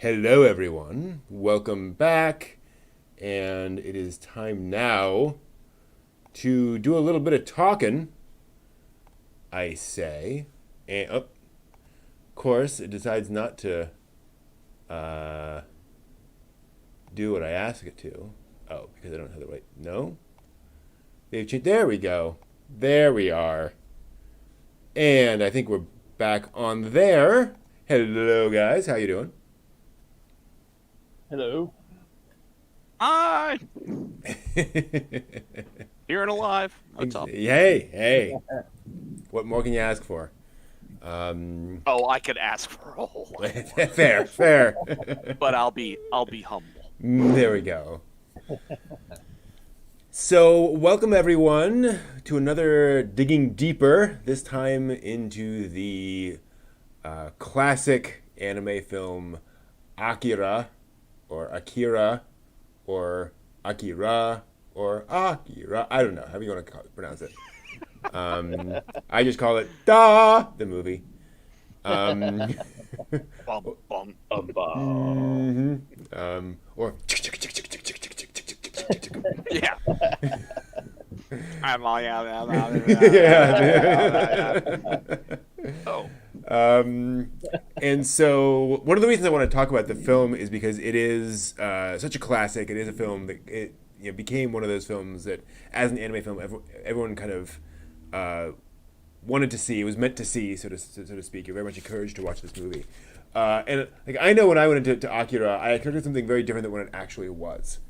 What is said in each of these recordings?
Hello, everyone. Welcome back. And it is time now to do a little bit of talking, I say. And, of course, it decides not to do what I ask it to. Oh, because I don't have the right. No? There we go. There we are. And I think we're back on there. Hello, guys. How you doing? Hello. Hi, here and alive. What's up? Hey. What more can you ask for? Um, Oh, I could ask for a whole lot more, fair. but I'll be humble. There we go. So, welcome everyone to another digging deeper. This time into the classic anime film Akira, or Akira, or Akira, or Akira. I don't know how you want to pronounce it. I just call it the movie. Um, Bum, bum. or Yeah. yeah. Oh, And so one of the reasons I want to talk about the film is because it is such a classic. It is a film that became one of those films that, as an anime film, everyone kind of wanted to see. It was meant to see, so to speak. You're very much encouraged to watch this movie. And like I know when I went into Akira, I expected something very different than what it actually was.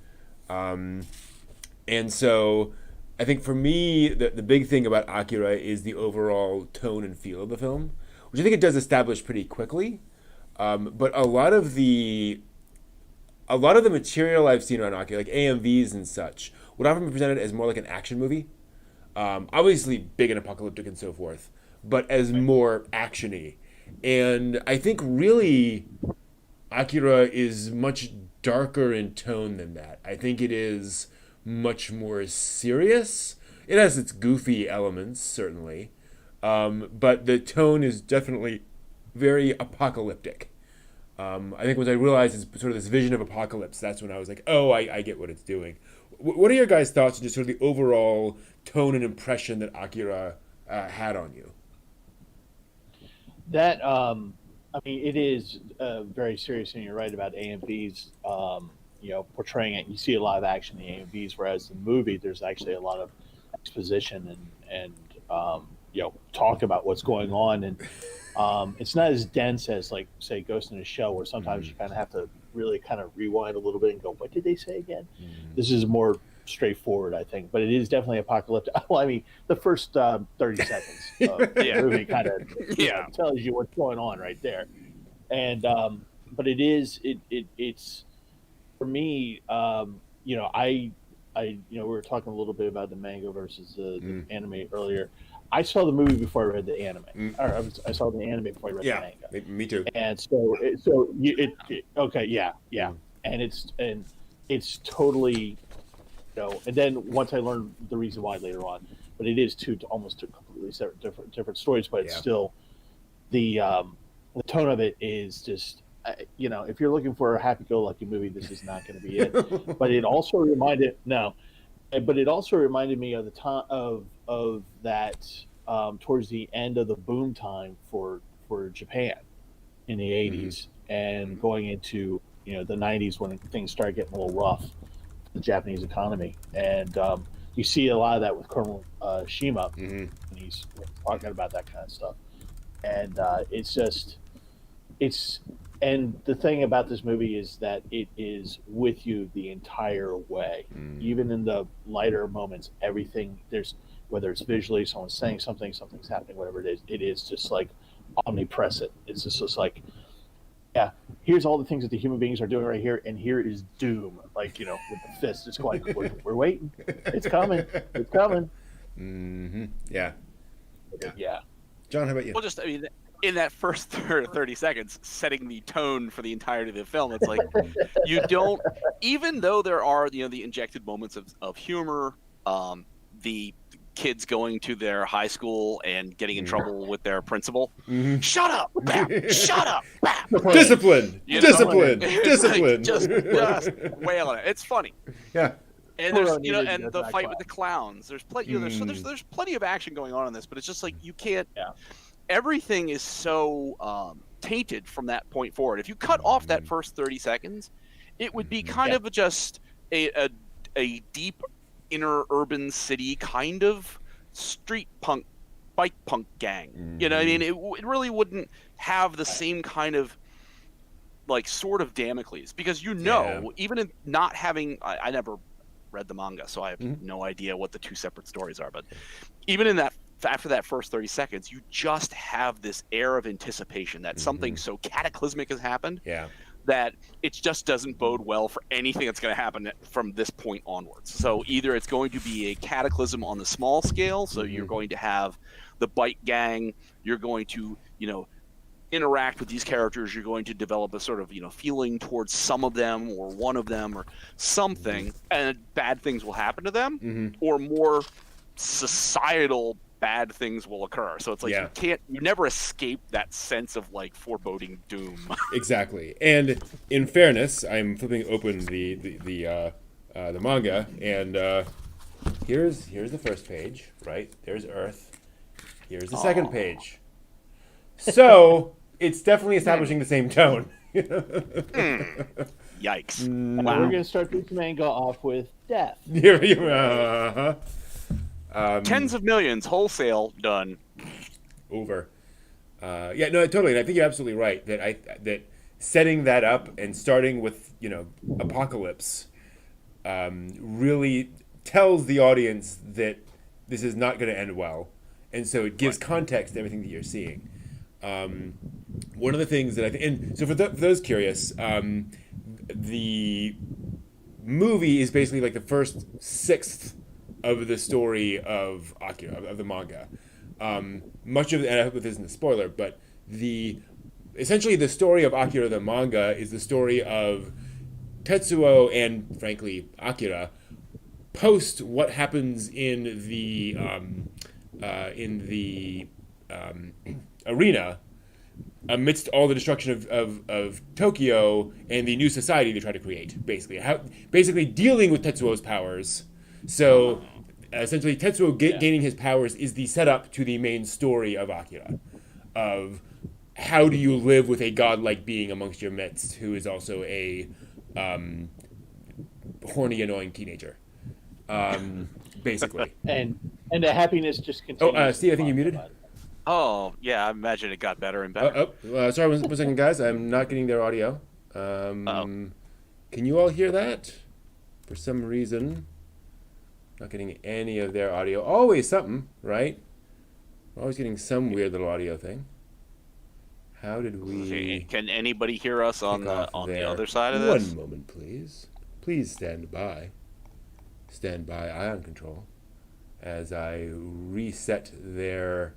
And so I think for me, the big thing about Akira is the overall tone and feel of the film, which I think it does establish pretty quickly. But a lot of the material I've seen around Akira, like AMVs and such, would often be presented as more like an action movie. Obviously big and apocalyptic and so forth, but as more actiony. And I think really Akira is much darker in tone than that. I think it is much more serious. It has its goofy elements, certainly, but the tone is definitely very apocalyptic. I think once I realized it's sort of this vision of apocalypse, that's when I was like, oh, I get what it's doing. What are your guys' thoughts on just sort of the overall tone and impression that Akira had on you? That I mean, it is very serious, and you're right about AMVs. Portraying it. You see a lot of action in the AMVs, whereas in the movie, there's actually a lot of exposition and talk about what's going on, and it's not as dense as like say Ghost in a Shell, where sometimes you kind of have to really kind of rewind a little bit and go, "What did they say again?" This is more straightforward, I think, but it is definitely apocalyptic. Well, I mean, the first 30 seconds of the yeah, movie kind of yeah. tells you what's going on right there, and but it's for me. We were talking a little bit about the manga versus the anime earlier. I saw the movie before I read the anime, or I saw the anime before I read the Yeah, manga, me too. and okay, yeah, and it's totally and then once I learned the reason why later on, but it is almost two completely separate, different stories, but it's Yeah. still the tone of it is just if you're looking for a happy-go-lucky movie, this is not going to be it. But it also reminded no, but it also reminded me of the time of that towards the end of the boom time for Japan in the '80s and going into the '90s when things started getting a little rough, the Japanese economy, and you see a lot of that with Colonel Shima, and he's talking about that kind of stuff, and it's and the thing about this movie is that it is with you the entire way, even in the lighter moments. Everything there's whether it's visually, someone's saying something, something's happening, whatever it is just like omnipresent. It's just like yeah, here's all the things that the human beings are doing right here, and here is doom, like with the fist, just going, we're waiting, it's coming, it's coming. Yeah. Yeah, John, how about you? Well, just I mean, in that first 30 seconds, setting the tone for the entirety of the film, it's like you don't, even though there are the injected moments of humor, the kids going to their high school and getting in trouble with their principal. Mm-hmm. Shut up! Bam! Shut up! Bam! Discipline! You know? Discipline! It's like, Discipline! just wailing it. It's funny. Yeah. And Poor there's needed and to the go to fight that with the clowns. There's plenty. There's plenty of action going on in this, but it's just like you can't. Yeah. Everything is so tainted from that point forward. If you cut off that first 30 seconds, it would be kind of just a deep inner urban city kind of street punk, bike punk gang. You know what I mean? It really wouldn't have the same kind of like sword of Damocles, because even in not having, I never read the manga, so I have no idea what the two separate stories are, but even in that, after that first 30 seconds, you just have this air of anticipation that something so cataclysmic has happened that it just doesn't bode well for anything that's going to happen from this point onwards. So either it's going to be a cataclysm on the small scale, so you're going to have the bike gang, you're going to, interact with these characters, you're going to develop a sort of, feeling towards some of them or one of them or something, and bad things will happen to them, or more societal bad things will occur. So it's like you never escape that sense of like foreboding doom. Exactly. And in fairness, I'm flipping open the manga, and here's the first page, right? There's Earth. Here's the second page. So it's definitely establishing the same tone. Yikes. And we're going to start this manga off with death. Tens of millions, wholesale, done. Over. No, totally. And I think you're absolutely right that setting that up and starting with, apocalypse really tells the audience that this is not going to end well. And so it gives context to everything that you're seeing. One of the things that I think, and so for those curious, the movie is basically like the first sixth of the story of Akira, of the manga. Much of it, and I hope this isn't a spoiler, but essentially the story of Akira the manga is the story of Tetsuo and, frankly, Akira post what happens in the arena amidst all the destruction of Tokyo and the new society they try to create, basically dealing with Tetsuo's powers. So essentially Tetsuo gaining his powers is the setup to the main story of Akira, of how do you live with a godlike being amongst your midst who is also a horny, annoying teenager, basically. And the happiness just continues. Steve, I think you muted. Oh, yeah, I imagine it got better and better. Sorry, one second, guys. I'm not getting their audio. Can you all hear that? For some reason, not getting any of their audio. Always something, right? We're always getting some weird little audio thing. How did we... Can anybody hear us on the other side of this? One moment, please. Please stand by. Stand by, ion control, as I reset their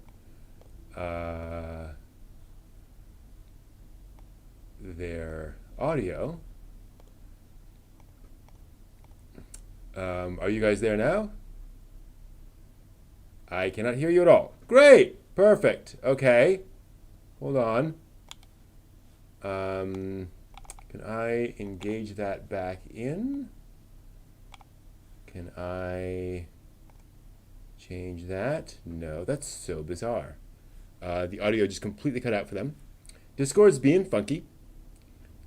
audio. Are you guys there now? I cannot hear you at all. Great! Perfect. Okay. Hold on. Can I engage that back in? Can I change that? No, that's so bizarre. The audio just completely cut out for them. Discord's being funky.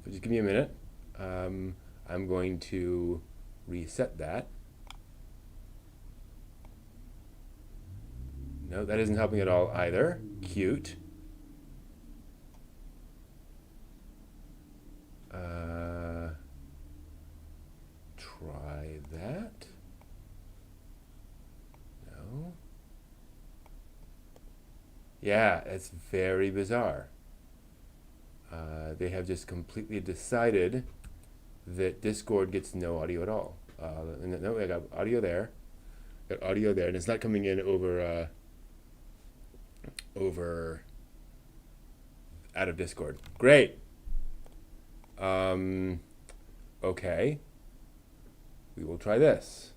So just give me a minute. I'm going to reset that. No, that isn't helping at all either. Cute. Try that. No. Yeah, it's very bizarre. They have just completely decided that Discord gets no audio at all. No, I got audio there. Got audio there, and it's not coming in over out of Discord. Great. Okay. We will try this.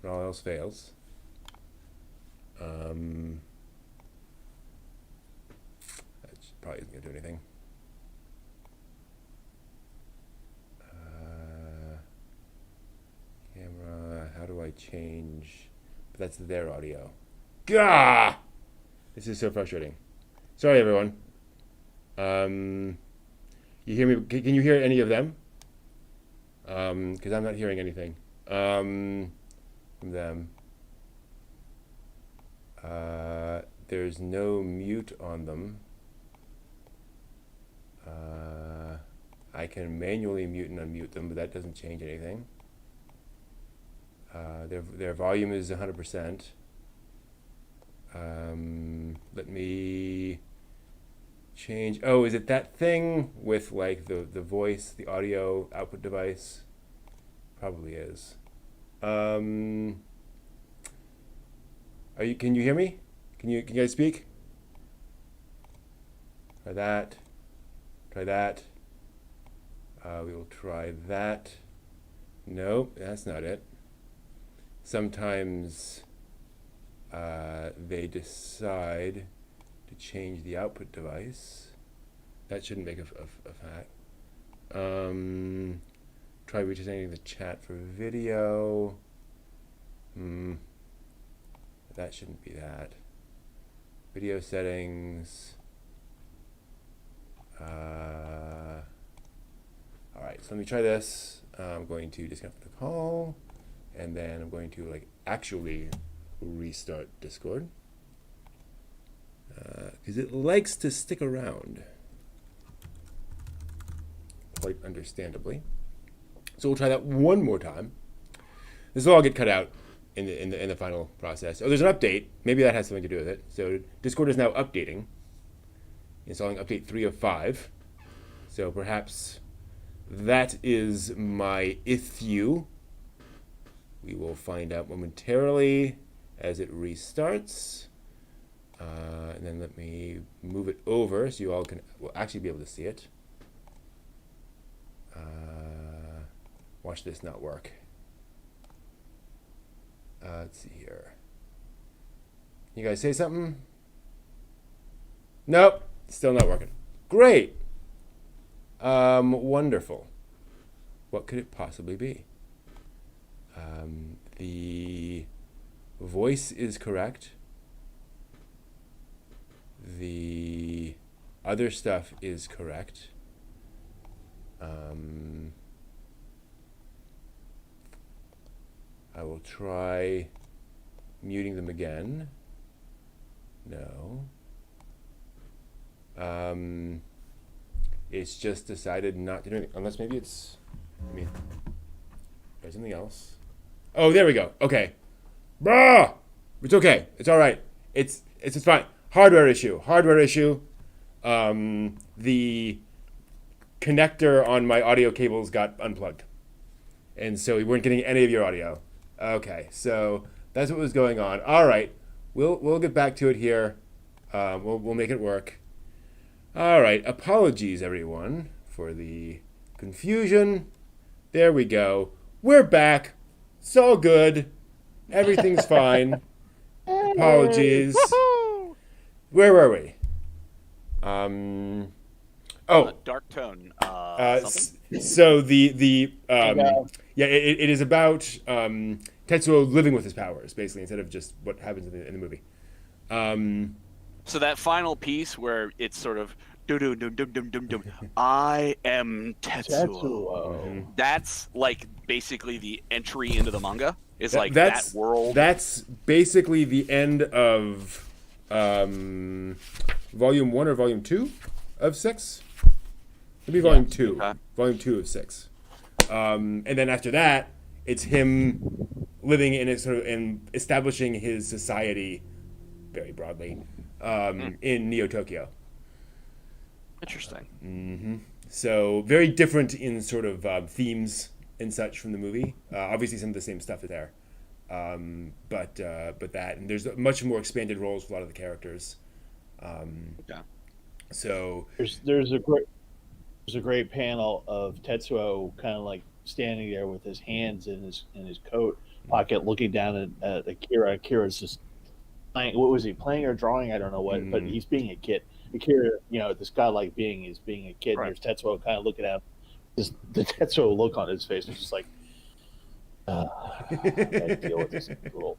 when all else fails. That probably isn't going to do anything. Camera, how do I change? But that's their audio. Gah! This is so frustrating. Sorry, everyone. You hear me? Can you hear any of them? Because I'm not hearing anything from them. There's no mute on them. I can manually mute and unmute them, but that doesn't change anything. Their volume is 100%. Let me change. Oh, is it that thing with like the voice, the audio output device? Probably is. Are you? Can you hear me? Can you guys speak? Try that. Try that. We will try that. Nope, that's not it. Sometimes they decide to change the output device. That shouldn't make a fact. Try redesigning the chat for video. That shouldn't be that. Video settings. All right, so let me try this. I'm going to disconnect the call, and then I'm going to like actually restart Discord because it likes to stick around, quite understandably. So we'll try that one more time. This will all get cut out in the final process. Oh, there's an update. Maybe that has something to do with it. So Discord is now updating, installing update 3 of 5. So perhaps that is my issue. We will find out momentarily as it restarts. And then let me move it over so you all will actually be able to see it. Watch this not work. Let's see here. You guys say something? Nope, still not working. Great. Wonderful. What could it possibly be? The voice is correct. The other stuff is correct. I will try muting them again. No. It's just decided not to do anything. Unless maybe it's, there's something else. Oh, there we go. Okay. Bruh! It's okay. It's all right. It's fine. Hardware issue. The connector on my audio cables got unplugged, and so we weren't getting any of your audio. Okay, so that's what was going on. All right, we'll get back to it here. We'll make it work. All right, apologies everyone for the confusion. There we go. We're back. It's all good. Everything's fine. Apologies. Where were we? Dark tone. So it is about Tetsuo living with his powers, basically, instead of just what happens in the movie. So that final piece where it's sort of I am Tetsuo. That's like basically the entry into the manga. It's like that world. That's basically the end of volume 1 or volume 2 of 6. It'd be volume 2. Okay. Volume 2 of 6. And then after that, it's him living in and establishing his society very broadly in Neo Tokyo. Interesting. Mm-hmm. So very different in sort of themes and such from the movie. Obviously, some of the same stuff is there, but that, and there's much more expanded roles for a lot of the characters. So there's a great panel of Tetsuo kind of like standing there with his hands in his coat, pocket, looking down at Akira. Akira's just playing. What was he playing or drawing? I don't know what, but he's being a kid. Akira, this godlike being is being a kid. Right. And there's Tetsuo kind of looking at him. Just the Tetsuo look on his face was just like, I gotta deal with this little.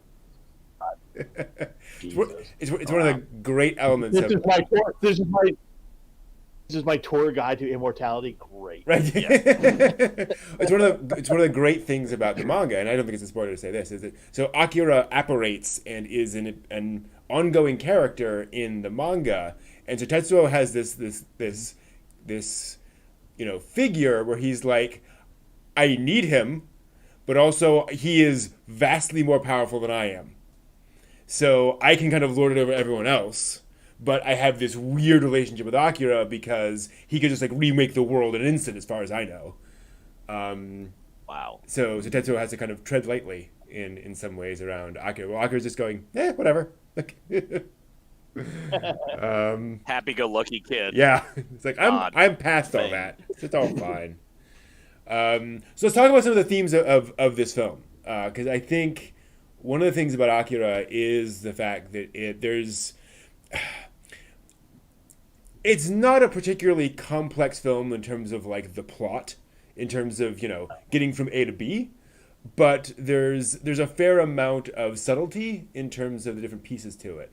It's one of the great elements This is my tour guide to immortality. Great, right? Yeah. It's one of the great things about the manga, and I don't think it's a spoiler to say this, is that so Akira apparates and is an ongoing character in the manga, and so Tetsuo has this figure where he's like, I need him, but also he is vastly more powerful than I am. So I can kind of lord it over everyone else, but I have this weird relationship with Akira because he could just like remake the world in an instant, as far as I know. Wow. So Tetsuo has to kind of tread lightly in some ways around Akira. Well, Akira's just going, whatever. Happy-go-lucky kid. Yeah, it's like I'm past all that. It's all fine. So let's talk about some of the themes of this film, because I think one of the things about Akira is the fact that it's not a particularly complex film in terms of like the plot, in terms of getting from A to B, but there's a fair amount of subtlety in terms of the different pieces to it,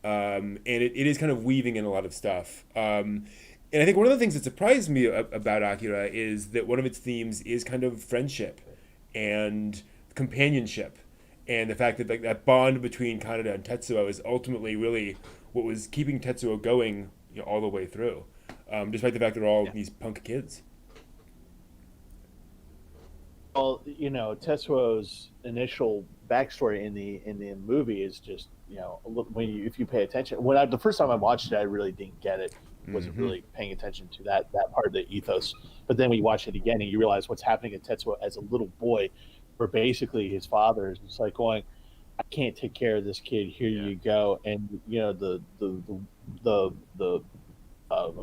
and it is kind of weaving in a lot of stuff. And I think one of the things that surprised me about Akira is that one of its themes is kind of friendship and companionship, and the fact that like that bond between Kaneda and Tetsuo is ultimately really what was keeping Tetsuo going all the way through, despite the fact that they're all these punk kids. Well, Tetsuo's initial backstory in the movie is just if you pay attention. The first time I watched it, I really didn't get it. Wasn't really paying attention to that part of the ethos. But then when you watch it again and you realize what's happening to Tetsuo as a little boy, where basically his father is just like going, I can't take care of this kid. Here you go. And the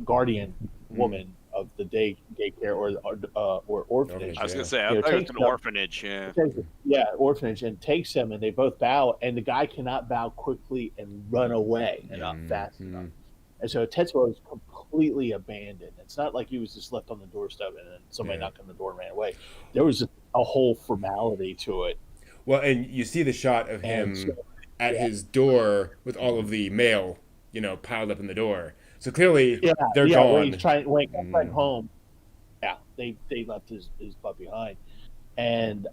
guardian woman of the daycare or orphanage. I was gonna say, I thought it was an orphanage. Yeah, orphanage, and takes him, and they both bow, and the guy cannot bow quickly and run away enough, fast enough. And so Tetsuo is completely abandoned. It's not like he was just left on the doorstep and then somebody knocked on the door and ran away. There was a whole formality to it. Well, and you see the shot of him at his door with all of the mail, piled up in the door. So clearly they're gone. When he comes back home, they left his butt behind, and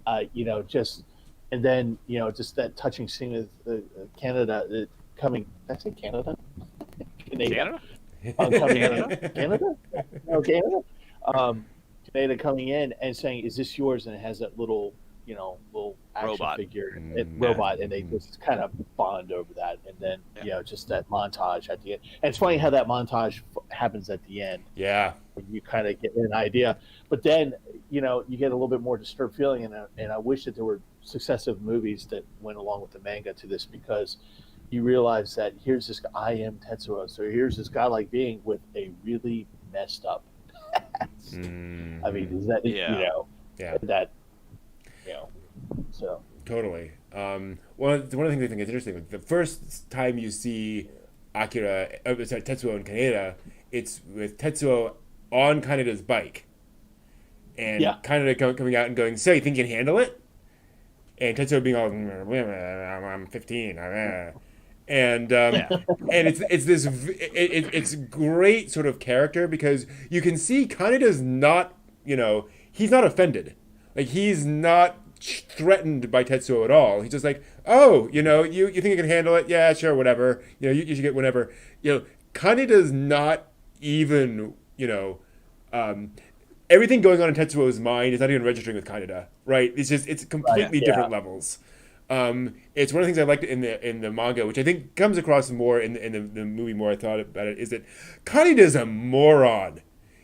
just that touching scene with Canada coming. Did I say Canada? Canada? Canada? No, Canada. Canada coming in and saying, "Is this yours?" And it has that little action robot figure, robot, and they just kind of bond over that. And then just that montage at the end. And it's funny how that montage happens at the end. Yeah, you kind of get an idea, but then you get a little bit more disturbed feeling, and I wish that there were successive movies that went along with the manga to this, because you realize that here's this guy, I am Tetsuo. So here's this godlike being with a really messed up past. I mean, is that that so totally. One of the things I think is interesting, like the first time you see Tetsuo and Kaneda, it's with Tetsuo on Kaneda's bike, and Kaneda coming out and going, "So you think you can handle it?" And Tetsuo being all, "I'm 15." And it's great sort of character, because you can see Kaneda's not he's not offended, like he's not threatened by Tetsuo at all. He's just like, oh, you think you can handle it? Yeah, sure, whatever. You should get whatever. Kaneda's not even everything going on in Tetsuo's mind is not even registering with Kaneda, right? It's completely different levels. It's one of the things I liked in the manga, which I think comes across more in the movie. More I thought about it, is that Kaneda's a moron.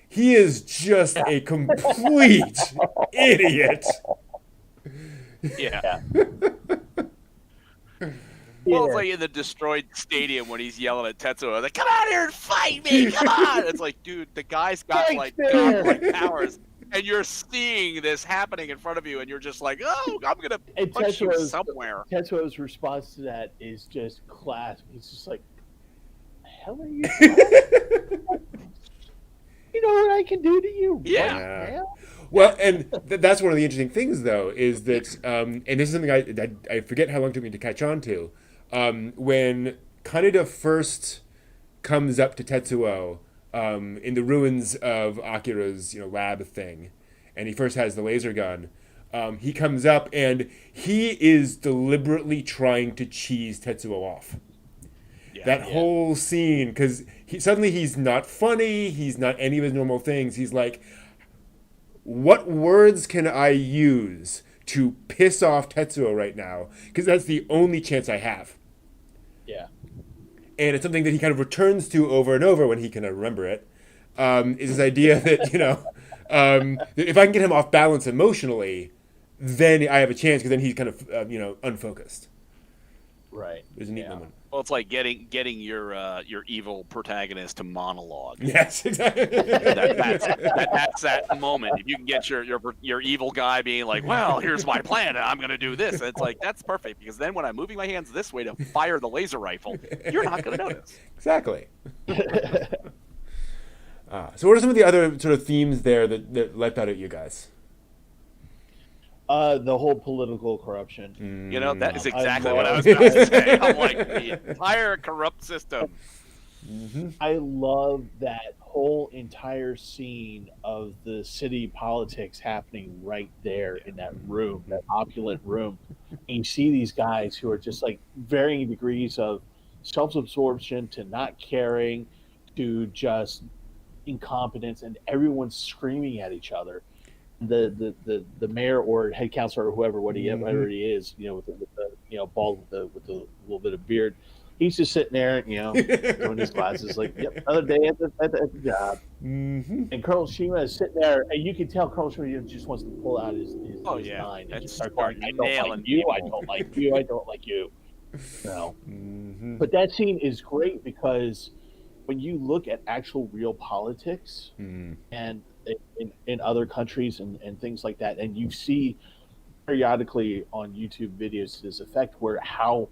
He is just a complete idiot. Yeah. Well, it's like in the destroyed stadium when he's yelling at Tetsuo, like, "Come out here and fight me! Come on!" It's like, dude, the guy's got like godlike powers. and you're seeing this happening in front of you, and you're just like, oh, I'm gonna And punch you somewhere. Tetsuo's response to that is just classic. He's just like, "The hell are you doing? You know what I can do to you Yeah. right now?" Well, and that's one of the interesting things, though, is that, and this is something I forget how long it took me to catch on to, when Kaneda first comes up to Tetsuo in the ruins of Akira's lab thing, and he first has the laser gun. He comes up and he is deliberately trying to cheese Tetsuo off. That whole scene, because suddenly he's not funny, he's not any of his normal things. He's like, what words can I use to piss off Tetsuo right now? Because that's the only chance I have. Yeah. And it's something that he kind of returns to over and over when he can remember it. Is this idea that, that if I can get him off balance emotionally, then I have a chance, because then he's kind of, unfocused. Right. There's a neat moment. Well, it's like getting your evil protagonist to monologue. Yes, exactly. That's that moment. If you can get your evil guy being like, "Well, here's my plan, and I'm going to do this," and it's like, that's perfect, because then when I'm moving my hands this way to fire the laser rifle, you're not going to notice. Exactly. So, what are some of the other sort of themes there that leapt out at you guys? The whole political corruption. That is exactly what I was about to say. I'm like, the entire corrupt system. Mm-hmm. I love that whole entire scene of the city politics happening right there in that room, that opulent room. And you see these guys who are just like varying degrees of self-absorption to not caring to just incompetence, and everyone's screaming at each other. The mayor or head counselor or whoever he is, with the bald with the little bit of beard, he's just sitting there, doing his glasses, like, yep, another day at the job. Mm-hmm. And Colonel Shima is sitting there, and you can tell Colonel Shima just wants to pull out his mind and just start going, I don't like you, I don't like you, I don't like you. Mm-hmm. But that scene is great because when you look at actual real politics and in other countries and things like that, and you see periodically on YouTube videos to this effect where how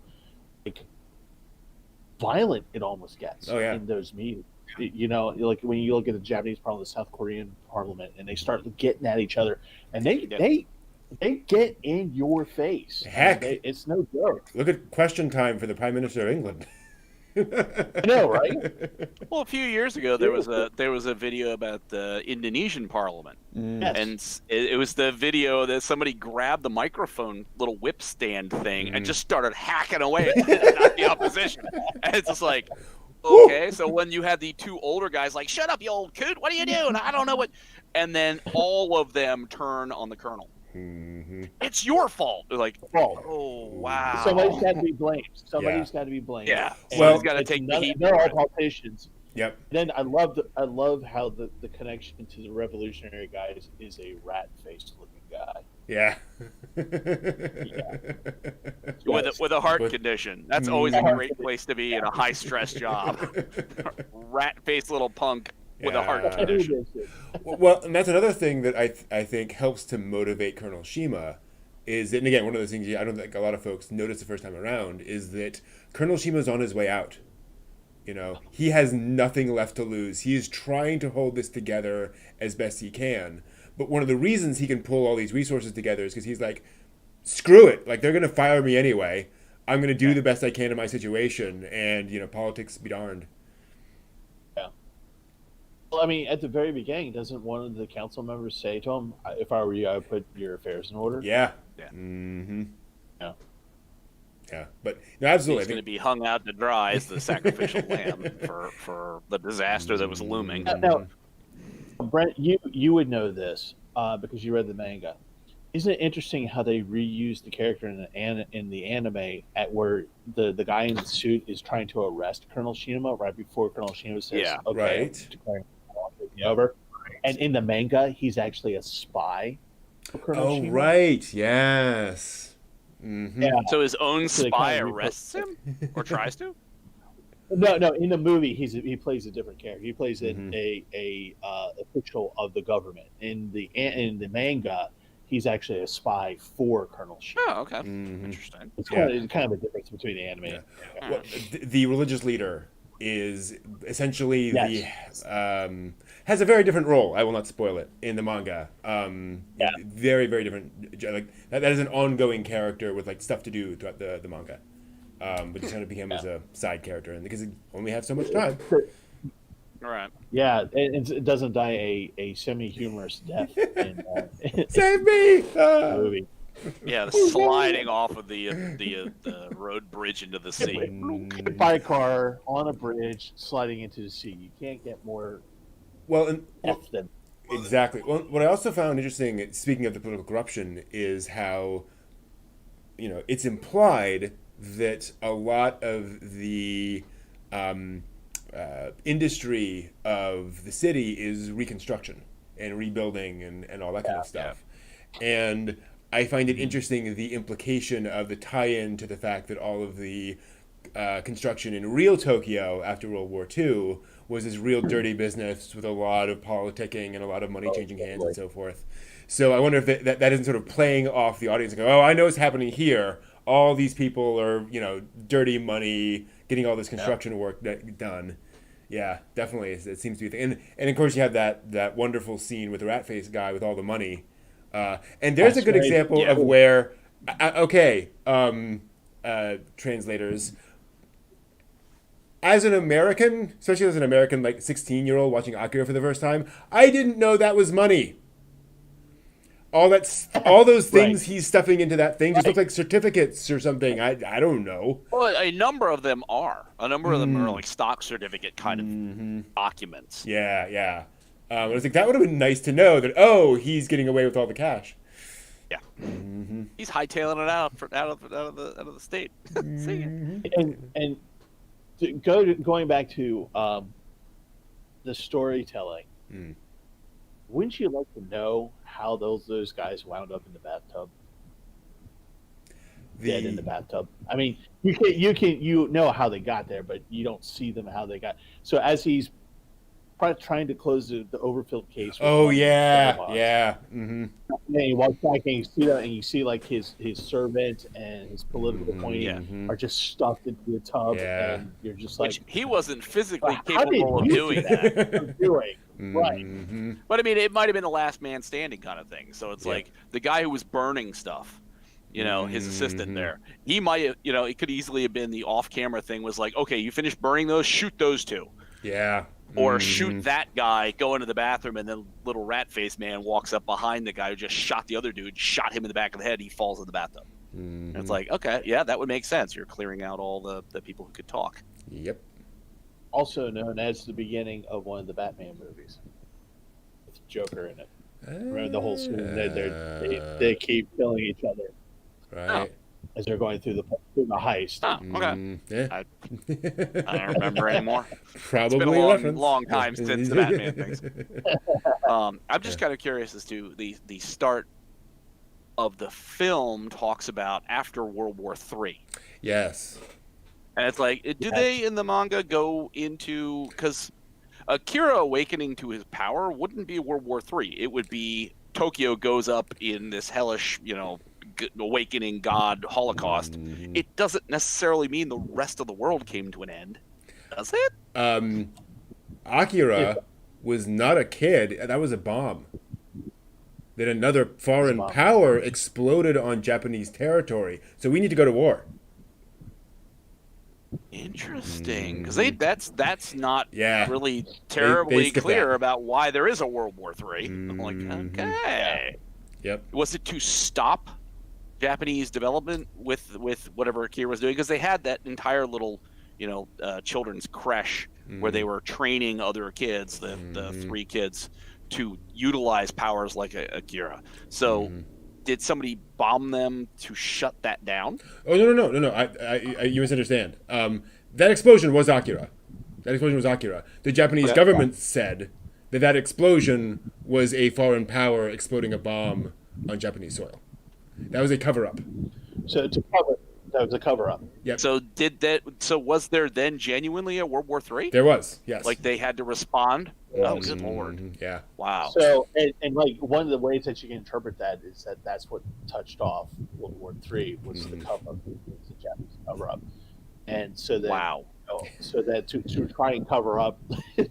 violent it almost gets in those meetings. Like when you look at the Japanese parliament, the South Korean parliament, and they start getting at each other, and they get in your face. Heck, it's no joke. Look at Question Time for the Prime Minister of England. I know, right? Well, a few years ago, there was a video about the Indonesian parliament, and it was the video that somebody grabbed the microphone little whip stand thing and just started hacking away at the opposition. And it's just like, okay, so when you had the two older guys like, "Shut up, you old coot! What are you doing? I don't know what," and then all of them turn on the colonel. Mm-hmm. It's your fault. They're like, oh wow. Somebody's got to be blamed. Somebody's got to be blamed. Yeah. Well, somebody's got to take the heat. They're all politicians. Yep. Then I love how the connection to the revolutionary guys is a rat-faced looking guy. Yeah. With a heart condition. That's always a great place to be in a high stress job. Rat-faced little punk. With a heart condition. Well, and that's another thing that I think helps to motivate Colonel Shima is, and again, one of those things I don't think a lot of folks notice the first time around, is that Colonel Shima's on his way out. He has nothing left to lose. He is trying to hold this together as best he can. But one of the reasons he can pull all these resources together is because he's like, screw it. Like, they're going to fire me anyway. I'm going to do the best I can in my situation, and, politics be darned. Well, I mean, at the very beginning, doesn't one of the council members say to him, "If I were you, I would put your affairs in order"? Yeah. Yeah. Mm-hmm. Yeah. Yeah, but no, absolutely. He's going to be hung out to dry as the sacrificial lamb for the disaster that was looming. Now, Brent, you would know this because you read the manga. Isn't it interesting how they reused the character in the anime at where the guy in the suit is trying to arrest Colonel Shima right before Colonel Shima says, "Okay, right. over." And in the manga, he's actually a spy for Colonel Shima. Right. Yes. Mm-hmm. Yeah. So his own So they spy kind of arrests him or tries to? No. In the movie, he plays a different character. He plays Mm-hmm. a official of the government. In the manga, he's actually a spy for Colonel Sheen. Oh, okay. Mm-hmm. Interesting. It's Yeah. kind of a difference between the anime. Yeah. And Well, the religious leader is essentially Yes. has a very different role. I will not spoil it in the manga. Yeah. Very very different. Like that is an ongoing character with like stuff to do throughout the manga. But just kind of became as a side character, and because he only have so much time. All right. Yeah, and it doesn't die a semi-humorous death in Save me! the movie. Yeah, the sliding off of the road bridge into the sea. Hit by a car on a bridge, sliding into the sea. You can't get more Well, and F than exactly. Well, what I also found interesting, speaking of the political corruption, is how it's implied that a lot of the industry of the city is reconstruction and rebuilding and all that kind of stuff. And I find it interesting the implication of the tie-in to the fact that all of the construction in real Tokyo after World War II was this real dirty business with a lot of politicking and a lot of money changing hands and so forth. So I wonder if that isn't sort of playing off the audience and go, oh, I know what's happening here. All these people are, dirty money, getting all this construction work done. Yeah, definitely. It seems to be a thing. And of course you have that wonderful scene with the rat face guy with all the money. And there's a good example of where, translators, as an American, especially as an American, like 16-year-old watching Akira for the first time, I didn't know that was money. All those things he's stuffing into that thing just look like certificates or something. I don't know. Well, a number of them are. A number of them are like stock certificate kind of documents. Yeah. I was like, that would have been nice to know that. He's getting away with all the cash. Yeah, he's hightailing it out of the state. and going back to the storytelling. Wouldn't you like to know how those guys wound up in the bathtub? Dead in the bathtub. I mean, you know how they got there, but you don't see them how they got. So as he's trying to close the overfilled case. Oh yeah. And you walk back and you see that, and you see like his servant and his political appointee are just stuffed into the tub, and you're just like, which he wasn't physically capable of doing that. Right. But I mean, it might have been a last man standing kind of thing. So it's like the guy who was burning stuff, his assistant there, he might have, it could easily have been the off-camera thing was like, okay, you finished burning those, shoot those two. Yeah. Or shoot that guy, go into the bathroom, and then little rat-faced man walks up behind the guy who just shot the other dude, shot him in the back of the head, he falls in the bathtub. And it's like, okay, yeah, that would make sense. You're clearing out all the people who could talk. Yep. Also known as the beginning of one of the Batman movies. With Joker in it. Remember the whole scene? They keep killing each other. Right. As they're going through the heist. Oh, okay. Yeah. I don't remember anymore. Probably it's been a long time since the Batman things. I'm just kind of curious as to the start of the film talks about after World War III. Yes. And it's like, do they in the manga go into, because Akira awakening to his power wouldn't be World War III. It would be Tokyo goes up in this hellish, awakening god holocaust. It doesn't necessarily mean the rest of the world came to an end, does it? Akira was not a kid. That was a bomb. That another foreign power exploded on Japanese territory. So we need to go to war. Interesting, because that's not really they terribly clear about why there is a World War III. I'm like, okay. Yep. Was it to stop Japanese development with whatever Akira was doing? Because they had that entire little, children's creche where they were training other kids, the three kids, to utilize powers like Akira. So did somebody bomb them to shut that down? Oh, no. I you misunderstand. That explosion was Akira. The Japanese government said that explosion was a foreign power exploding a bomb on Japanese soil. That was a cover-up. So was a cover up. Yep. So was there then genuinely a World War III? There was, yes. Like they had to respond? Oh, good Lord. Yeah. Wow. So, and like one of the ways that you can interpret that is that that's what touched off World War III was the cover up, the Japanese cover up. And so that, wow. So that to try and cover up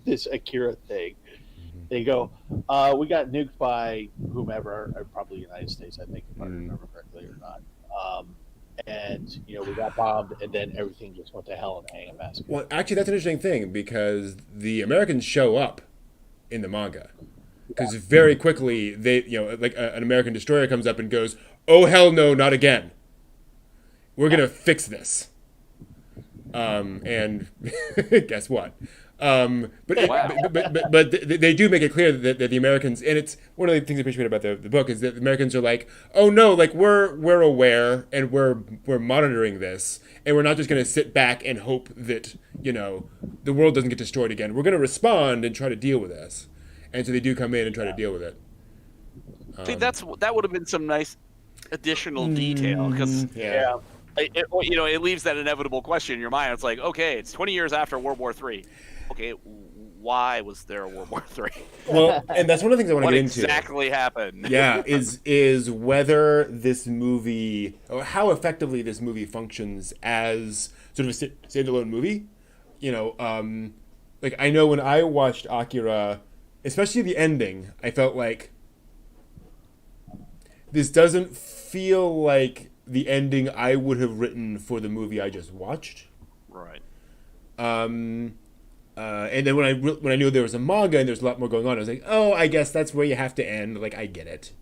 this Akira thing, they go, we got nuked by whomever, or probably the United States, I think, if I remember correctly or not. And we got bombed, and then everything just went to hell in a handbasket. Well, actually, that's an interesting thing because the Americans show up in the manga because very quickly they, like an American destroyer comes up and goes, "Oh hell no, not again! We're gonna fix this." And guess what? But they do make it clear that the Americans, and it's one of the things I appreciate about the book is that the Americans are like, oh no, like we're aware and we're monitoring this, and we're not just going to sit back and hope that the world doesn't get destroyed again. We're going to respond and try to deal with this, and so they do come in and try to deal with it. See, that would have been some nice additional detail because it leaves that inevitable question in your mind. It's like, okay, it's 20 years after World War III. Okay, why was there a World War III? Well, and that's one of the things I want to get into. What exactly happened? Yeah, is whether this movie, or how effectively this movie functions as sort of a standalone movie. Like I know when I watched Akira, especially the ending, I felt like this doesn't feel like the ending I would have written for the movie I just watched. Right. And then when I knew there was a manga and there's a lot more going on, I was like, oh, I guess that's where you have to end. Like, I get it,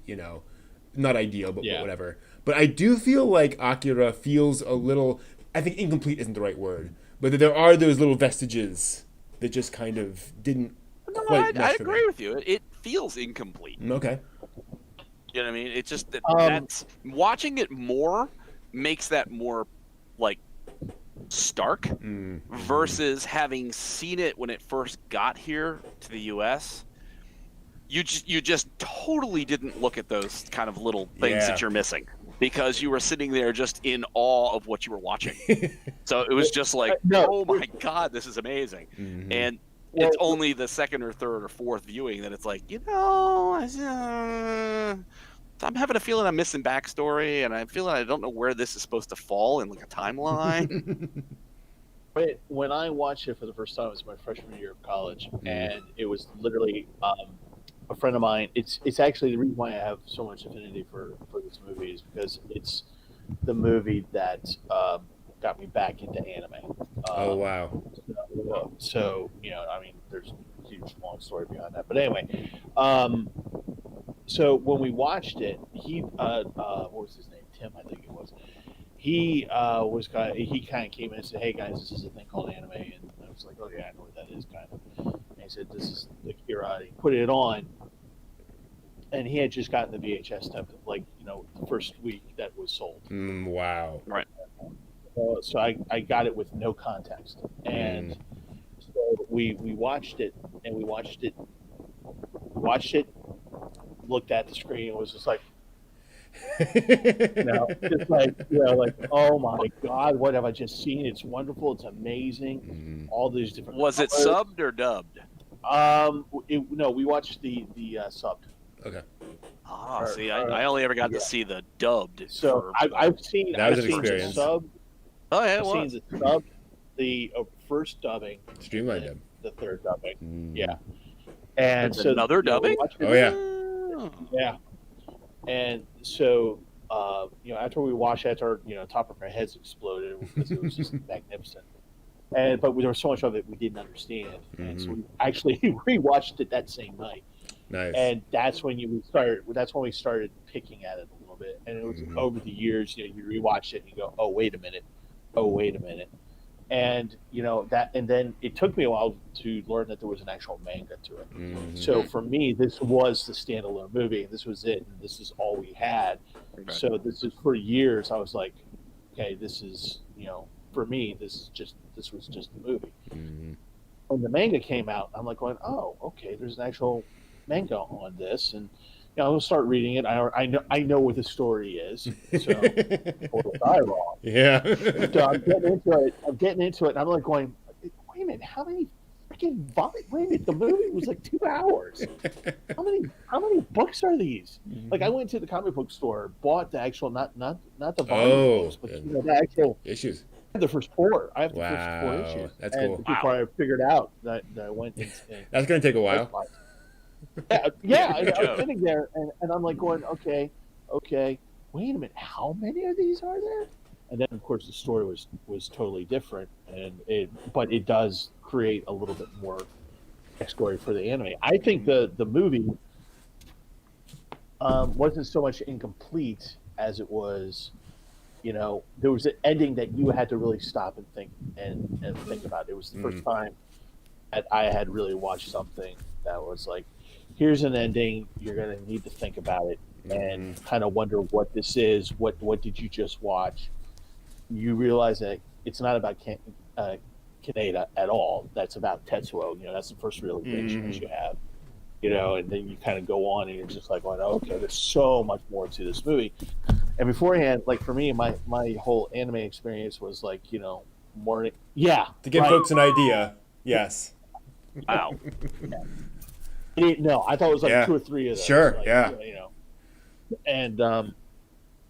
not ideal, but whatever. But I do feel like Akira feels a little, I think incomplete isn't the right word, but that there are those little vestiges that just kind of didn't quite I agree with you. It feels incomplete. Okay. You know what I mean? It's just that's watching it more makes that more like stark versus having seen it when it first got here to the US. You just totally didn't look at those kind of little things that you're missing because you were sitting there just in awe of what you were watching. So it was just like, oh my God, this is amazing. And it's only the second or third or fourth viewing that it's like, I'm having a feeling I'm missing backstory, and I feel like I don't know where this is supposed to fall in like a timeline. But when I watched it for the first time, it was my freshman year of college, and it was literally a friend of mine. It's actually the reason why I have so much affinity for this movie is because it's the movie that got me back into anime. Oh wow! So I mean, there's a huge long story behind that, but anyway. So when we watched it, what was his name? Tim, I think it was. He kind of came in and said, "Hey guys, this is a thing called anime," and I was like, "Oh yeah, I know what that is, kind of." And he said, "This is Akira." He put it on, and he had just gotten the VHS type of the first week that was sold. Wow! Right. So I got it with no context, and so we watched it, and we watched it, looked at the screen, and was just like. Just like oh my God, what have I just seen? It's wonderful, it's amazing. All these different. Was it subbed or dubbed? No, we watched the subbed. Okay. See, I only ever got to see the dubbed. So I've seen the sub. Oh yeah, I've seen the sub, the first dubbing, streamlined dub, the third dubbing. Yeah, and so another dubbing. Oh yeah. Yeah. And so, after we watched that, our top of our heads exploded because it was just magnificent. But there was so much of it we didn't understand, and so we actually rewatched it that same night. Nice. And that's when we started picking at it a little bit, and it was over the years. You rewatch it and you go, oh wait a minute, and and then it took me a while to learn that there was an actual manga to it. So for me, this was the standalone movie, and this was it, and this is all we had. Okay. So this is for years. I was like, okay, this is for me, this was just the movie. When the manga came out, I'm like going, oh, okay, there's an actual manga on this, and Yeah, I'll start reading it. I know what the story is, so or was I wrong? Yeah. So I'm getting into it. And I'm like going, wait a minute, how many freaking wait a minute, the movie was like 2 hours. How many books are these? Like I went to the comic book store, bought the actual not the volume books, but the actual issues. I have the first four. I have the first four Wow, issues. that's and cool. before I figured out that I went and That's gonna take a while. yeah, and I'm sitting there and I'm like going, okay, wait a minute, how many of these are there? And then of course the story was totally different, but it does create a little bit more backstory for the anime. I think the movie wasn't so much incomplete as it was, there was an ending that you had to really stop and think about. It was the first time that I had really watched something that was like, here's an ending, you're going to need to think about it and kind of wonder what this is. What did you just watch? You realize that it's not about Kaneda at all. That's about Tetsuo. That's the first realization that you have. And then you kind of go on and you're just like, going, oh, okay, there's so much more to this movie. And beforehand, like for me, my whole anime experience was like, morning. Yeah. To give folks an idea, yes. Wow. No, I thought it was like 2 or 3 of those. Sure, like, yeah.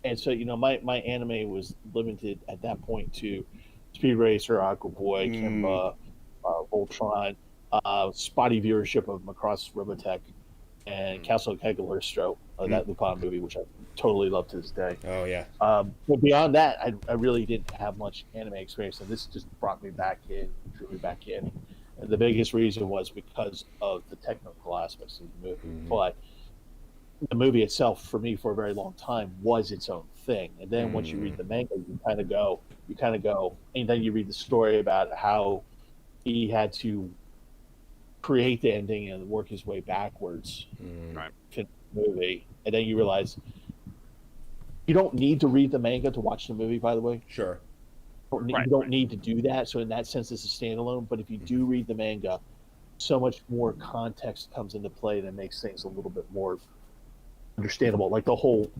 And so my anime was limited at that point to Speed Racer, Aqua Boy, Kimba, Voltron, spotty viewership of Macross Robotech, and Castle Cagliostro, that Lupin movie, which I totally love to this day. Oh yeah. But beyond that, I really didn't have much anime experience, and this just brought me back in, drew me back in. And the biggest reason was because of the technical aspects of the movie. But the movie itself, for me, for a very long time, was its own thing. And then once you read the manga, you kind of go, and then you read the story about how he had to create the ending and work his way backwards to the movie. And then you realize you don't need to read the manga to watch the movie, by the way. Sure. You don't need to do that. So in that sense, it's a standalone. But if you do read the manga, so much more context comes into play that makes things a little bit more understandable. Like the whole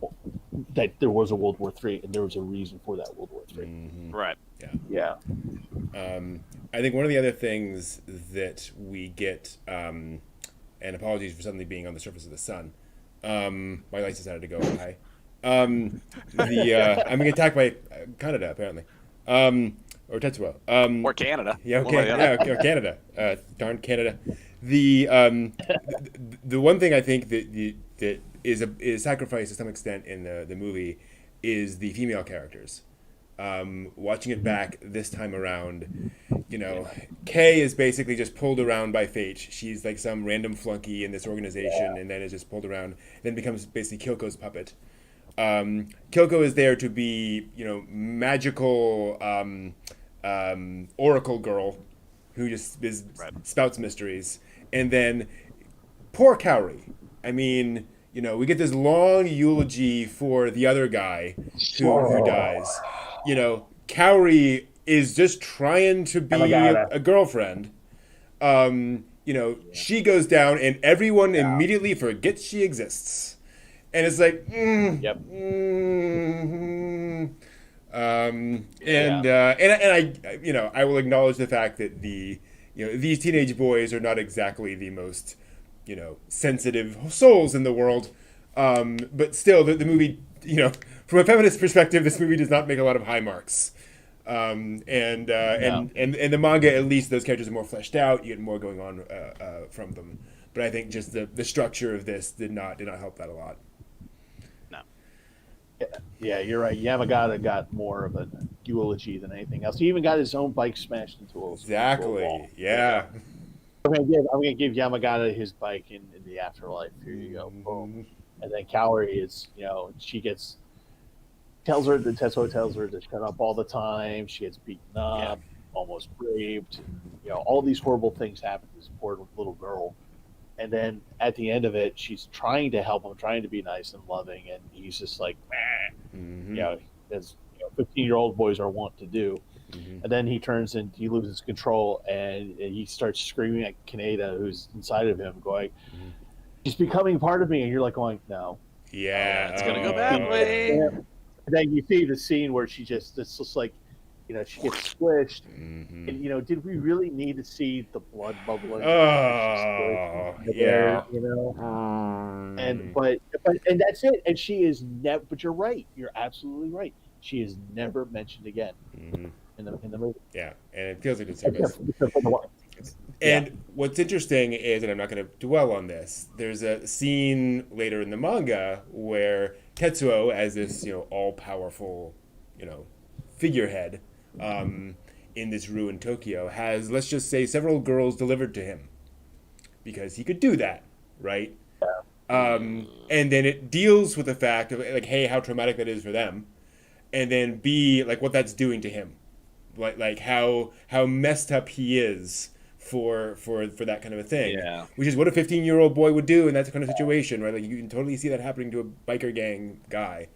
that there was a World War III and there was a reason for that World War III. Right. Yeah. I think one of the other things that we get, and apologies for suddenly being on the surface of the sun. My lights decided to go high. I'm being attacked by Canada apparently. Or Tetsuo. Or Canada. Yeah, okay. Or Canada. Darn Canada. The one thing I think that is a sacrifice to some extent in the movie is the female characters. Watching it back this time around, Kay is basically just pulled around by fate. She's like some random flunky in this organization, and then is just pulled around, then becomes basically Kyoko's puppet. Kyoko is there to be, magical oracle girl who just spouts mysteries. And then poor Kaori. I mean, we get this long eulogy for the other guy who dies. Kaori is just trying to be a girlfriend. She goes down and everyone immediately forgets she exists. And it's like, and I will acknowledge the fact that these teenage boys are not exactly the most, sensitive souls in the world. But still, the movie, from a feminist perspective, this movie does not make a lot of high marks. And the manga, at least, those characters are more fleshed out. You get more going on from them. But I think just the structure of this did not help that a lot. Yeah, you're right. Yamagata got more of a eulogy than anything else. He even got his own bike smashed into a Exactly. Yeah. I'm gonna give Yamagata his bike in the afterlife. Here you go. Boom. And then Kaori is, Tetsuo tells her to shut up all the time. She gets beaten up, almost raped. All these horrible things happen to this poor little girl. And then at the end of it, she's trying to help him, trying to be nice and loving, and he's just like, as 15-year-old boys are wont to do. And then he turns and he loses control, and he starts screaming at Kaneda, who's inside of him, going, she's becoming part of me, and you're like going, no. Yeah, it's gonna go oh. badly. And then you see the scene where she it's just like, she gets squished. Mhm. And did we really need to see the blood bubbling? Oh, yeah. And but that's it. And she is never. But you're right. You're absolutely right. She is never mentioned again in the movie. Yeah, and it feels like a disservice. Except for the one. And what's interesting is, and I'm not going to dwell on this, there's a scene later in the manga where Tetsuo, as this, all-powerful, figurehead in this ruined Tokyo, has, let's just say, several girls delivered to him. Because he could do that, right? And then it deals with the fact of, like, hey, how traumatic that is for them. And then B, like, what that's doing to him. Like how messed up he is for that kind of a thing. Yeah. Which is what a 15-year-old boy would do in that kind of situation, right? Like, you can totally see that happening to a biker gang guy.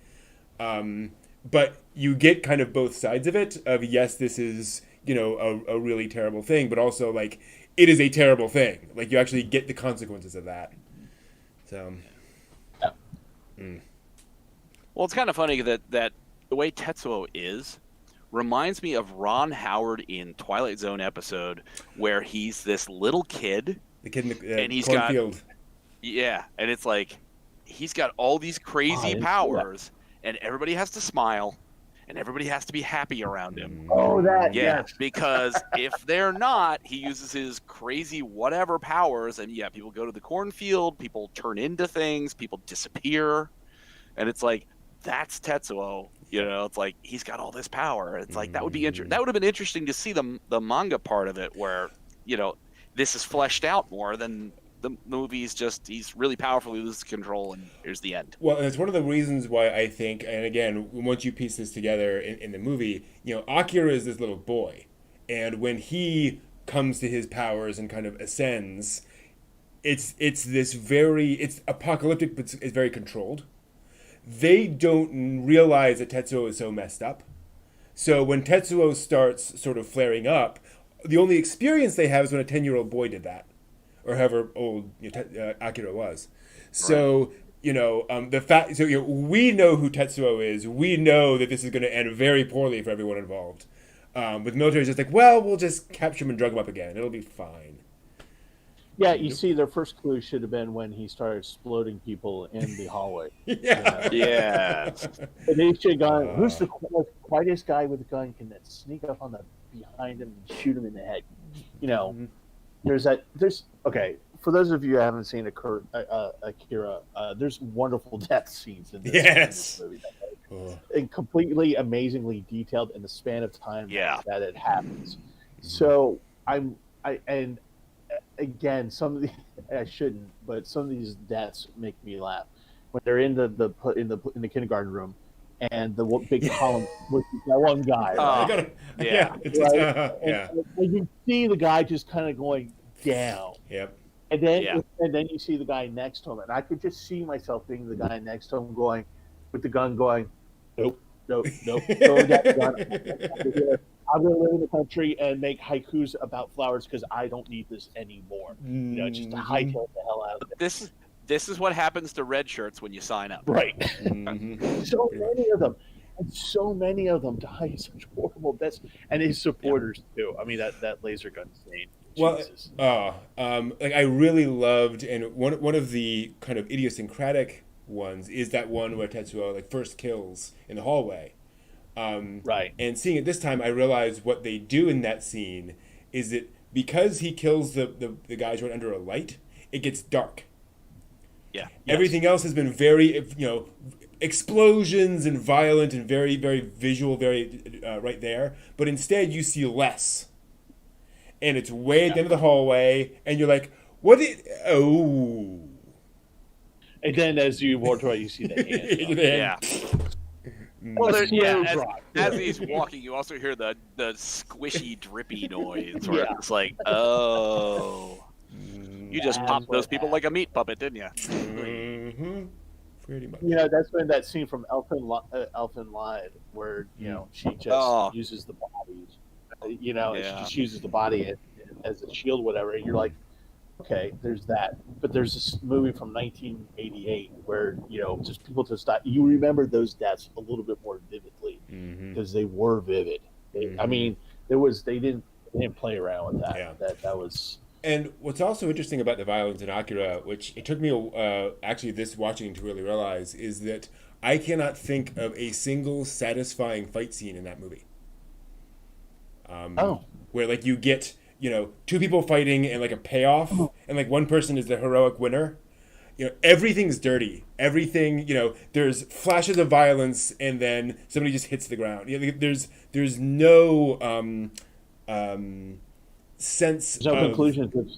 But you get kind of both sides of it, of yes, this is, a really terrible thing, but also, like, it is a terrible thing. Like, you actually get the consequences of that. So. Well, it's kind of funny that the way Tetsuo is reminds me of Ron Howard in Twilight Zone episode where he's this little kid. The kid in the and he's cornfield. Yeah, and it's like he's got all these crazy powers, and everybody has to smile, and everybody has to be happy around him. Oh, that yes. Because if they're not, he uses his crazy whatever powers, and people go to the cornfield, people turn into things, people disappear, and it's like that's Tetsuo. It's like he's got all this power. It's like that would be that would have been interesting to see the manga part of it, where this is fleshed out more than the movie's just he's really powerful, he loses control, and here's the end. Well, and it's one of the reasons why I think, and again, once you piece this together in the movie, Akira is this little boy, and when he comes to his powers and kind of ascends, it's apocalyptic, but it's very controlled. They don't realize that Tetsuo is so messed up. So when Tetsuo starts sort of flaring up, the only experience they have is when a 10-year-old boy did that, or however old Akira was. So, the fact, so we know who Tetsuo is. We know that this is going to end very poorly for everyone involved. But the military is just like, well, we'll just capture him and drug him up again. It'll be fine. Yeah, you see, their first clue should have been when he started exploding people in the hallway. Yeah. And they should have gone, who's the quietest guy with a gun can sneak up on behind him and shoot him in the head? Okay, for those of you who haven't seen Akira, there's wonderful death scenes in this movie. And completely, amazingly detailed in the span of time that it happens. So again, some of the I shouldn't, but some of these deaths make me laugh when they're in the kindergarten room, and the big column with that one guy. And you see the guy just kind of going down. Yep. And then you see the guy next to him, and I could just see myself being the guy next to him, going with the gun, going, nope. Throw that gun. I'm going to live in the country and make haikus about flowers because I don't need this anymore. Just to hightail the hell out of it. This is what happens to red shirts when you sign up. Right. So many of them die such horrible deaths, and his supporters too. I mean, that laser gun scene. Jesus. Like I really loved, and one of the kind of idiosyncratic ones is that one where Tetsuo first kills in the hallway. Right. And seeing it this time, I realized what they do in that scene is that because he kills the guys right under a light, it gets dark. Yeah. Everything else has been very, explosions and violent and very, very visual, very right there. But instead, you see less. And it's way at the end of the hallway, and you're like, what did... Oh. And then as you walk right, you see the hand. Yeah. Well, as he's walking, you also hear the squishy, drippy noise. Where it's like, oh, you just popped those people like a meat puppet, didn't you? Mm-hmm. Pretty much. That's been that scene from Elfin Lied, where she just uses the bodies. She just uses the body as a shield, whatever. And you're like, okay, there's that. But there's this movie from 1988 where just people just thought you remember those deaths a little bit more vividly because they were vivid. I mean, they didn't play around with that. Yeah. That was. And what's also interesting about the violence in Akira, which it took me actually this watching to really realize, is that I cannot think of a single satisfying fight scene in that movie. Where like you get two people fighting and like a payoff, and like one person is the heroic winner. Everything's dirty. Everything, there's flashes of violence, and then somebody just hits the ground. There's no sense. There's no conclusion.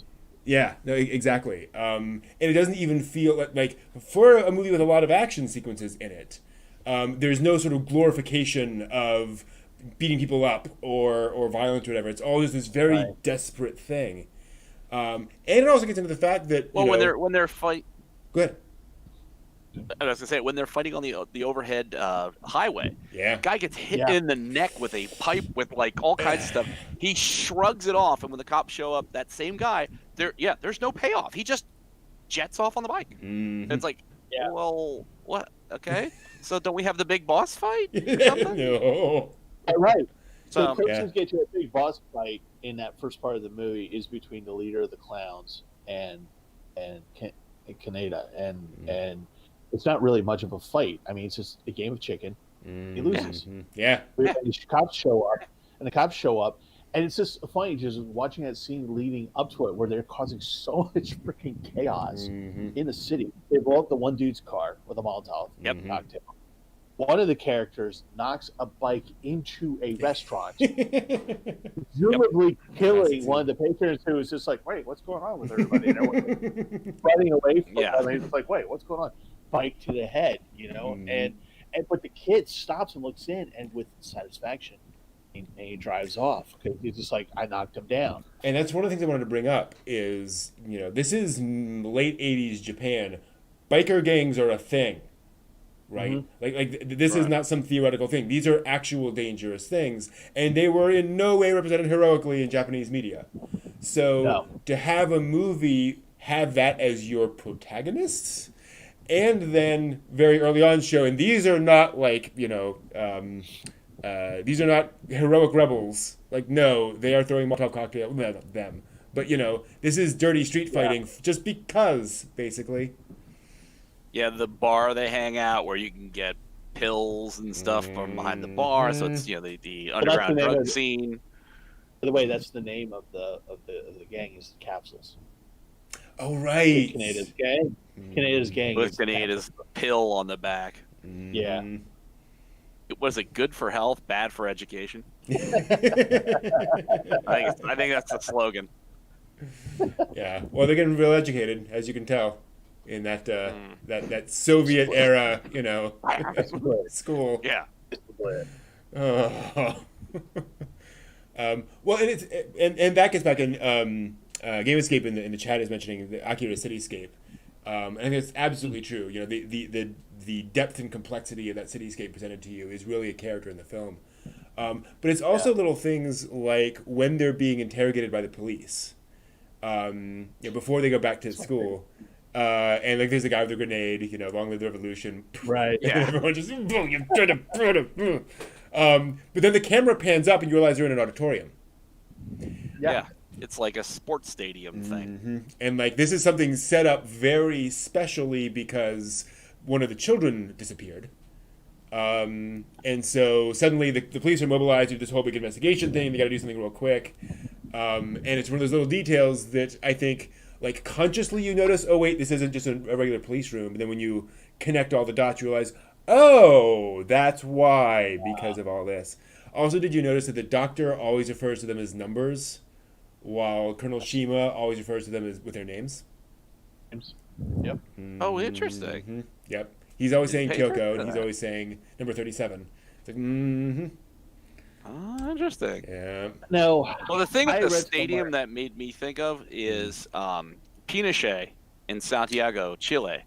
Yeah, no, exactly. And it doesn't even feel like for a movie with a lot of action sequences in it, there's no sort of glorification of beating people up or violence or whatever. It's all just this very desperate thing. And it also gets into the fact that when they're fight. Go ahead. I was gonna say when they're fighting on the overhead highway, guy gets hit in the neck with a pipe with like all kinds of stuff. He shrugs it off, and when the cops show up, that same guy, there's no payoff. He just jets off on the bike. Mm-hmm. It's like, well, what? Okay, so don't we have the big boss fight or something? No. Right. So the closest get to a big boss fight in that first part of the movie is between the leader of the clowns and Kaneda, and it's not really much of a fight. I mean, it's just a game of chicken. He loses. Yeah. And the cops show up, and it's just funny just watching that scene leading up to it where they're causing so much freaking chaos in the city. They blow up the one dude's car with a Molotov cocktail. One of the characters knocks a bike into a restaurant, presumably killing one of the patrons who was just like, wait, what's going on with everybody? Running away from them. And he's like, wait, what's going on? Bike to the head, and but the kid stops and looks in, and with satisfaction, and he drives off because he's just like, I knocked him down. And that's one of the things I wanted to bring up is, this is late 80s Japan. Biker gangs are a thing. Right? Like this is not some theoretical thing. These are actual dangerous things, and they were in no way represented heroically in Japanese media. So to have a movie have that as your protagonists, and then very early on show, and these are not like these are not heroic rebels. Like no, they are throwing Molotov cocktail. No, not them. But this is dirty street fighting just because, basically. Yeah, the bar they hang out where you can get pills and stuff from behind the bar. So it's the underground drug scene. By the way, that's the name of the gang is Capsules. Oh right, Kaneda's gang. Kaneda's gang. With Kaneda's pill on the back. Yeah. Was it good for health, bad for education? I think that's the slogan. Yeah. Well, they're getting real educated, as you can tell. In that that Soviet era, school. Yeah. Oh. Well, and it's and that gets back in GameEscape in the chat is mentioning the Akira cityscape. I think it's absolutely true. The depth and complexity of that cityscape presented to you is really a character in the film. But it's also little things like when they're being interrogated by the police, before they go back to school. And like there's a guy with a grenade, long live the revolution. Right. Yeah. Everyone just you but then the camera pans up and you realize you're in an auditorium. Yeah. It's like a sports stadium thing. And like this is something set up very specially because one of the children disappeared. And so suddenly the police are mobilized to do this whole big investigation thing. They got to do something real quick. And it's one of those little details that I think like consciously you notice, oh wait, this isn't just a regular police room. But then when you connect all the dots, you realize, oh, that's why, because of all this. Also, did you notice that the doctor always refers to them as numbers, while Colonel Shima always refers to them as with their names? Yep. Oh, interesting. Yep. He's always saying Kyoko, and he's always saying number 37. It's like, Oh, interesting. Yeah. No. Well, the thing with the stadium that made me think of is Pinochet in Santiago, Chile.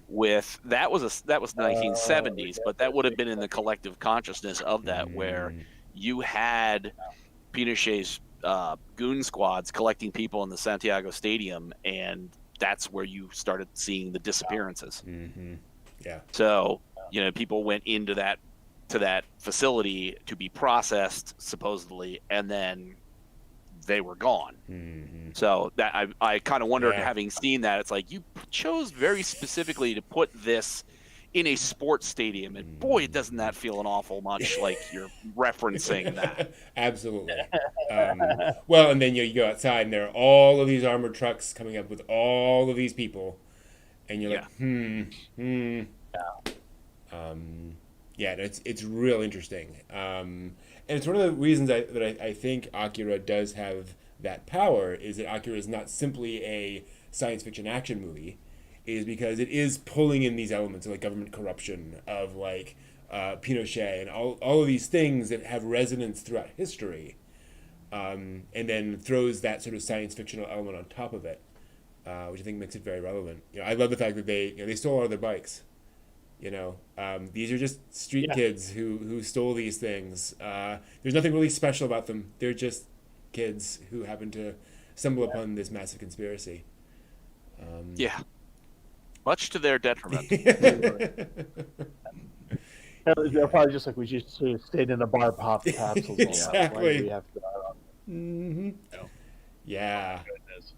With that was 1970s, but that would have been in the collective consciousness of that, where you had Pinochet's goon squads collecting people in the Santiago Stadium, and that's where you started seeing the disappearances. Mm-hmm. Yeah. So, people went into that facility to be processed supposedly, and then they were gone. Mm-hmm. So that I kind of wondered, Yeah. having seen that, it's like you chose very specifically to put this in a sports stadium, and boy, doesn't that feel an awful much like you're referencing that. Absolutely. Well, and then you go outside, and there are all of these armored trucks coming up with all of these people, and you're like, yeah, it's real interesting, and it's one of the reasons that I think Akira does have that power, is that Akira is not simply a science fiction action movie, is because it is pulling in these elements of like government corruption, of like Pinochet, and all of these things that have resonance throughout history, and then throws that sort of science fictional element on top of it, which I think makes it very relevant. I love the fact that they stole all their bikes. These are just street kids who stole these things. There's nothing really special about them. They're just kids who happen to stumble upon this massive conspiracy. Much to their detriment. They're probably just like, we just stayed in a bar, popped capsules. Exactly. We have to, Mm-hmm. No. Yeah. Goodness.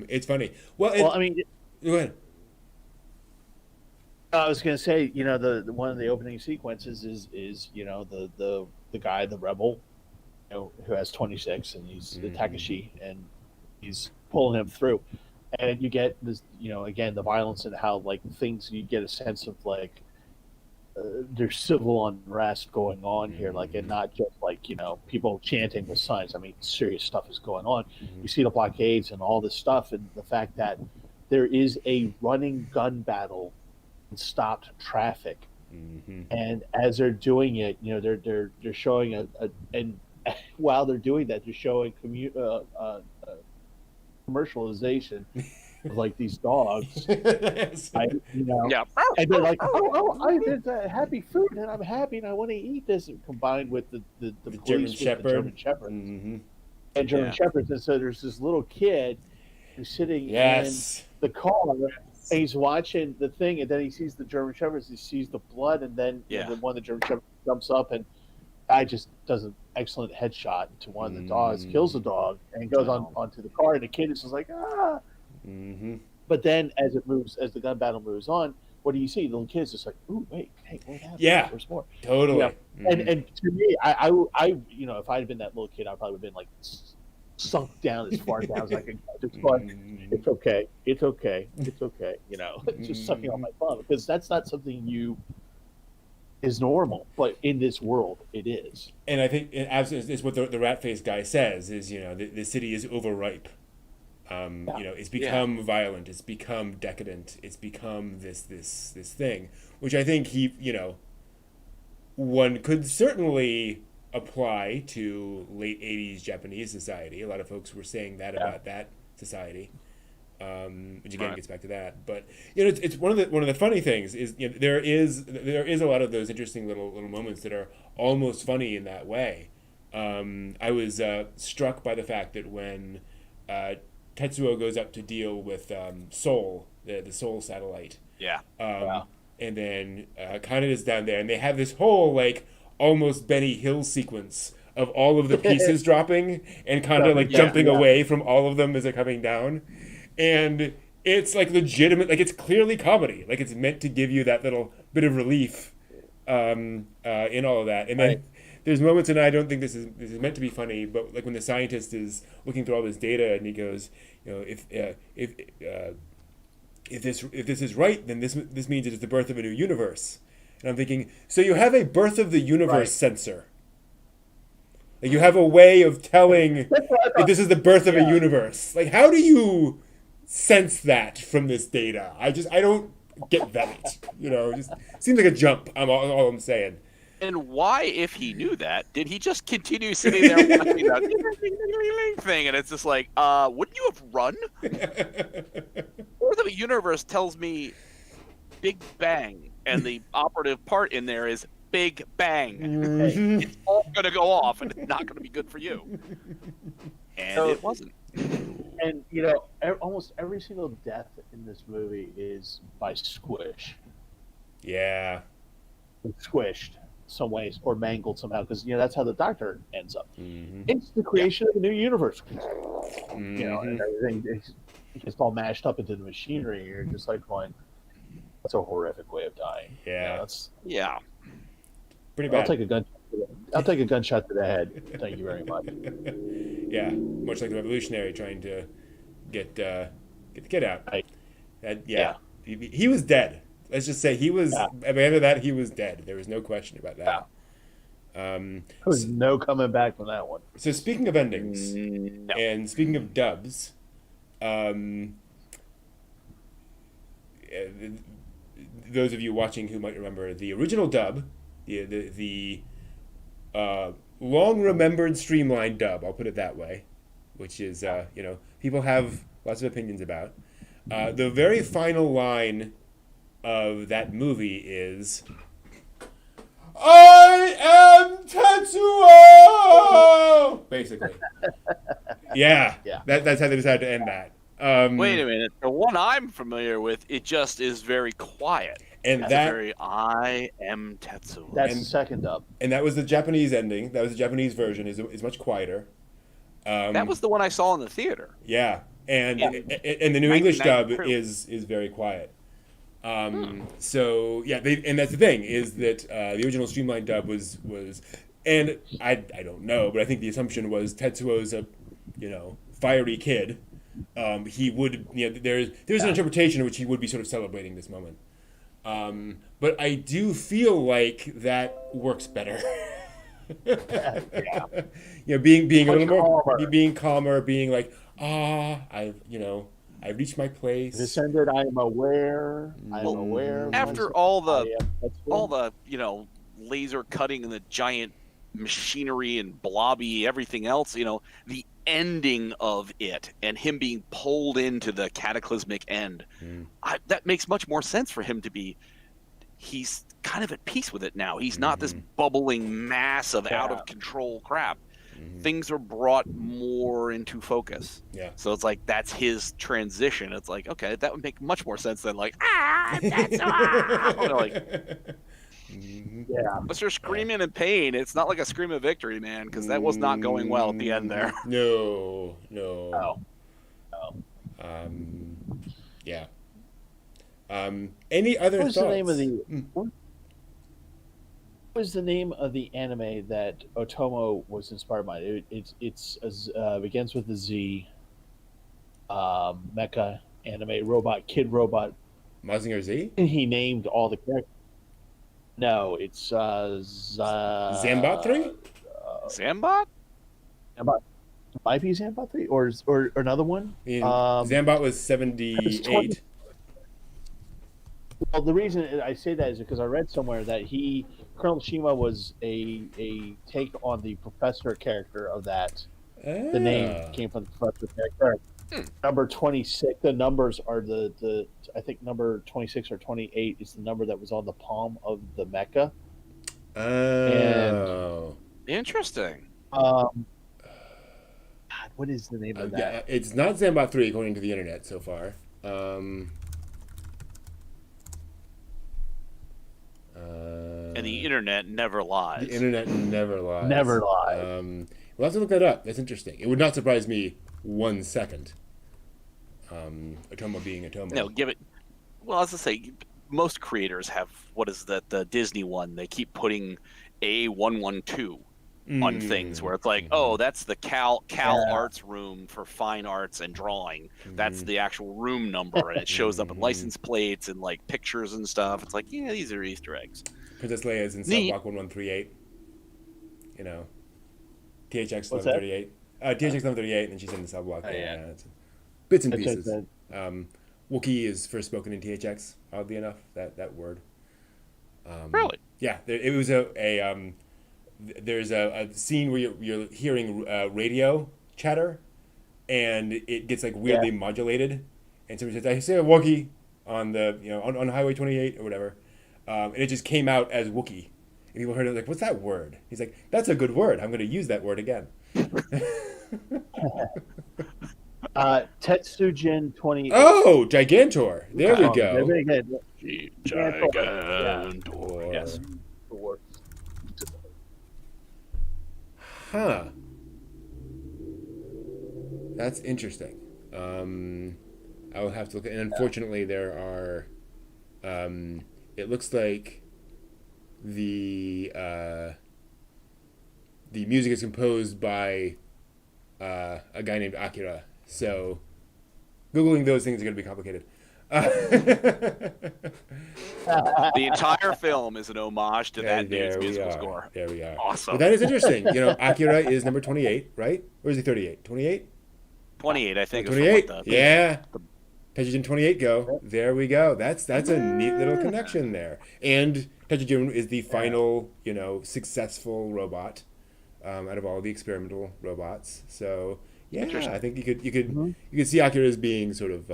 It's funny. Well, I mean, go ahead. I was going to say, the one of the opening sequences is the guy, the rebel, who has 26, and he's the Takashi, and he's pulling him through, and you get this, again, the violence and how like things, you get a sense of like there's civil unrest going on here, like, and not just like people chanting with signs. I mean, serious stuff is going on. You see the blockades and all this stuff, and the fact that there is a running gun battle and stopped traffic, and as they're doing it, they're showing and while they're doing that, they're showing commercialization of like these dogs, and they're like, there's a happy food, and I'm happy, and I want to eat this, and combined with the German Shepherd, the German Shepherds, and German Shepherds, and so there's this little kid who's sitting in the car. And he's watching the thing, and then he sees the German Shepherds. He sees the blood, and then one of the German Shepherds jumps up, and guy just does an excellent headshot to one of the dogs, kills the dog, and goes onto the car. And the kid is just like, ah. But then, as the gun battle moves on, what do you see? The little kid's just like, ooh, wait, hey, what happened? Yeah, there's more. Totally. And to me, I if I had been that little kid, I probably would have been like sunk down as far down as I could. Just going, it's okay, it's just sucking on my thumb, because that's not something is normal, but in this world, it is. And I think it's what the rat-faced guy says is, the city is overripe. It's become violent, it's become decadent, it's become this thing, which I think one could certainly apply to late 80s Japanese society. A lot of folks were saying that about that society, which again gets back to that. But it's one of the funny things is there is a lot of those interesting little moments that are almost funny in that way. I was struck by the fact that when Tetsuo goes up to deal with Seoul, the Seoul satellite, and then Kaneda's down there, and they have this whole like almost Benny Hill sequence of all of the pieces dropping, and Kaneda jumping away from all of them as they're coming down, and it's like legitimate, like it's clearly comedy, like it's meant to give you that little bit of relief in all of that, and then there's moments, and I don't think this is meant to be funny, but like when the scientist is looking through all this data, and he goes, if this is right, then this means it is the birth of a new universe. And I'm thinking, so you have a birth of the universe sensor. Like you have a way of telling that this is the birth of a universe. Like, how do you sense that from this data? I don't get that. It just seems like a jump. All I'm saying. And why, if he knew that, did he just continue sitting there watching that thing? And it's just like, wouldn't you have run? Or the universe tells me Big Bang, and the operative part in there is Big Bang. Mhm. It's all going to go off, and it's not going to be good for you. And So- it wasn't. And almost every single death in this movie is by squish, Yeah. squished some ways or mangled somehow, because that's how the Doctor ends up. Mm-hmm. It's the creation of a new universe, Mm-hmm. and everything is just all mashed up into the machinery. You're just like going, "That's a horrific way of dying." Yeah. That's. Yeah. Pretty I'll bad. take a gun. I'll take a gunshot to the head. Thank you very much. Yeah, much like the revolutionary trying to get the kid out. Right. Yeah. He was dead. Let's just say he was. Yeah. At the end of that, he was dead. There was no question about that. There was no coming back from that one. So speaking of endings, No. and speaking of dubs, those of you watching who might remember the original dub, the long remembered streamlined dub, I'll put it that way, which is people have lots of opinions about. The very final line of that movie is, "I am Tetsuo!" Basically. Yeah. Yeah. That's how they decided to end that. Wait a minute. The one I'm familiar with, it just is very quiet. And It's that very I am Tetsuo. That's And- the second dub. and that was the Japanese ending. That was the Japanese version. is much quieter. That was the one I saw in the theater. Yeah, and Yeah. and the New English dub 1992. is very quiet. So yeah, and that's the thing is that the original streamlined dub was, and I don't know, but I think the assumption was Tetsuo's a fiery kid. He would there's an interpretation in which he would be sort of celebrating this moment. But I do feel like that works better. Being a Much little more, calmer. being calmer, being like, I've reached my place. This ended. I am aware. I am Well, aware. of After myself. all I the am Tetsuo. all the laser cutting and the giant machinery and blobby everything else, the ending of it and him being pulled into the cataclysmic end, that makes much more sense for him to be. He's kind of at peace with it now. He's not this bubbling mass of out of control crap. Things are brought more into focus. Yeah. So it's like that's his transition. It's like, okay, that would make much more sense than like, that's Yeah. unless you're screaming in pain, it's not like a scream of victory, man, because that was not going well at the end there. No. Oh. Yeah. Any other What was thoughts? the name of the? What was the name of the anime that Otomo was inspired by? It begins with a Z. Mecha anime robot, kid robot. Mazinger Z? He named all the characters. No, it's Zambot 3? Zambot? Might be Zambot 3 or another one. Zambot was 78. Well, the reason I say that is because I read somewhere that Colonel Shima was a take on the professor character of that. The name came from the professor character. Number 26. The numbers are the I think number 26 or 28 is the number that was on the palm of the mecha. Oh. Interesting. God, what is the name of that? Yeah, it's not Zambot 3 according to the internet so far. And the internet never lies. The internet never lies. Never lies. We'll have to look that up. That's interesting. It would not surprise me 1 second. Otomo being Otomo. No, give it. Well, as I say, most creators have what is that the Disney one? They keep putting A112 on things where it's like, oh, that's the Cal Arts room for fine arts and drawing. That's the actual room number, and it shows up in license plates and like pictures and stuff. It's like, yeah, these are Easter eggs. Princess Leia is in Neat. Subblock 1138. THX What's that? 1138. THX 1138, and then she's in the subblock. Oh, yeah. It's bits and That's pieces. right. Wookiee is first spoken in THX. Oddly enough, that word. Really? Yeah, it was there's a scene where you're hearing radio chatter, and it gets like weirdly modulated, and somebody says, "I say a Wookiee on the on Highway 28 or whatever," and it just came out as Wookiee. people heard it like, "What's that word?" He's like, "That's a good word. I'm going to use that word again." Tetsujin 28. Oh, Gigantor. There we go. Very good. Gigantor. Yes. Huh. That's interesting. I will have to look at, and unfortunately there are, it looks like the music is composed by a guy named Akira. So Googling those things is going to be complicated. The entire film is an homage to that dude's musical score. There we are. Awesome. But that is interesting. Akira is number 28, right? Or is he 38? 28? 28, I think. 28. Yeah. Tetsujin 28 go. There we go. That's a neat little connection there. And Tetsujin is the final, successful robot out of all the experimental robots. So yeah, I think you could see Akira as being sort of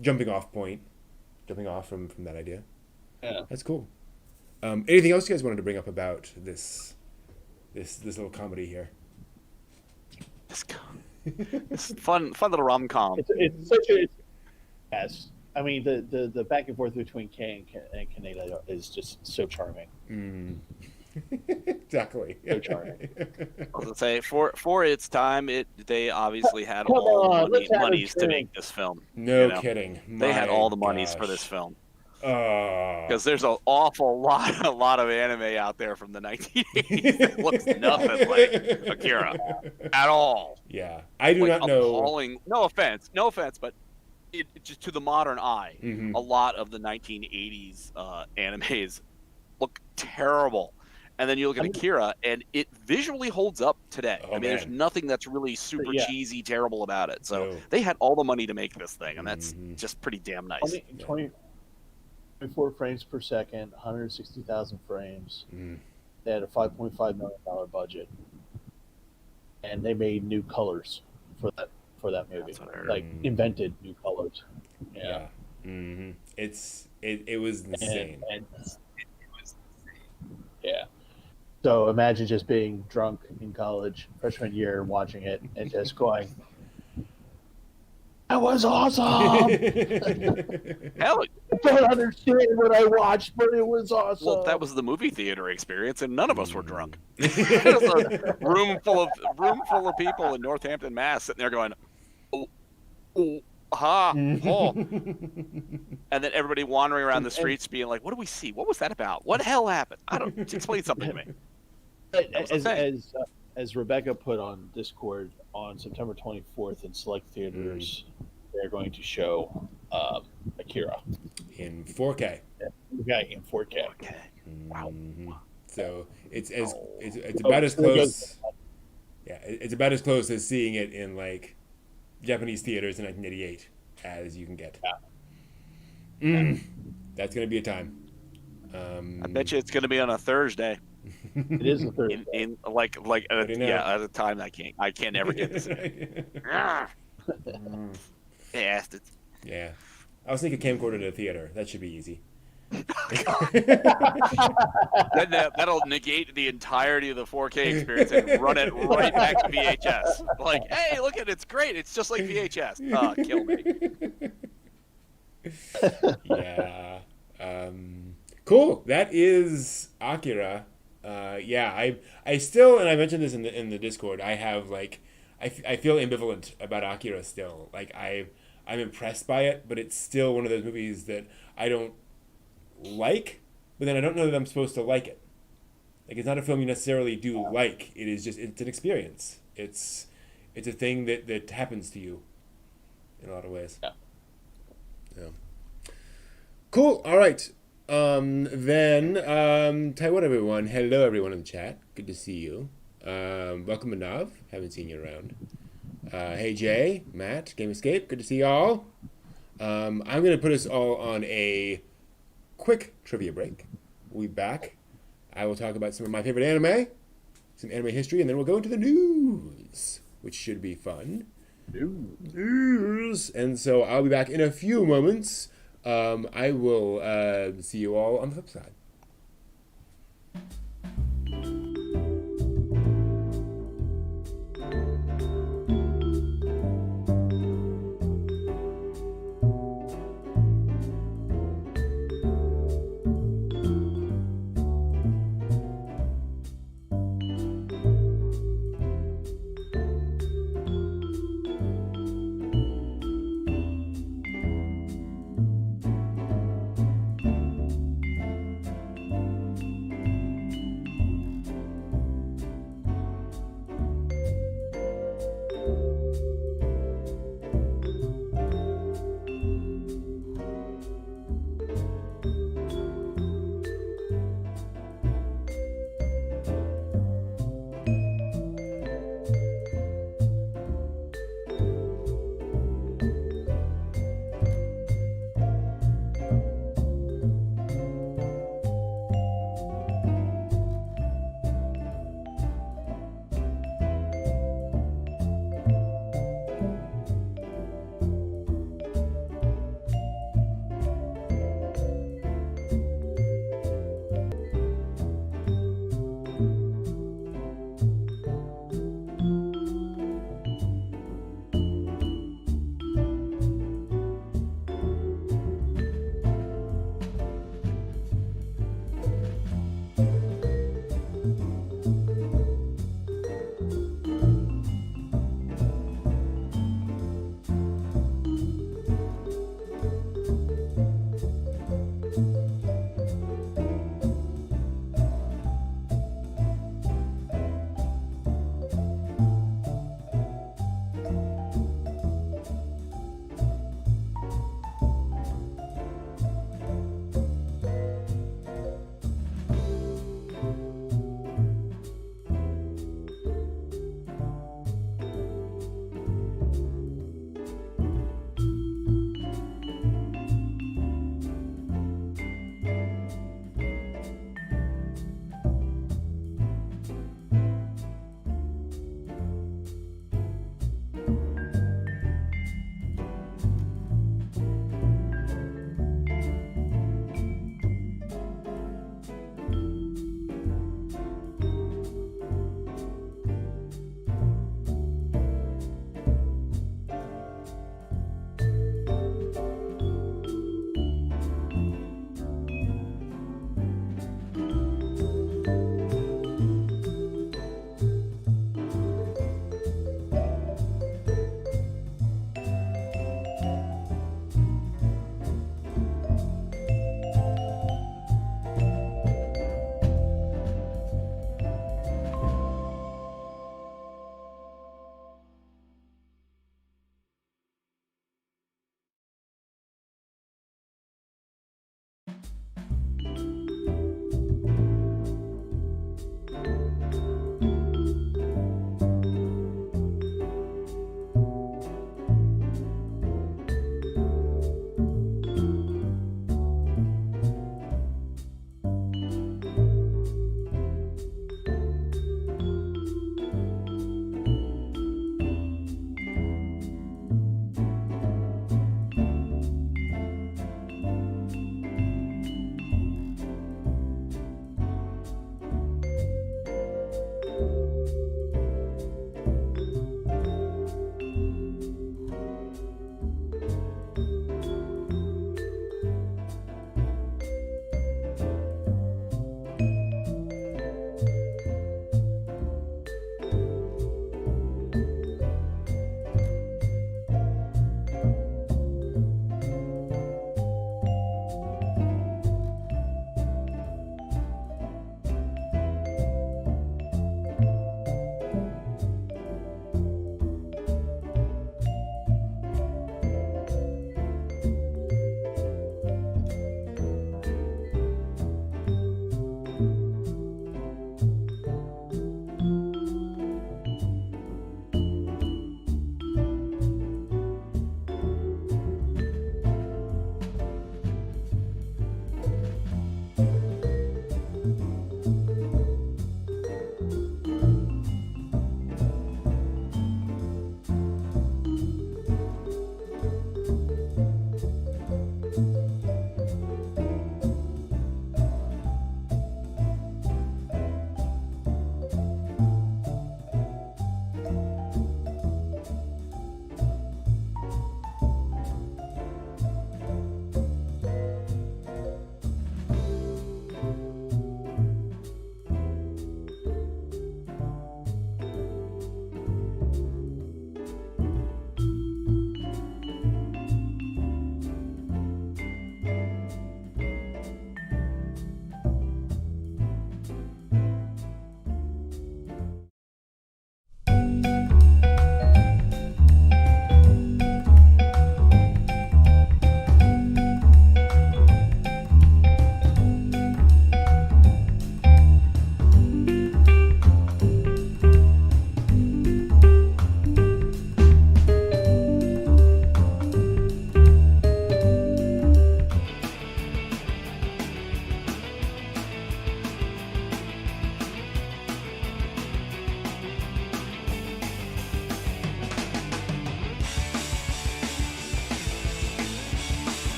jumping off from that idea. Yeah, that's cool. Anything else you guys wanted to bring up about this little comedy here? It's fun little rom-com. It's such a yes. I mean the back and forth between Kay and Kaneda is just so charming. Exactly. So charming. I was gonna say for its time, they obviously had all the monies to make this film. No kidding. They had all the monies for this film. Because there's an awful lot of anime out there from the 1980s that looks nothing like Akira at all. Yeah, I do not know. Appalling. No offense, but it just to the modern eye, a lot of the 1980s animes look terrible. And then you look at Akira, and it visually holds up today. There's nothing that's really super cheesy, terrible about it. So they had all the money to make this thing, and that's just pretty damn nice. 24 frames per second, 160,000 frames. They had a $5.5 million budget, and they made new colors for that movie. Like invented new colors. Yeah. It was insane. Yeah. So imagine just being drunk in college, freshman year, watching it and just going, "That was awesome!" Hell, I don't understand what I watched, but it was awesome. Well, that was the movie theater experience, and none of us were drunk. It was a room full of people in Northampton, Mass, sitting there going, "Oh, ha, oh," and then everybody wandering around the streets, being like, "What do we see? What was that about? What the hell happened? I don't. Explain something to me." As Rebecca put on Discord, on September 24th in select theaters, they're going to show Akira in 4K. Okay, in 4K. Wow. So it's about as close. Yeah, it's about as close as seeing it in like Japanese theaters in 1988 as you can get. That's gonna be a time. I bet you it's gonna be on a Thursday. It is a Thursday. At a time I can't ever get this. Bastards. Yeah, I'll sneak a camcorder to the theater. That should be easy. That'll negate the entirety of the 4K experience and run it right back to VHS. Like, hey, look at it, it's great. It's just like VHS. Kill me. Yeah. Cool. That is Akira. I still, and I mentioned this in the Discord, I have like, I feel ambivalent about Akira still. Like I'm impressed by it, but it's still one of those movies that I don't like, but then I don't know that I'm supposed to like it. Like it's not a film you necessarily do like. It is just, it's an experience. It's a thing that happens to you in a lot of ways. Yeah. Cool. All right. Then Taiwan everyone. Hello everyone in the chat. Good to see you. Welcome Manav. Haven't seen you around. Hey Jay, Matt, Game Escape. Good to see y'all. I'm gonna put us all on a quick trivia break. We'll be back. I will talk about some of my favorite anime, some anime history, and then we'll go into the news, which should be fun. News. And so I'll be back in a few moments. I will see you all on the flip side.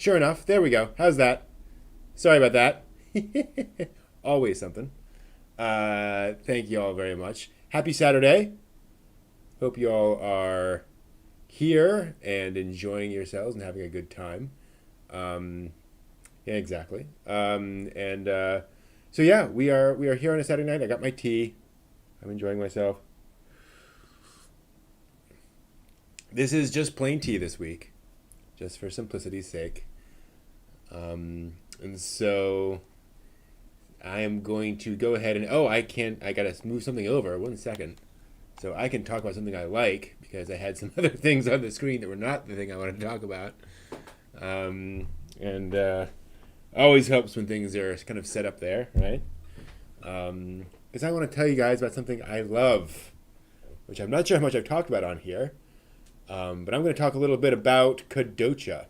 Sure enough, there we go. How's that? Sorry about that. Always something. Thank you all very much. Happy Saturday. Hope you all are here and enjoying yourselves and having a good time. Yeah, exactly. So yeah, we are here on a Saturday night. I got my tea. I'm enjoying myself. This is just plain tea this week, just for simplicity's sake. And so I am going to go ahead and I gotta move something over. 1 second. So I can talk about something I like because I had some other things on the screen that were not the thing I wanted to talk about. Always helps when things are kind of set up there, right? Because I want to tell you guys about something I love, which I'm not sure how much I've talked about on here, but I'm going to talk a little bit about kadocha.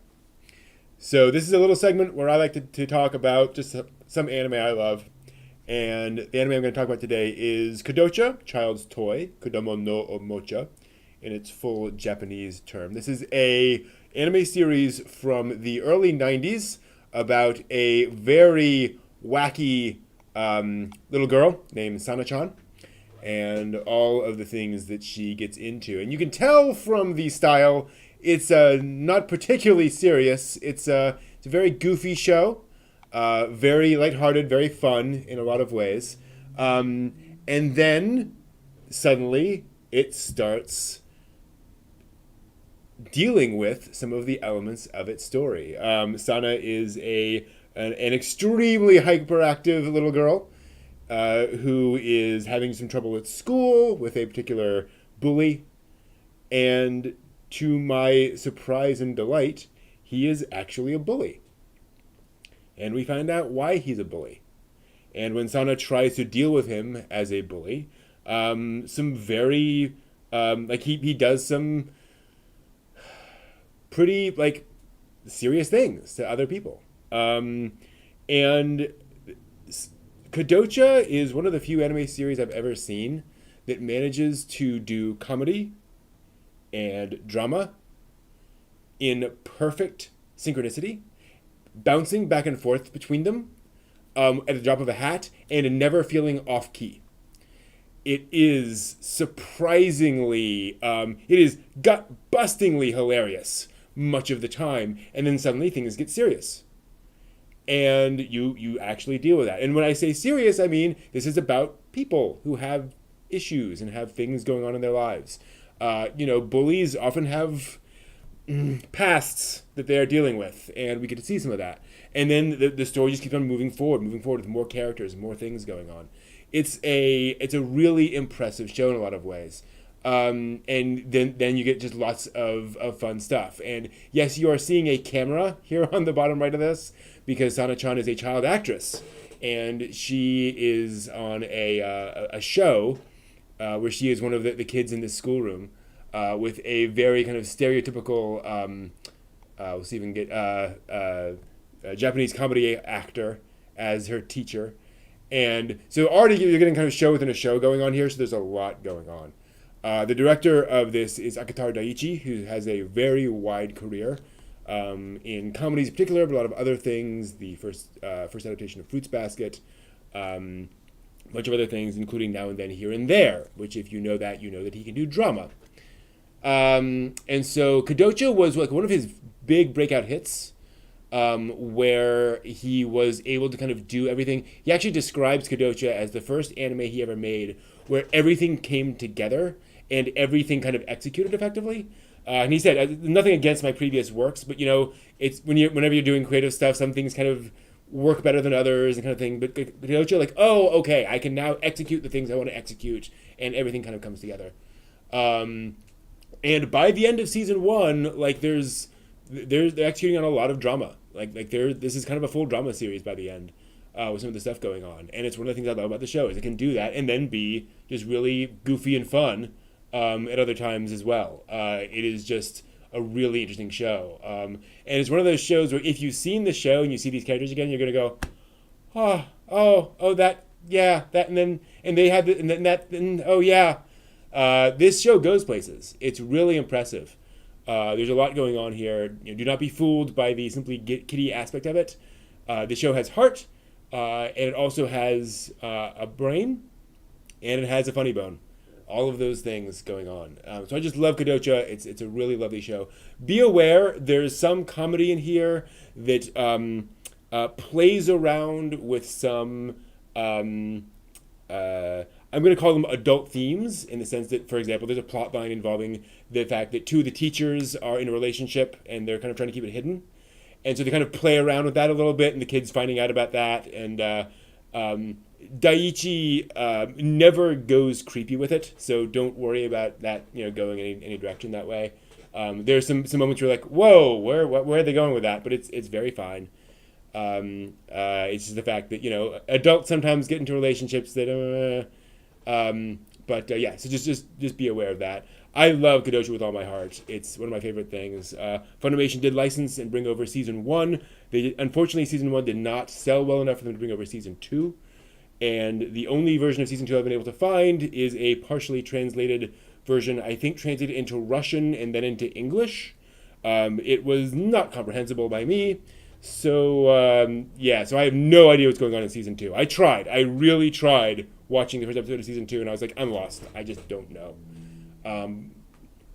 So this is a little segment where I like to talk about just some anime I love. And the anime I'm going to talk about today is Kadocha, Child's Toy, Kodomo no Omocha, in its full Japanese term. This is a anime series from the early 90s about a very wacky little girl named Sana-chan and all of the things that she gets into. And you can tell from the style, it's not particularly serious. It's a very goofy show. Very lighthearted, very fun in a lot of ways. And then suddenly it starts dealing with some of the elements of its story. Sana is an extremely hyperactive little girl who is having some trouble at school with a particular bully. And to my surprise and delight, he is actually a bully. And we find out why he's a bully. And when Sana tries to deal with him as a bully, some very, he does some pretty, serious things to other people. And Kadocha is one of the few anime series I've ever seen that manages to do comedy and drama in perfect synchronicity, bouncing back and forth between them at the drop of a hat and never feeling off key. It is surprisingly, it is gut-bustingly hilarious much of the time, and then suddenly things get serious. And you actually deal with that. And when I say serious, I mean this is about people who have issues and have things going on in their lives. Bullies often have pasts that they are dealing with, and we get to see some of that. And then the story just keeps on moving forward with more characters, more things going on. It's a really impressive show in a lot of ways. And then you get just lots of fun stuff. And yes, you are seeing a camera here on the bottom right of this because Sana-chan is a child actress, and she is on a show where she is one of the kids in this schoolroom. With a very kind of stereotypical, let's even get a Japanese comedy actor as her teacher. And so already you're getting kind of show within a show going on here, so there's a lot going on. The director of this is Akitaro Daiichi, who has a very wide career in comedies in particular, but a lot of other things. The first adaptation of Fruits Basket, a bunch of other things, including Now and Then Here and There, which if you know that he can do drama. And so Kadocha was one of his big breakout hits, where he was able to kind of do everything. He actually describes Kadocha as the first anime he ever made where everything came together and everything kind of executed effectively. And he said, nothing against my previous works, but it's whenever you're doing creative stuff, some things kind of work better than others and kind of thing. But Kadocha, okay, I can now execute the things I want to execute, and everything kind of comes together. And by the end of season 1, they're executing on a lot of drama. This is kind of a full drama series by the end, with some of the stuff going on. And it's one of the things I love about the show is it can do that and then be just really goofy and fun at other times as well. It is just a really interesting show. And it's one of those shows where if you've seen the show and you see these characters again, you're gonna go, that, and they had oh yeah. This show goes places. It's really impressive. There's a lot going on here. Do not be fooled by the simply kiddie aspect of it. The show has heart, and it also has a brain, and it has a funny bone. All of those things going on. So I just love Kadocha. It's a really lovely show. Be aware, there's some comedy in here that plays around with some, I'm going to call them adult themes, in the sense that, for example, there's a plot line involving the fact that two of the teachers are in a relationship and they're kind of trying to keep it hidden. And so they kind of play around with that a little bit, and the kids finding out about that. And Daiichi never goes creepy with it, so don't worry about that, going any direction that way. There's some moments where you're like, whoa, where are they going with that? But it's very fine. It's just the fact that adults sometimes get into relationships that yeah, so just be aware of that. I love Kadocha with all my heart. It's one of my favorite things. Funimation did license and bring over season 1. Unfortunately, season 1 did not sell well enough for them to bring over season 2. And the only version of season 2 I've been able to find is a partially translated version, I think translated into Russian and then into English. It was not comprehensible by me. So, so I have no idea what's going on in season 2. I really tried watching the first episode of season 2, and I was like, I'm lost. I just don't know.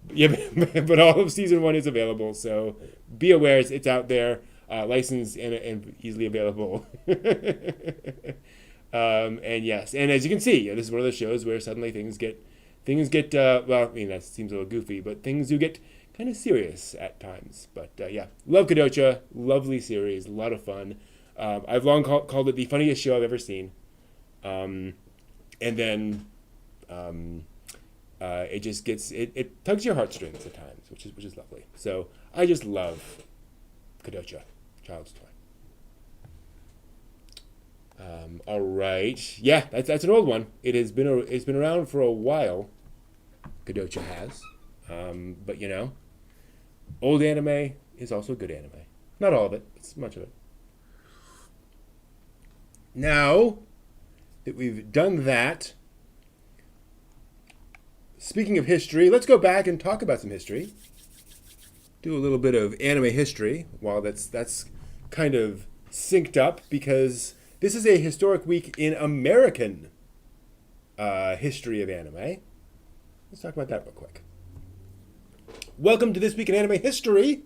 But all of season 1 is available, so be aware it's out there, licensed and easily available. And yes, and as you can see, this is one of those shows where suddenly things get well, I mean, that seems a little goofy, but things do get kind of serious at times. But love Kadocha, lovely series, a lot of fun. I've long called it the funniest show I've ever seen. And then it just gets it tugs your heartstrings at times, which is lovely. So I just love Kadocha, Child's Toy. All right, yeah, that's an old one. It's been around for a while. Kadocha has, but old anime is also good anime. Not all of it, but much of it. Now that we've done that, speaking of history, let's go back and talk about some history. Do a little bit of anime history while that's kind of synced up, because this is a historic week in American history of anime. Let's talk about that real quick. Welcome to This Week in Anime History,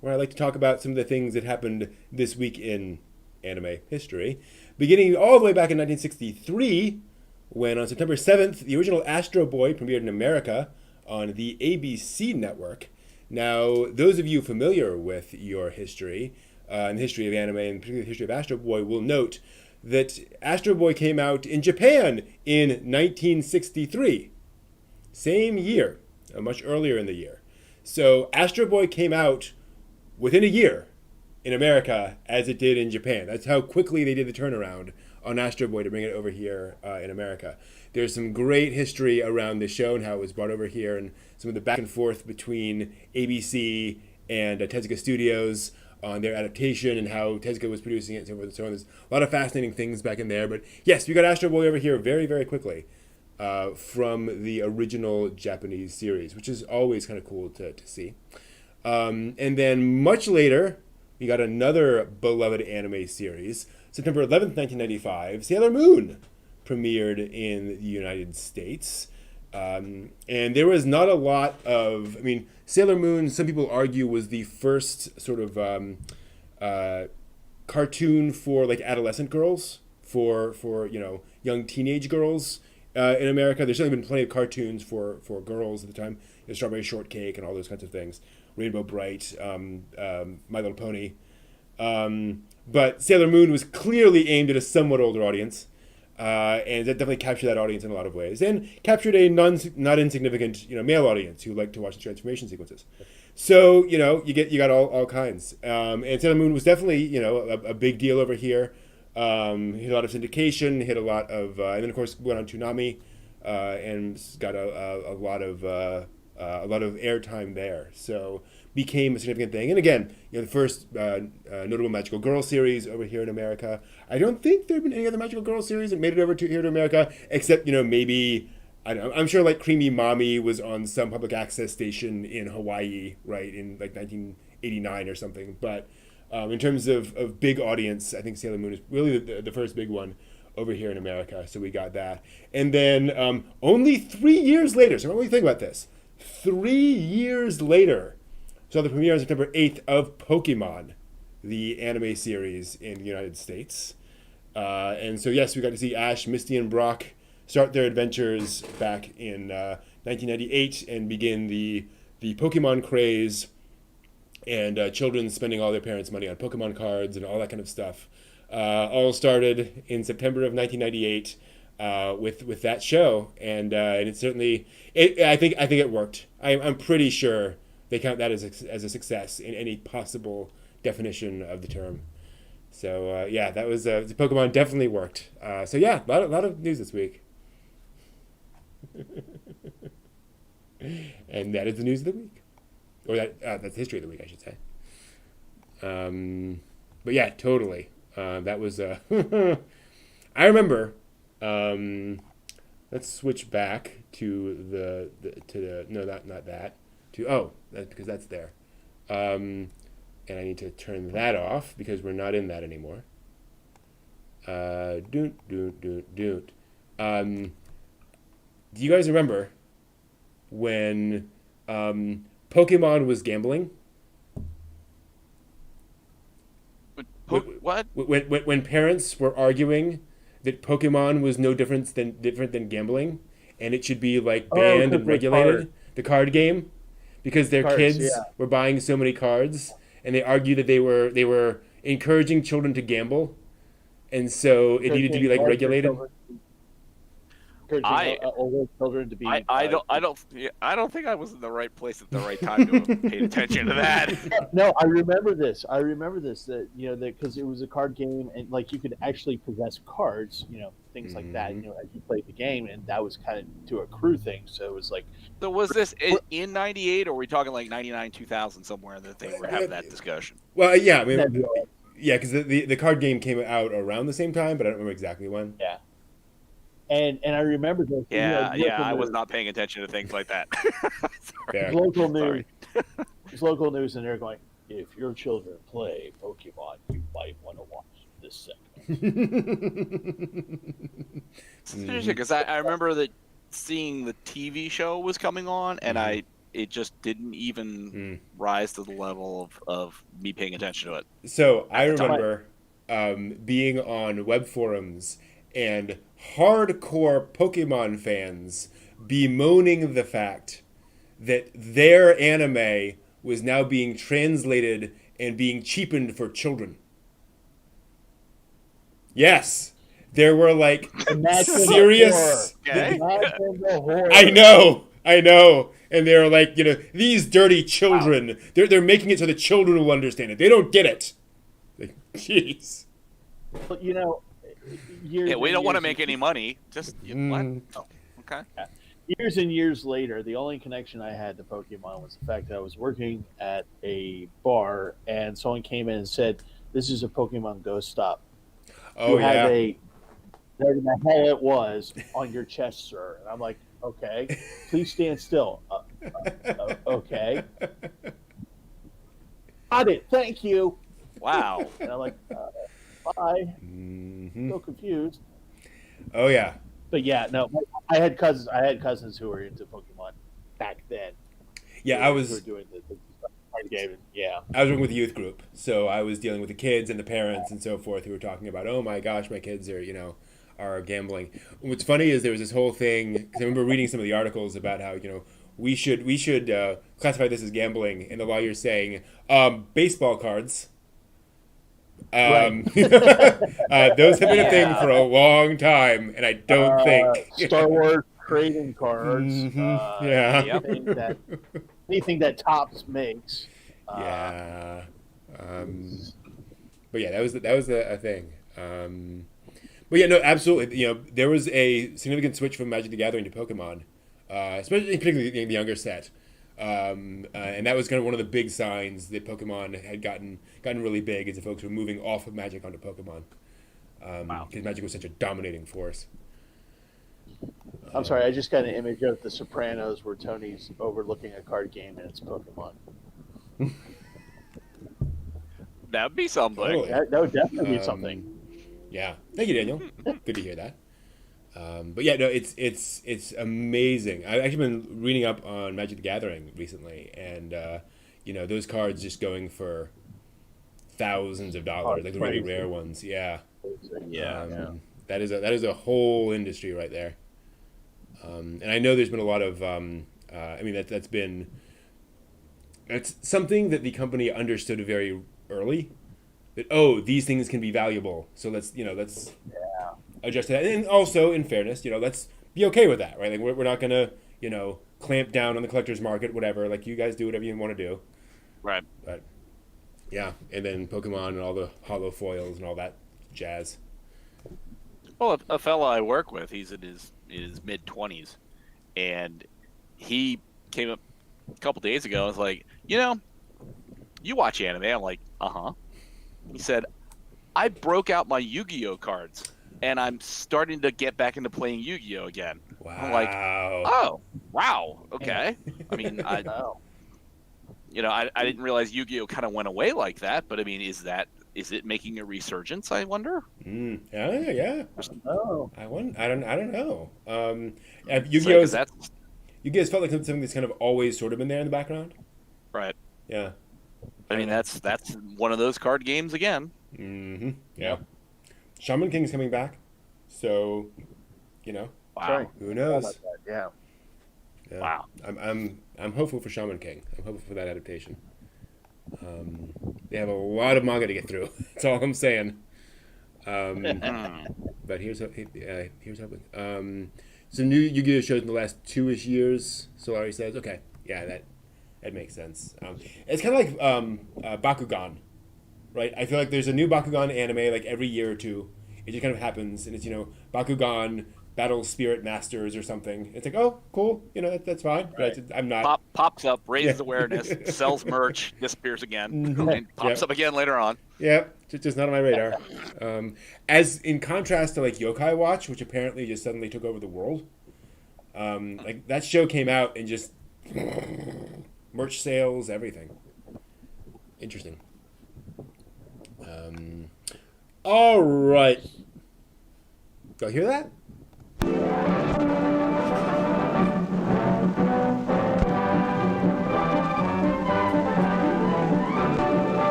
where I like to talk about some of the things that happened this week in anime history. Beginning all the way back in 1963, when on September 7th, the original Astro Boy premiered in America on the ABC network. Now, those of you familiar with your history, and the history of anime, and particularly the history of Astro Boy, will note that Astro Boy came out in Japan in 1963. Same year, much earlier in the year. So Astro Boy came out within a year in America as it did in Japan. That's how quickly they did the turnaround on Astro Boy to bring it over here in America. There's some great history around the show and how it was brought over here, and some of the back and forth between ABC and Tezuka Studios on their adaptation and how Tezuka was producing it and so forth and so on. There's a lot of fascinating things back in there. But yes, we got Astro Boy over here very, very quickly from the original Japanese series, which is always kind of cool to see. And then much later, we got another beloved anime series. September 11th, 1995, Sailor Moon premiered in the United States. And there was not a lot of, Sailor Moon, some people argue, was the first sort of cartoon for like adolescent girls, for young teenage girls in America. There's certainly been plenty of cartoons for girls at the time. Strawberry Shortcake and all those kinds of things. Rainbow Bright, My Little Pony. But Sailor Moon was clearly aimed at a somewhat older audience. And that definitely captured that audience in a lot of ways, and captured a not insignificant male audience who liked to watch the transformation sequences. So you got all kinds. And Sailor Moon was definitely a big deal over here. Hit a lot of syndication, hit a lot of, and then of course went on Toonami, and got a lot of airtime there. So became a significant thing. And again, the first notable Magical Girl series over here in America. I don't think there have been any other Magical Girl series that made it over here to America, except maybe I don't know, I'm sure like Creamy Mommy was on some public access station in Hawaii, right, in like 1989 or something. But in terms of big audience, I think Sailor Moon is really the first big one over here in America. So we got that. And then only 3 years later, so what do you think about this? 3 years later, saw the premiere on September 8th of Pokemon, the anime series in the United States. And so, yes, we got to see Ash, Misty, and Brock start their adventures back in 1998 and begin the Pokemon craze, and children spending all their parents' money on Pokemon cards and all that kind of stuff. All started in September of 1998 with that show, and it certainly I think it worked. I'm pretty sure they count that as a success in any possible definition of the term. So yeah, that was the Pokemon definitely worked. So yeah, a lot of news this week. And that is the news of the week, or that's the history of the week, I should say. But yeah, totally. That was. I remember. Let's switch back to the no, not that to that's because that's there. And I need to turn that off because we're not in that anymore. Doot. Do you guys remember when Pokemon was gambling? What? When parents were arguing that Pokemon was no different than gambling, and it should be like banned and regulated, the card game, because their kids were buying so many cards, and they argued that they were encouraging children to gamble, and so it needed to be like regulated. Older children to be. I don't think I was in the right place at the right time to have paid attention to that. No, I remember this. That because it was a card game, and like you could actually possess cards, things like that. As you played the game, and that was kind of to accrue things. So it was like. So was this in '98, or were we talking like '99, 2000, somewhere that they were having that discussion? Well, yeah, I mean, yeah, because the card game came out around the same time, but I don't remember exactly when. Yeah. And I remember this. I was not paying attention to things like that. Local news. It's local news, and they're going, if your children play Pokemon, you might want to watch this segment. Seriously, because I remember that seeing the TV show was coming on, and it just didn't even rise to the level of me paying attention to it. So I remember being on web forums and hardcore Pokemon fans bemoaning the fact that their anime was now being translated and being cheapened for children. Yes, there were like serious. Okay. I know, and they're like, these dirty children. Wow. They're making it so the children will understand it. They don't get it. Like, jeez. But we don't want to make any money. Just what? Oh, okay. Years and years later, the only connection I had to Pokemon was the fact that I was working at a bar, and someone came in and said, "This is a Pokemon Go stop. Oh, you have there the hell it was on your chest, sir." And I'm like, "Okay, please stand still." Okay. Got it. Thank you. Wow. And I'm like, bye. So confused. Oh yeah. But yeah, no, I had cousins who were into Pokemon back then. Yeah, I was doing the card game. Yeah, I was working with a youth group, so I was dealing with the kids and the parents and so forth who were talking about, oh my gosh, my kids are gambling. What's funny is there was this whole thing. 'Cause I remember reading some of the articles about how we should classify this as gambling, and the lawyer's saying baseball cards. Right. Those have been a thing for a long time, and I don't think Star Wars trading cards. Anything that Topps makes. But yeah, that was a thing. But yeah, no, absolutely. There was a significant switch from Magic the Gathering to Pokemon, especially particularly the younger set. And that was kind of one of the big signs that Pokemon had gotten really big, as the folks were moving off of Magic onto Pokemon. Because Magic was such a dominating force. I'm sorry, I just got an image of The Sopranos where Tony's overlooking a card game and it's Pokemon. That'd be something. Totally. That would definitely be something. Yeah. Thank you, Daniel. Good to hear that. But yeah, no, it's amazing. I've actually been reading up on Magic the Gathering recently, and those cards just going for thousands of dollars, like the really rare ones. Yeah. Yeah. That is a whole industry right there. And I know there's been a lot of that's something that the company understood very early, that these things can be valuable, so let's adjust to that. And also, in fairness, let's be okay with that, right? Like we're not gonna clamp down on the collector's market, whatever. Like you guys do whatever you want to do, Right. but yeah. And then Pokemon and all the holo foils and all that jazz. Well, a fella I work with, he's in his mid-20s, and he came up a couple days ago and was like, you watch anime? I'm like, uh-huh. He said, I broke out my Yu-Gi-Oh cards, and I'm starting to get back into playing Yu-Gi-Oh again. Wow. I'm like, oh, wow, okay. I mean, I didn't realize Yu-Gi-Oh kind of went away like that, but I mean, is it making a resurgence, I wonder? Yeah. Oh. I don't know. Yu-Gi-Oh's felt like something that's kind of always sort of been there in the background. Right. Yeah. I mean, that's one of those card games again. Mm-hmm. Yeah. Shaman King's coming back, so Wow. Sorry. who knows? Yeah. Yeah. Wow. I'm hopeful for Shaman King. I'm hopeful for that adaptation. They have a lot of manga to get through. That's all I'm saying. But here's hoping. Some new Yu-Gi-Oh shows in the last 2-ish years. Solari says, okay, yeah, that makes sense. It's kind of like Bakugan, right? I feel like there's a new Bakugan anime like every year or two. It just kind of happens, and it's Bakugan Battle Spirit Masters or something. It's like, oh, cool, that's fine. Right. But I'm not. Pops up, raises awareness, sells merch, disappears again, and pops up again later on. Yep, just not on my radar. As in contrast to like Yokai Watch, which apparently just suddenly took over the world. Like that show came out and just merch sales, everything. Interesting. All right. Y'all hear that?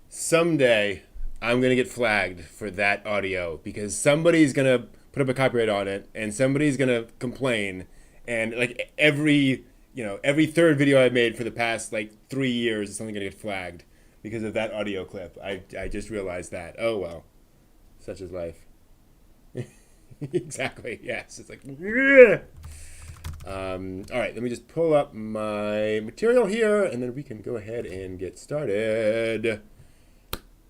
Someday, I'm going to get flagged for that audio because somebody's going to put up a copyright on it and somebody's going to complain. And like every third video I've made for the past like 3 years is something going to get flagged because of that audio clip. I just realized that. Oh, well, such is life. Exactly. Yes. It's like, all right, let me just pull up my material here and then we can go ahead and get started.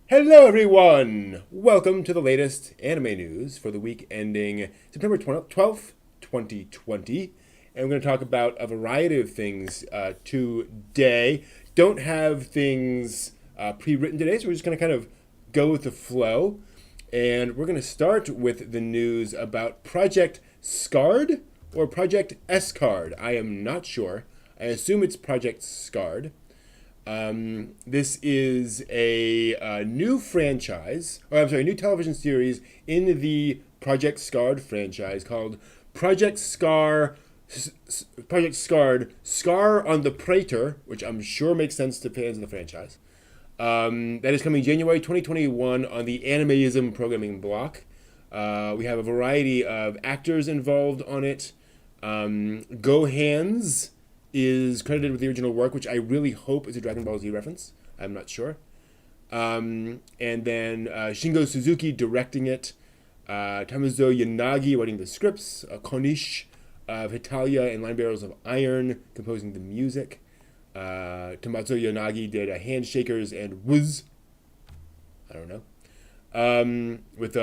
Hello, everyone! Welcome to the latest anime news for the week ending September 12th, 2020. And we're going to talk about a variety of things today. Don't have things pre-written today, so we're just going to kind of go with the flow. And we're going to start with the news about Project Scarred or Project S-Card. I am not sure. I assume it's Project Scarred. This is a new franchise, new television series in the Project Scarred franchise called Project Scarred, Scar on the Praetor, which I'm sure makes sense to fans of the franchise. That is coming January 2021 on the Animeism programming block. We have a variety of actors involved on it. Gohans is credited with the original work, which I really hope is a Dragon Ball Z reference. I'm not sure. And then Shingo Suzuki directing it. Tamazo Yanagi writing the scripts. Konish of Hitalia and Line Barrels of Iron composing the music. Tamazo Yanagi did Handshakers and Wuz. I don't know. with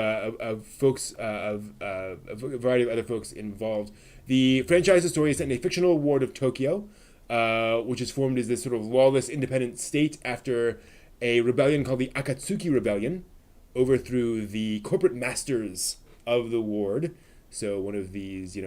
folks a variety of other folks involved. The franchise's story is set in a fictional ward of Tokyo, which is formed as this sort of lawless independent state after a rebellion called the Akatsuki Rebellion overthrew the corporate masters of the ward. So one of these,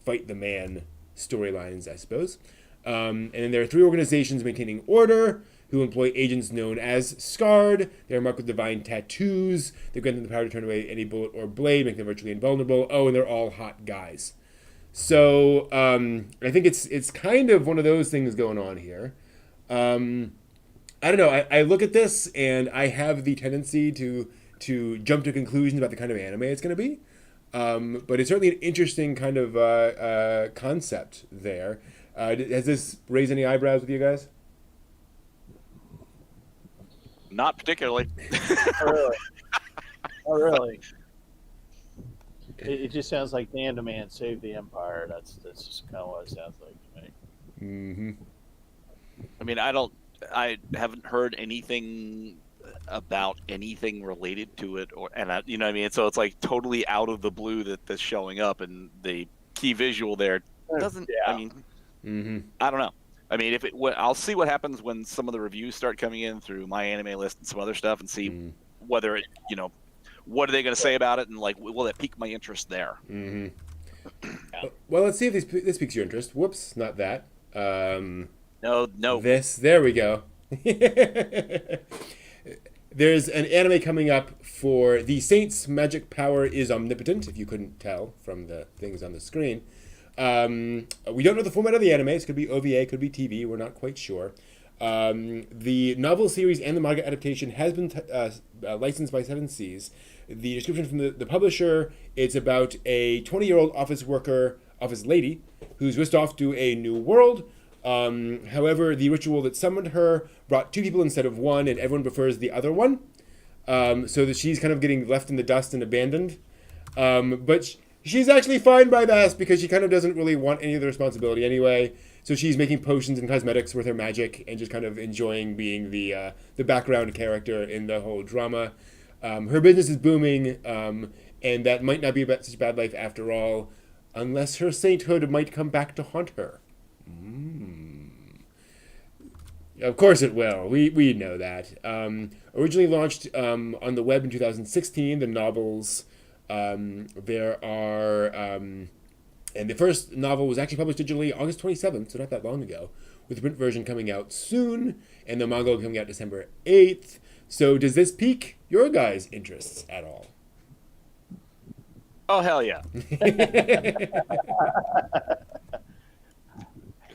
fight the man storylines, I suppose. And then there are 3 organizations maintaining order who employ agents known as Scarred. They are marked with divine tattoos. They grant them the power to turn away any bullet or blade, make them virtually invulnerable. Oh, and they're all hot guys. So I think it's kind of one of those things going on here. I don't know. I look at this and I have the tendency to jump to conclusions about the kind of anime it's going to be. But it's certainly an interesting kind of concept there. Has this raised any eyebrows with you guys? Not particularly. Oh, really? Oh, really? It just sounds like Dan the Man saved the Empire. That's just kind of what it sounds like to me. Mm-hmm. I mean, I haven't heard anything about anything related to it, you know what I mean. So it's like totally out of the blue that's showing up, and the key visual there doesn't. Yeah. I mean, Mm-hmm. I don't know. I mean, I'll see what happens when some of the reviews start coming in through my anime list and some other stuff, and see whether it, what are they going to say about it, and like, will it pique my interest there? Mm-hmm. Yeah. Well, let's see if this piques your interest. Whoops, not that. No. There we go. There's an anime coming up for The Saint's magic power is omnipotent, if you couldn't tell from the things on the screen. We don't know the format of the anime. It could be OVA, could be TV. We're not quite sure. The novel series and the manga adaptation has been licensed by Seven Seas. The description from the publisher, it's about a 20-year-old office lady, who's whisked off to a new world. However, the ritual that summoned her brought 2 people instead of 1, and everyone prefers the other one. So that she's kind of getting left in the dust and abandoned. But she's actually fine by that because she kind of doesn't really want any of the responsibility anyway. So she's making potions and cosmetics with her magic and just kind of enjoying being the background character in the whole drama. Her business is booming, and that might not be such a bad life after all, unless her sainthood might come back to haunt her. Of course it will. We know that. Originally launched on the web in 2016, the novels, there are, and the first novel was actually published digitally August 27th, so not that long ago, with the print version coming out soon, and the manga coming out December 8th. So does this pique your guys' interests at all? Oh, hell yeah.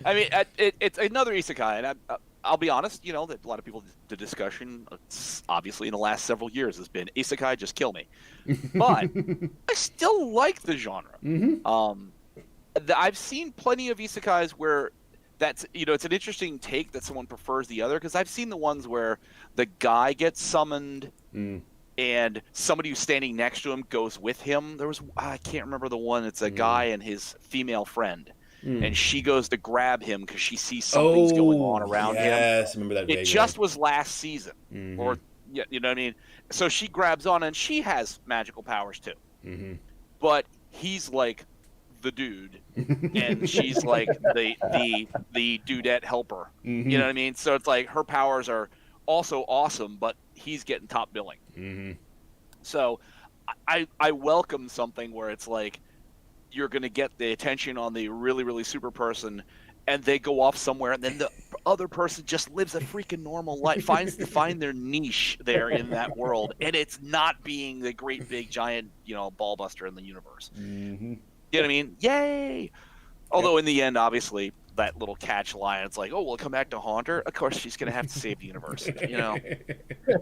I mean, it's another isekai, and I'll be honest, that a lot of people, the discussion, obviously in the last several years, has been isekai, just kill me. But I still like the genre. Mm-hmm. I've seen plenty of isekais where that's, it's an interesting take that someone prefers the other, because I've seen the ones where the guy gets summoned and somebody who's standing next to him goes with him. There was, I can't remember the one, it's a guy and his female friend. And she goes to grab him because she sees something's going on around him. Yes, I remember that. It just was last season, or you know what I mean. So she grabs on, and she has magical powers too. But he's like the dude, and she's like the dudette helper. You know what I mean? So it's like her powers are also awesome, but he's getting top billing. So I welcome something where it's like, you're going to get the attention on the really, really super person, and they go off somewhere, and then the other person just lives a freaking normal life, find their niche there in that world, and it's not being the great big giant, ball buster in the universe. You know what I mean? Yay! Although in the end, obviously, that little catch line, it's like, oh, we'll come back to haunt her. Of course, she's going to have to save the universe,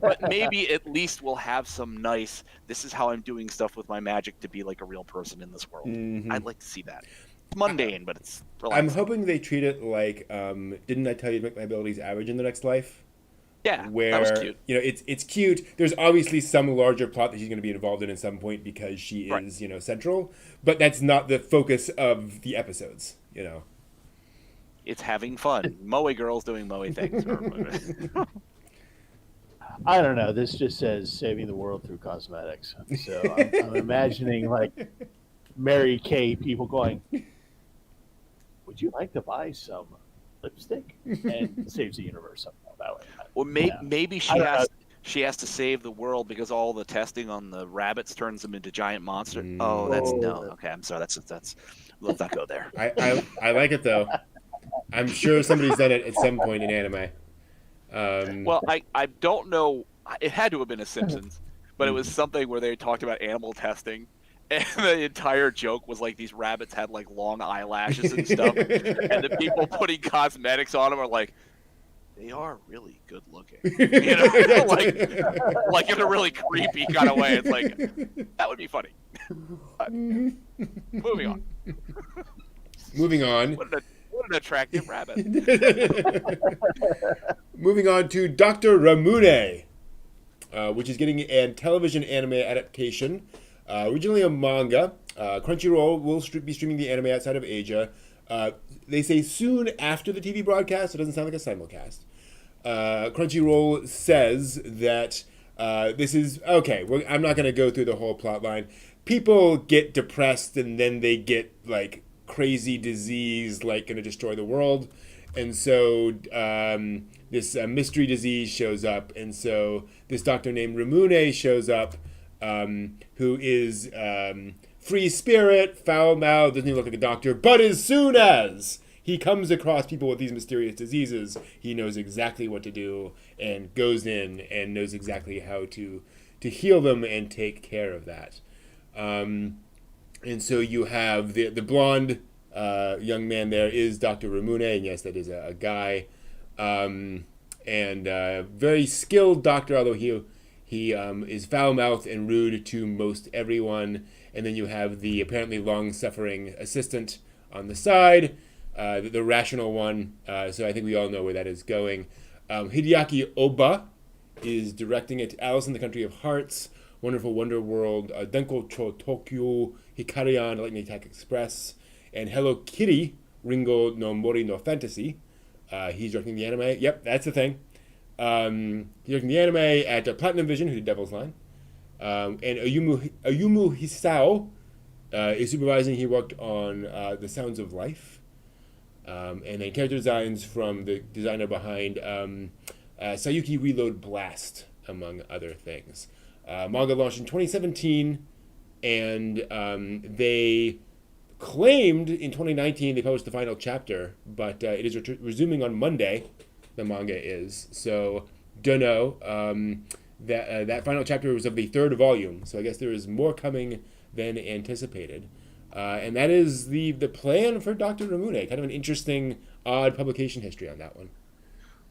But maybe at least we'll have some nice, this is how I'm doing stuff with my magic to be like a real person in this world. I'd like to see that. It's mundane, but it's relaxing. I'm hoping they treat it like, didn't I tell you to make my abilities average in the next life? Yeah, where, that was cute. It's cute. There's obviously some larger plot that she's going to be involved in at some point because she is, central. But that's not the focus of the episodes, It's having fun. Moe girls doing Moe things. I don't know. This just says saving the world through cosmetics. So I'm imagining like Mary Kay people going, "Would you like to buy some lipstick?" And saves the universe somehow that way. Well, Yeah. maybe I don't know. she has to save the world because all the testing on the rabbits turns them into giant monsters. Oh, Mm. that's Oh, no. Okay, I'm sorry. That's let's not go there. I like it though. I'm sure somebody's done it at some point in anime. Well, I don't know. It had to have been a Simpsons, but it was something where they talked about animal testing, and the entire joke was like these rabbits had like long eyelashes and stuff, and the people putting cosmetics on them are like, they are really good looking, you know, like in a really creepy kind of way. It's like that would be funny. But, moving on. Moving on. What an attractive rabbit. Moving on to Dr. Ramune, which is getting a television anime adaptation. Originally a manga. Crunchyroll will be streaming the anime outside of Asia. They say soon after the TV broadcast. It doesn't sound like a simulcast. Crunchyroll says that this is okay. I'm not going to go through the whole plot line. People get depressed and then they get like crazy disease, like going to destroy the world, and so this mystery disease shows up, and so this doctor named Ramune shows up, who is free spirit, foul mouthed, doesn't even look like a doctor, but as soon as he comes across people with these mysterious diseases, he knows exactly what to do and goes in and knows exactly how to heal them and take care of that. And so you have the blonde young man there is Dr. Ramune, and yes, that is a guy, and very skilled doctor, although he is foul-mouthed and rude to most everyone. And then you have the apparently long-suffering assistant on the side, the rational one. So I think we all know where that is going. Hideaki Oba is directing it. Alice in the Country of Hearts, Wonderful Wonder World, Denko Cho Tokyo, Hikarian, Lightning Attack Express, and Hello Kitty, Ringo no Mori no Fantasy. He's directing the anime. Yep, that's the thing. He's directing the anime at Platinum Vision, who did Devil's Line. And Ayumu Hisao is supervising. He worked on The Sounds of Life. And then character designs from the designer behind Sayuki Reload Blast, among other things. Manga launched in 2017, and they claimed in 2019 they published the final chapter, but it is resuming on Monday. The manga is, so don't know. That final chapter was of the third volume, so I guess there is more coming than anticipated. And that is the plan for Dr. Ramune. Kind of an interesting, odd publication history on that one.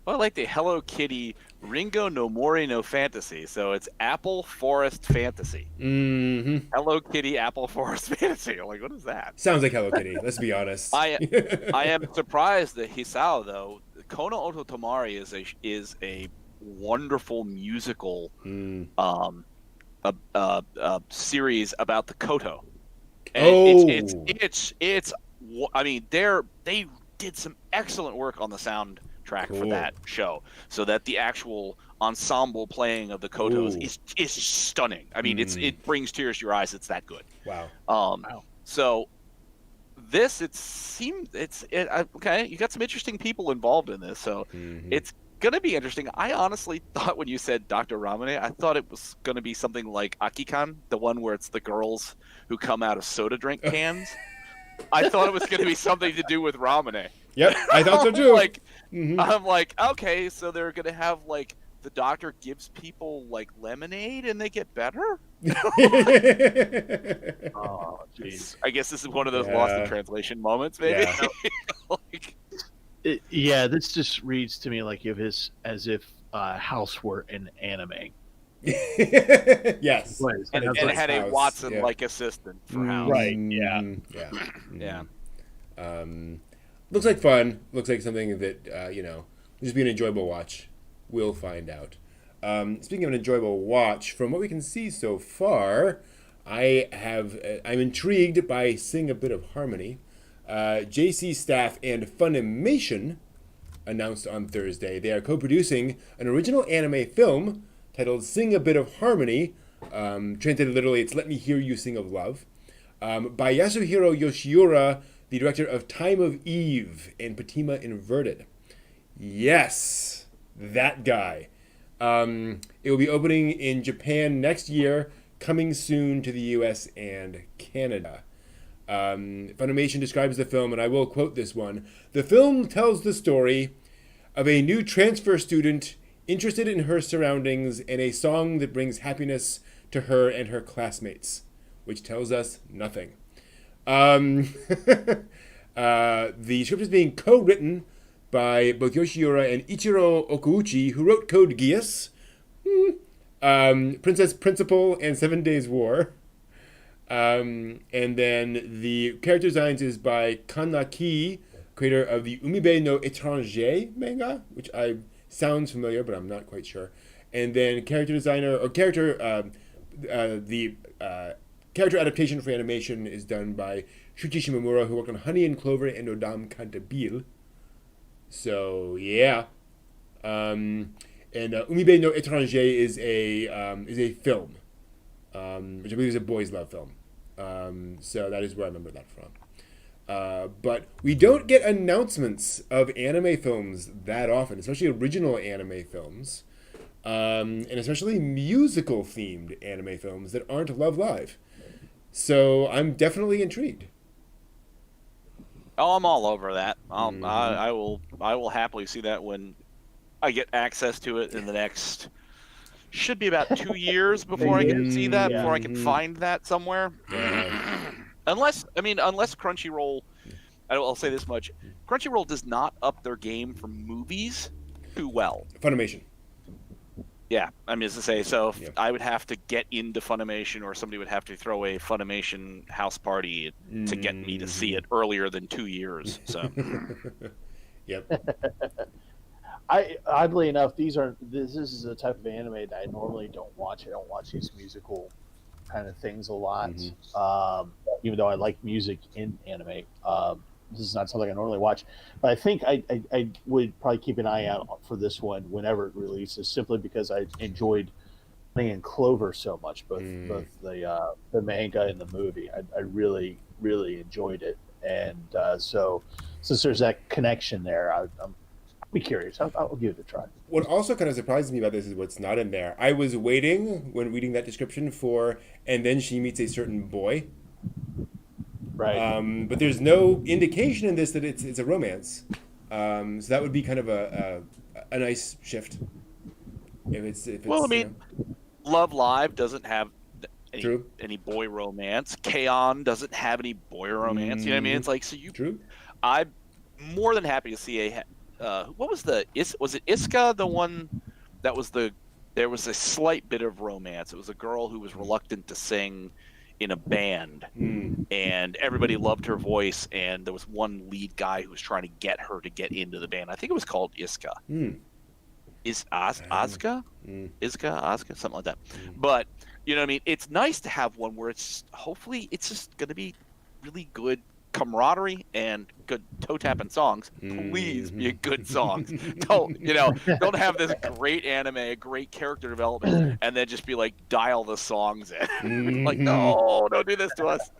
Well, I like the Hello Kitty Ringo no Mori no Fantasy. So it's Apple Forest Fantasy. Mm-hmm. Hello Kitty Apple Forest Fantasy. I'm like, what is that? Sounds like Hello Kitty. Let's be honest. I am surprised that Hisao, though, Kono Oto Tomari is a wonderful musical series about the Koto. And it's I mean they did some excellent work on the soundtrack for that show, so that the actual ensemble playing of the Kotos is stunning. I mean it brings tears to your eyes. It's that good. Wow. So this okay. You got some interesting people involved in this, so it's gonna be interesting. I honestly thought when you said Dr. Ramune, I thought it was gonna be something like Akikan, the one where it's the girls who come out of soda drink cans. I thought it was gonna be something to do with Ramune. Yep, I thought so too. I'm like, okay, so they're gonna have like the doctor gives people like lemonade and they get better. Oh, jeez. I guess this is one of those lost in translation moments, maybe. Yeah. This just reads to me like as if House were an anime. Yes. And had a Watson-like assistant for House. Right, yeah. Yeah. Looks like fun. Looks like something that, will just be an enjoyable watch. We'll find out. Speaking of an enjoyable watch, from what we can see so far, I'm intrigued by Sing a Bit of Harmony. JC Staff and Funimation announced on Thursday they are co-producing an original anime film titled Sing a Bit of Harmony. Translated literally, it's Let Me Hear You Sing of Love. By Yasuhiro Yoshiura, the director of Time of Eve and Fatima Inverted. Yes, that guy. It will be opening in Japan next year, coming soon to the US and Canada. Funimation describes the film, and I will quote this one. The film tells the story of a new transfer student interested in her surroundings and a song that brings happiness to her and her classmates, which tells us nothing. The script is being co-written by both Yoshiura and Ichiro Okuuchi, who wrote Code Geass, Princess Principal, and 7 Days War. And then the character designs is by Kanaki, creator of the Umibe no Étranger manga, which sounds familiar, but I'm not quite sure. And then character adaptation for animation is done by Shuichi Shimomura, who worked on Honey and Clover and Odame Cantabile. So yeah, and Umibe no Étranger is a film, which I believe is a boys' love film. So that is where I remember that from. But we don't get announcements of anime films that often, especially original anime films, and especially musical-themed anime films that aren't Love Live. So I'm definitely intrigued. Oh, I'm all over that. I will happily see that when I get access to it in the next. Should be about 2 years before I can see that. Before I can find that somewhere. Unless Crunchyroll. I'll say this much: Crunchyroll does not up their game for movies too well. Funimation. Yeah, I mean, as to say, so I would have to get into Funimation, or somebody would have to throw a Funimation house party to get me to see it earlier than 2 years. So, yep. Oddly enough, this is a type of anime that I normally don't watch. I don't watch these musical kind of things a lot, even though I like music in anime. This is not something I normally watch, but I think I would probably keep an eye out for this one whenever it releases, simply because I enjoyed Honey and Clover so much, both the manga and the movie. I really, really enjoyed it, and so since there's that connection there, I'll be curious. I'll give it a try. What also kind of surprises me about this is what's not in there. I was waiting when reading that description for, and then she meets a certain boy. Right. But there's no indication in this that it's a romance. So that would be kind of a nice shift. If it's well, I mean, Love Live doesn't have any boy romance. K-On! Doesn't have any boy romance. You know what I mean? It's like, so you. True. I'm more than happy to see what was was it Iska, the one that was there was a slight bit of romance. It was a girl who was reluctant to sing in a band, and everybody loved her voice, and there was one lead guy who was trying to get her to get into the band. I think it was called Iska. Is Asuka? Iska, Asuka, something like that. But you know what I mean? It's nice to have one where hopefully it's just going to be really good camaraderie and good toe tapping songs. Please be a good songs. Don't have this great anime, great character development, and then just be like dial the songs in. Like, no, don't do this to us,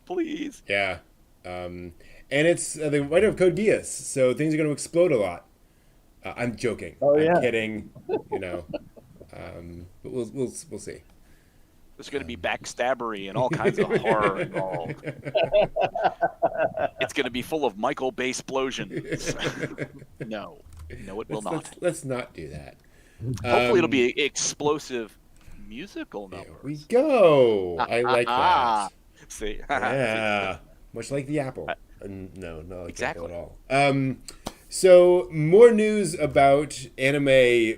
please. Yeah, and it's the writer of Code Geass, so things are going to explode a lot. I'm joking. I'm kidding. But we'll see. There's going to be backstabbery and all kinds of horror involved. It's going to be full of Michael Bay explosions. No, it will not. Let's not do that. Hopefully, it'll be an explosive musical number. There we go. I like that. See, yeah, much like the apple. No, like exactly the apple at all. So more news about anime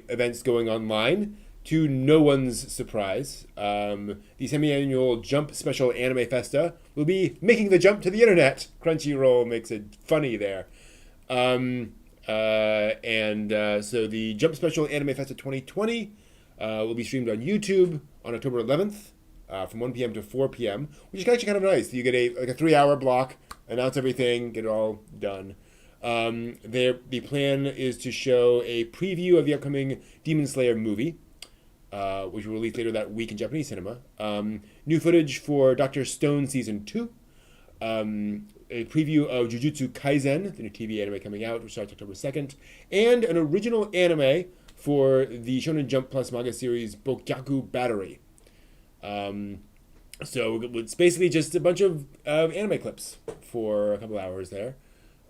events going online. To no one's surprise, the semi-annual Jump Special Anime Festa will be making the jump to the internet. Crunchyroll makes it funny there. So the Jump Special Anime Festa 2020 will be streamed on YouTube on October 11th from 1 p.m. to 4 p.m., which is actually kind of nice. You get a 3-hour block, announce everything, get it all done. The plan is to show a preview of the upcoming Demon Slayer movie. which will release later that week in Japanese cinema. New footage for Dr. Stone Season 2. A preview of Jujutsu Kaisen, the new TV anime coming out, which starts October 2nd. And an original anime for the Shonen Jump Plus manga series Bokyaku Battery. So it's basically just a bunch of anime clips for a couple hours there,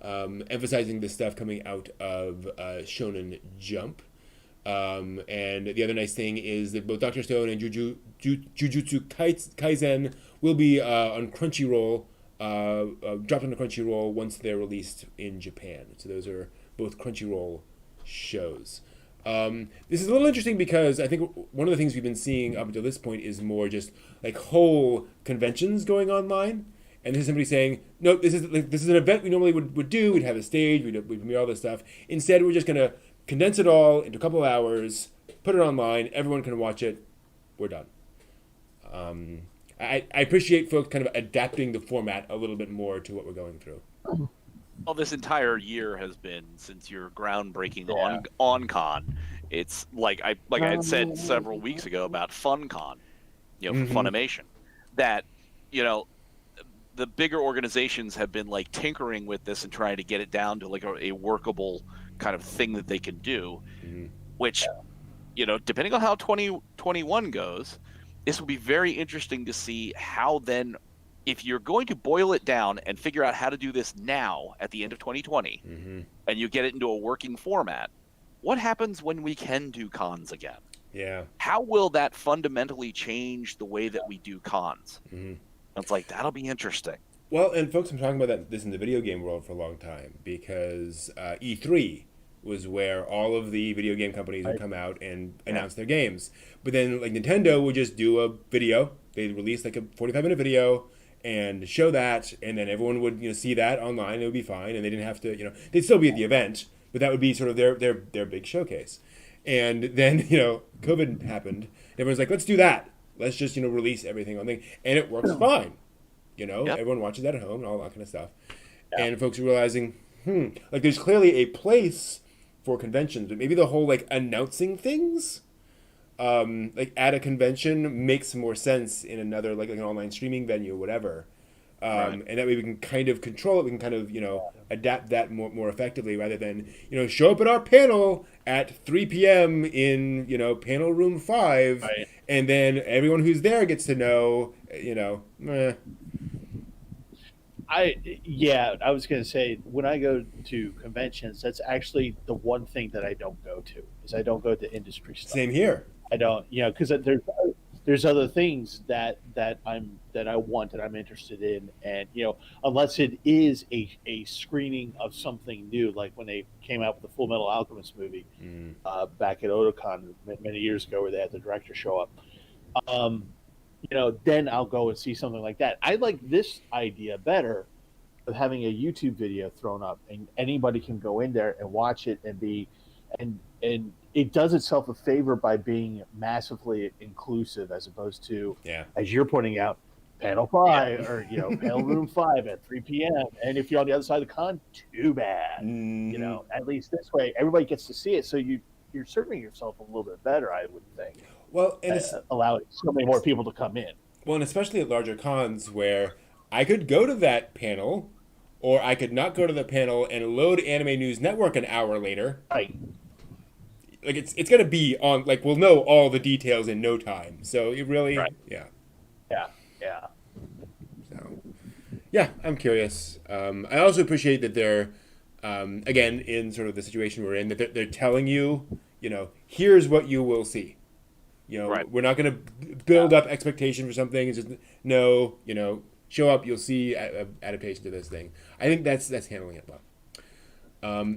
emphasizing the stuff coming out of Shonen Jump. And the other nice thing is that both Dr. Stone and Jujutsu Kaisen will be on Crunchyroll, dropped on Crunchyroll once they're released in Japan. So those are both Crunchyroll shows. This is a little interesting because I think one of the things we've been seeing up until this point is more just like whole conventions going online. And this is somebody saying, no, this is an event we normally would do. We'd have a stage, we'd premiere all this stuff. Instead, we're just going to condense it all into a couple of hours, put it online, everyone can watch it, we're done. I appreciate folks kind of adapting the format a little bit more to what we're going through. Well, this entire year has been since your groundbreaking on con. It's like I had said several weeks ago about FunCon, for Funimation, that the bigger organizations have been like tinkering with this and trying to get it down to like a workable kind of thing that they can do, which depending on how 2021 goes, this will be very interesting to see how then, if you're going to boil it down and figure out how to do this now at the end of 2020, and you get it into a working format, what happens when we can do cons again? Yeah. How will that fundamentally change the way that we do cons? It's like, that'll be interesting. Well, and folks, I'm talking about this in the video game world for a long time because E3 was where all of the video game companies would come out and announce their games. But then like Nintendo would just do a video. They'd release like a 45-minute video and show that, and then everyone would see that online, and it would be fine, and they didn't have to, they'd still be at the event, but that would be sort of their big showcase. And then, COVID happened. Everyone's like, let's do that. Let's just, release everything on thing. And it works fine. Everyone watches that at home and all that kind of stuff. Yeah. And folks are realizing, like there's clearly a place for conventions, but maybe the whole like announcing things like at a convention makes more sense in another like an online streaming venue or whatever. And that way we can kind of control it. We can kind of, adapt that more effectively rather than, show up at our panel at 3 p.m. in, panel room 5. Right. And then everyone who's there gets to know, I was going to say, when I go to conventions, that's actually the one thing that I don't go to, is I don't go to industry stuff. Same here. I don't, because there's other things that I want, that I'm interested in, and unless it is a screening of something new, like when they came out with the Full Metal Alchemist movie back at Otakon many years ago, where they had the director show up, then I'll go and see something like that. I like this idea better of having a YouTube video thrown up, and anybody can go in there and watch it and it does itself a favor by being massively inclusive, as opposed to, as you're pointing out, panel 5 or panel room 5 at 3 p.m. And if you're on the other side of the con, too bad. At least this way, everybody gets to see it, so you're serving yourself a little bit better, I would think. Well, and it's allowing so many more people to come in. Well, and especially at larger cons where I could go to that panel, or I could not go to the panel and load Anime News Network an hour later. Right. Like it's going to be on, like we'll know all the details in no time. So it really, Yeah. So, yeah, I'm curious. I also appreciate that they're, again, in sort of the situation we're in, that they're telling you, here's what you will see. We're not going to build up expectation for something. It's just show up, you'll see adaptation to this thing. I think that's handling it well.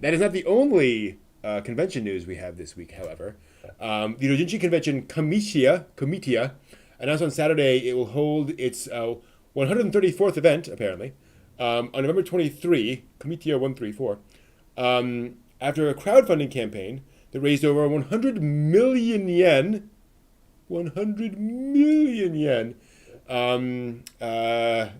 That is not the only convention news we have this week, however. The Dojinshi Convention Comitia announced on Saturday it will hold its 134th event, apparently, on November 23, Comitia 134, after a crowdfunding campaign that raised over 100 million yen. 100 million yen. And it's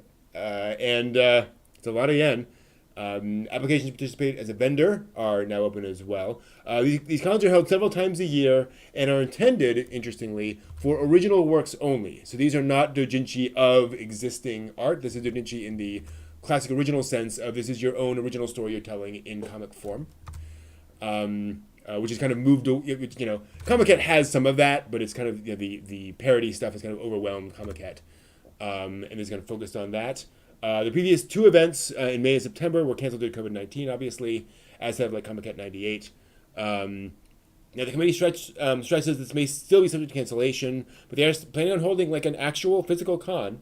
a lot of yen. Applications to participate as a vendor are now open as well. These cons are held several times a year and are intended, interestingly, for original works only. So these are not doujinshi of existing art. This is doujinshi in the classic original sense of this is your own original story you're telling in comic form. Which is kind of moved, Comiket has some of that, but it's kind of, the parody stuff has kind of overwhelmed Comiket. And is kind of focused on that. The previous two events in May and September were canceled due to COVID-19, obviously, as have like Comiket 98. Now, the committee stresses this may still be subject to cancellation, but they are planning on holding like an actual physical con.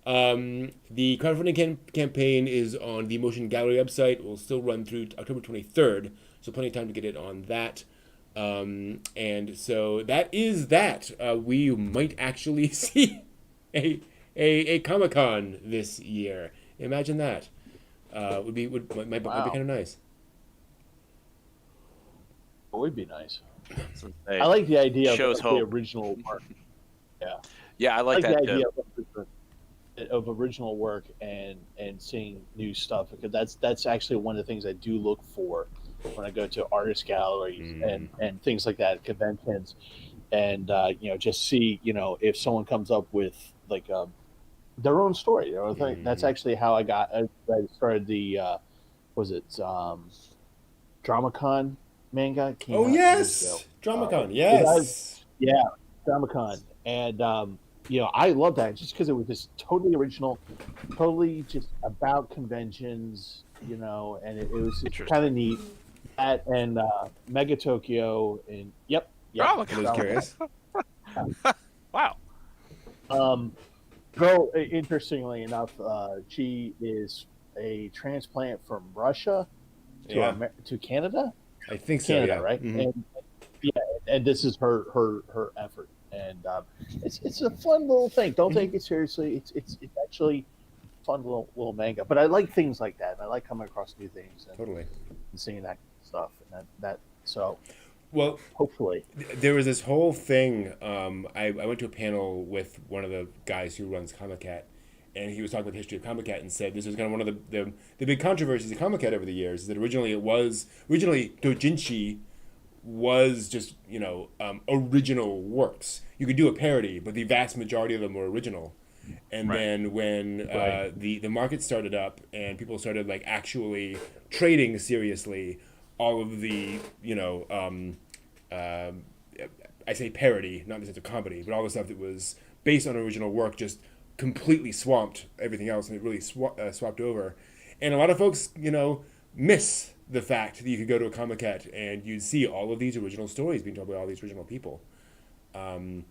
The crowdfunding campaign is on the Motion Gallery website. It will still run through October 23rd, so plenty of time to get it on that. And so that is that. We might actually see a Comic-Con this year. Imagine that. Might be kind of nice. It would be nice. Hey, I like the idea of hope. the original work. Yeah. Yeah, I like that the idea of original work and seeing new stuff, because that's actually one of the things I do look for when I go to artist galleries and things like that, conventions, and just see if someone comes up with like their own story. That's actually how I started the DramaCon manga. Oh yes, DramaCon. Yes, DramaCon, and I love that just because it was just totally original, totally just about conventions, and it was kind of neat. That and Mega Tokyo, and yep. I was curious. Wow. Girl, interestingly enough, she is a transplant from Russia to Canada. I think so. Canada, yeah. Right? Mm-hmm. And this is her effort, and it's a fun little thing. Don't take it seriously. It's actually a fun little manga. But I like things like that. And I like coming across new things and seeing that stuff. And so. Well, hopefully there was this whole thing. I went to a panel with one of the guys who runs Comiket, and he was talking about the history of Comiket and said this was kind of one of the big controversies of Comiket over the years. Is that originally doujinshi was just original works. You could do a parody, but the vast majority of them were original. And then when the market started up and people started like actually trading seriously, all of the, I say parody, not in the sense of comedy, but all the stuff that was based on original work just completely swamped everything else, and it really swapped over. And a lot of folks, miss the fact that you could go to a Comiket and you'd see all of these original stories being told by all these original people. And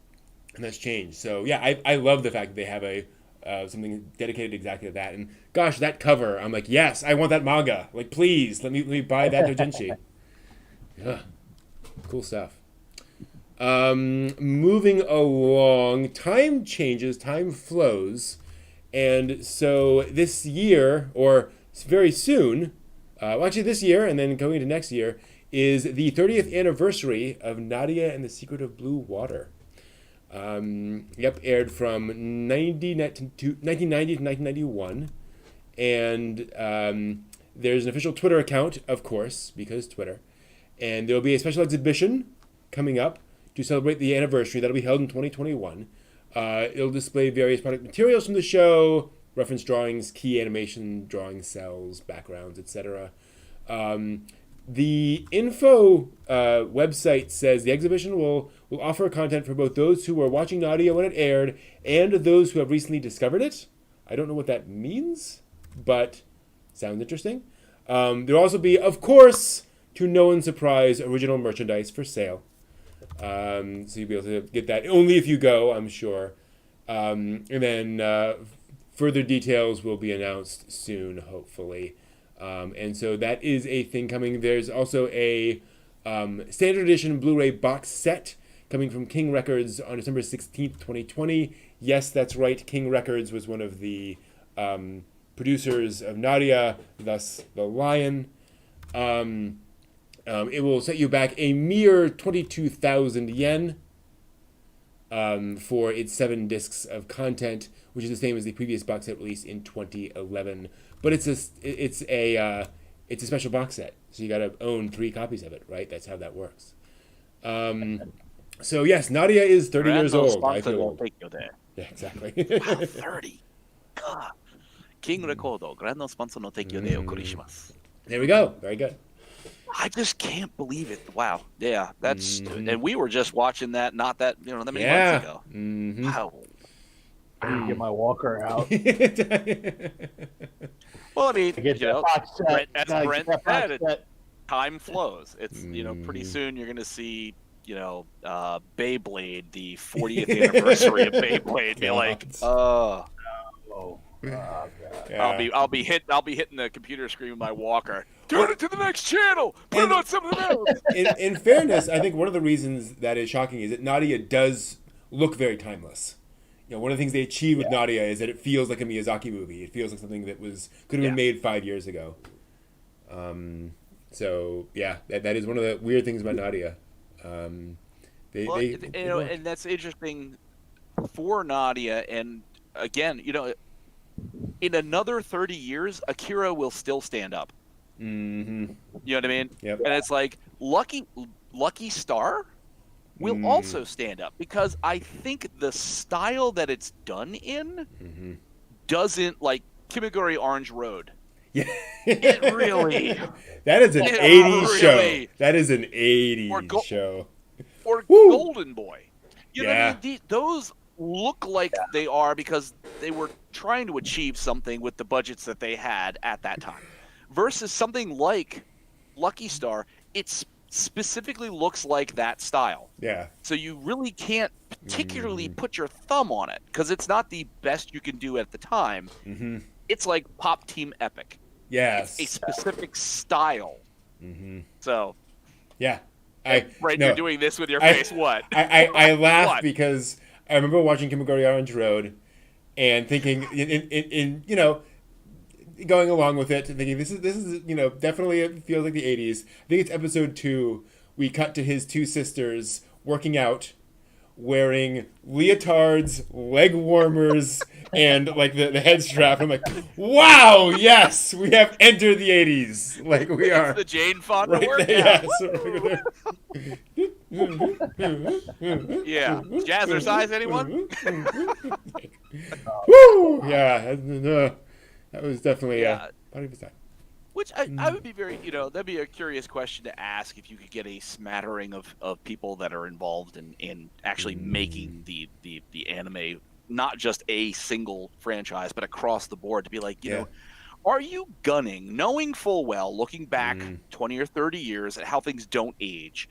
that's changed. So, yeah, I love the fact that they have something dedicated exactly to that. And gosh, that cover, I'm like, yes, I want that manga. Like, please, let me buy that doujinshi. Yeah. Cool stuff. Moving along, time changes, time flows. And so this year, or very soon, actually this year and then going into next year, is the 30th anniversary of Nadia and the Secret of Blue Water. Aired from 1990 to 1991, and there's an official Twitter account, of course, because Twitter, and there'll be a special exhibition coming up to celebrate the anniversary that'll be held in 2021. It'll display various product materials from the show, reference drawings, key animation, drawing cells, backgrounds, etc. The info website says the exhibition will offer content for both those who were watching Nadia when it aired and those who have recently discovered it. I don't know what that means, but sounds interesting. There'll also be, of course, to no one's surprise, original merchandise for sale. So you'll be able to get that only if you go, I'm sure. And then further details will be announced soon, hopefully. And so that is a thing coming. There's also a standard edition Blu-ray box set coming from King Records on December 16th, 2020. Yes, that's right. King Records was one of the producers of Nadia, thus The Lion. It will set you back a mere 22,000 yen. for its 7 discs of content, which is the same as the previous box set release in 2011. But it's a special box set, so you got to own 3 copies of it, right? That's how that works. So yes, Nadia is 30 years old. I feel old. Yeah, exactly. Wow, 30. God. King Recordo, Grand no Sponsor no Tekyo de Okorishimasu. There we go. Very good. I just can't believe it. Wow. Yeah, that's and we were just watching that not that that many months ago. Mm-hmm. Wow. I need to get my walker out. Well, I mean, Get that box set. as Gotta Brent get that box said, set. time flows. It's pretty soon you're gonna see Beyblade, the 40th anniversary of Beyblade, be like, God. Yeah. I'll be hitting the computer screen with my walker. Turn it to the next channel. Put it on something else. In fairness, I think one of the reasons that is shocking is that Nadia does look very timeless. One of the things they achieve with Nadia is that it feels like a Miyazaki movie. It feels like something that could have been made 5 years ago. So yeah, that is one of the weird things about Nadia. And that's interesting for Nadia. And again, in another 30 years, Akira will still stand up. Mm-hmm. You know what I mean? Yep. And it's like Lucky Star will also stand up because I think the style that it's done in doesn't like Kimiguri Orange Road. Yeah. It really. That is an 80s show. That is an 80s show. Or Golden Boy. You know what I mean? Those look like they are because they were trying to achieve something with the budgets that they had at that time. Versus something like Lucky Star, it specifically looks like that style. Yeah. So you really can't particularly put your thumb on it because it's not the best you can do at the time. Mm-hmm. It's like Pop Team Epic. Yes. It's a specific style. Mm-hmm. So. Yeah. You're doing this with your face. What? I laughed because I remember watching Kimiguri Orange Road and thinking, in going along with it and thinking this is definitely it feels like the 80s. I think it's episode 2. We cut to his 2 sisters working out, wearing leotards, leg warmers, and like the head strap. I'm like, wow, yes, we have entered the 80s. Like we are. It's the Jane Fonda right workout. Yes. Yeah. Jazzercise, anyone? Woo! Yeah. That was definitely part of his time. Which I would be very, that'd be a curious question to ask if you could get a smattering of people that are involved in actually making the anime, not just a single franchise, but across the board to be like, are you gunning, knowing full well, looking back 20 or 30 years at how things don't age,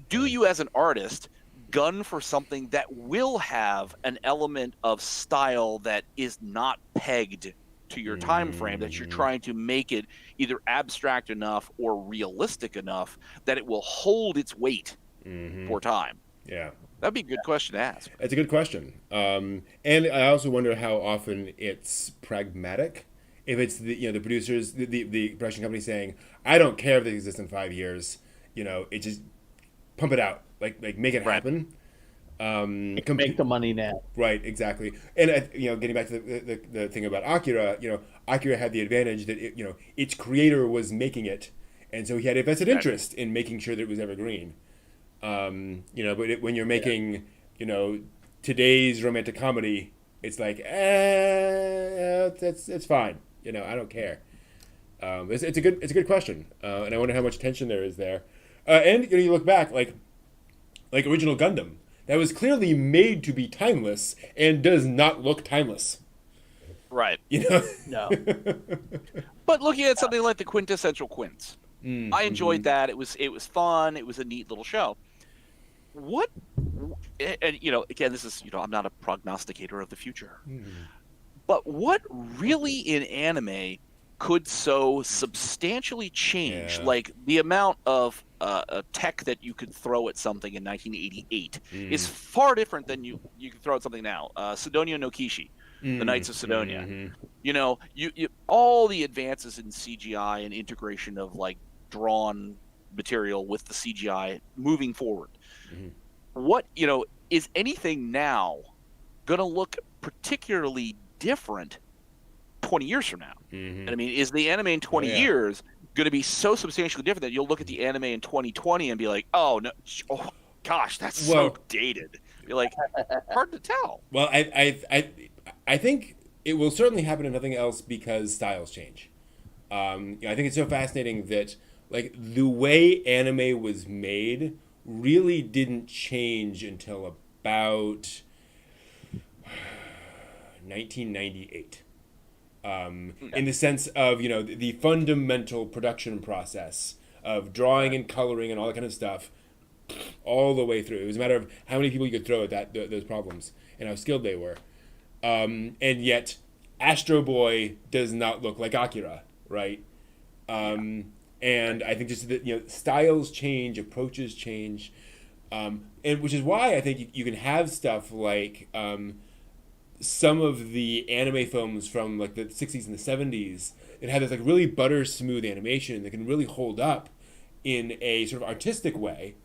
do you as an artist gun for something that will have an element of style that is not pegged to your time frame, that you're trying to make it either abstract enough or realistic enough that it will hold its weight for time? Yeah. That'd be a good question to ask. It's a good question. And I also wonder how often it's pragmatic. If it's the producers, the production company saying, I don't care if it exists in 5 years, it just pump it out, like make it happen. Make the money now. Right, exactly. And getting back to the thing about Akira, Akira had the advantage that its creator was making it, and so he had a vested interest in making sure that it was evergreen. But when you're making today's romantic comedy, it's like it's fine. I don't care. It's a good question, and I wonder how much tension there is there. And you look back like original Gundam. That was clearly made to be timeless and does not look timeless. Right. No. But looking at something like the Quintessential Quints, I enjoyed that. It was fun. It was a neat little show. And again, this is I'm not a prognosticator of the future, but what really in anime could so substantially change, like the amount of tech that you could throw at something in 1988 is far different than you can throw at something now. Sidonia no Kishi, the Knights of Sidonia. You all the advances in CGI and integration of like drawn material with the CGI moving forward. What is anything now going to look particularly different 20 years from now? Mm-hmm. I mean, is the anime in 20 years going to be so substantially different that you'll look at the anime in 2020 and be like, oh, no, oh, gosh, that's so dated. You're like, hard to tell. Well, I think it will certainly happen if nothing else because styles change. I think it's so fascinating that like the way anime was made really didn't change until about 1998. In the sense of, the fundamental production process of drawing and coloring and all that kind of stuff all the way through. It was a matter of how many people you could throw at those problems and how skilled they were. And yet, Astro Boy does not look like Akira, right? And I think just that, styles change, approaches change, and which is why I think you can have stuff like some of the anime films from like the 60s and the 70s that had this like really butter smooth animation that can really hold up in a sort of artistic way,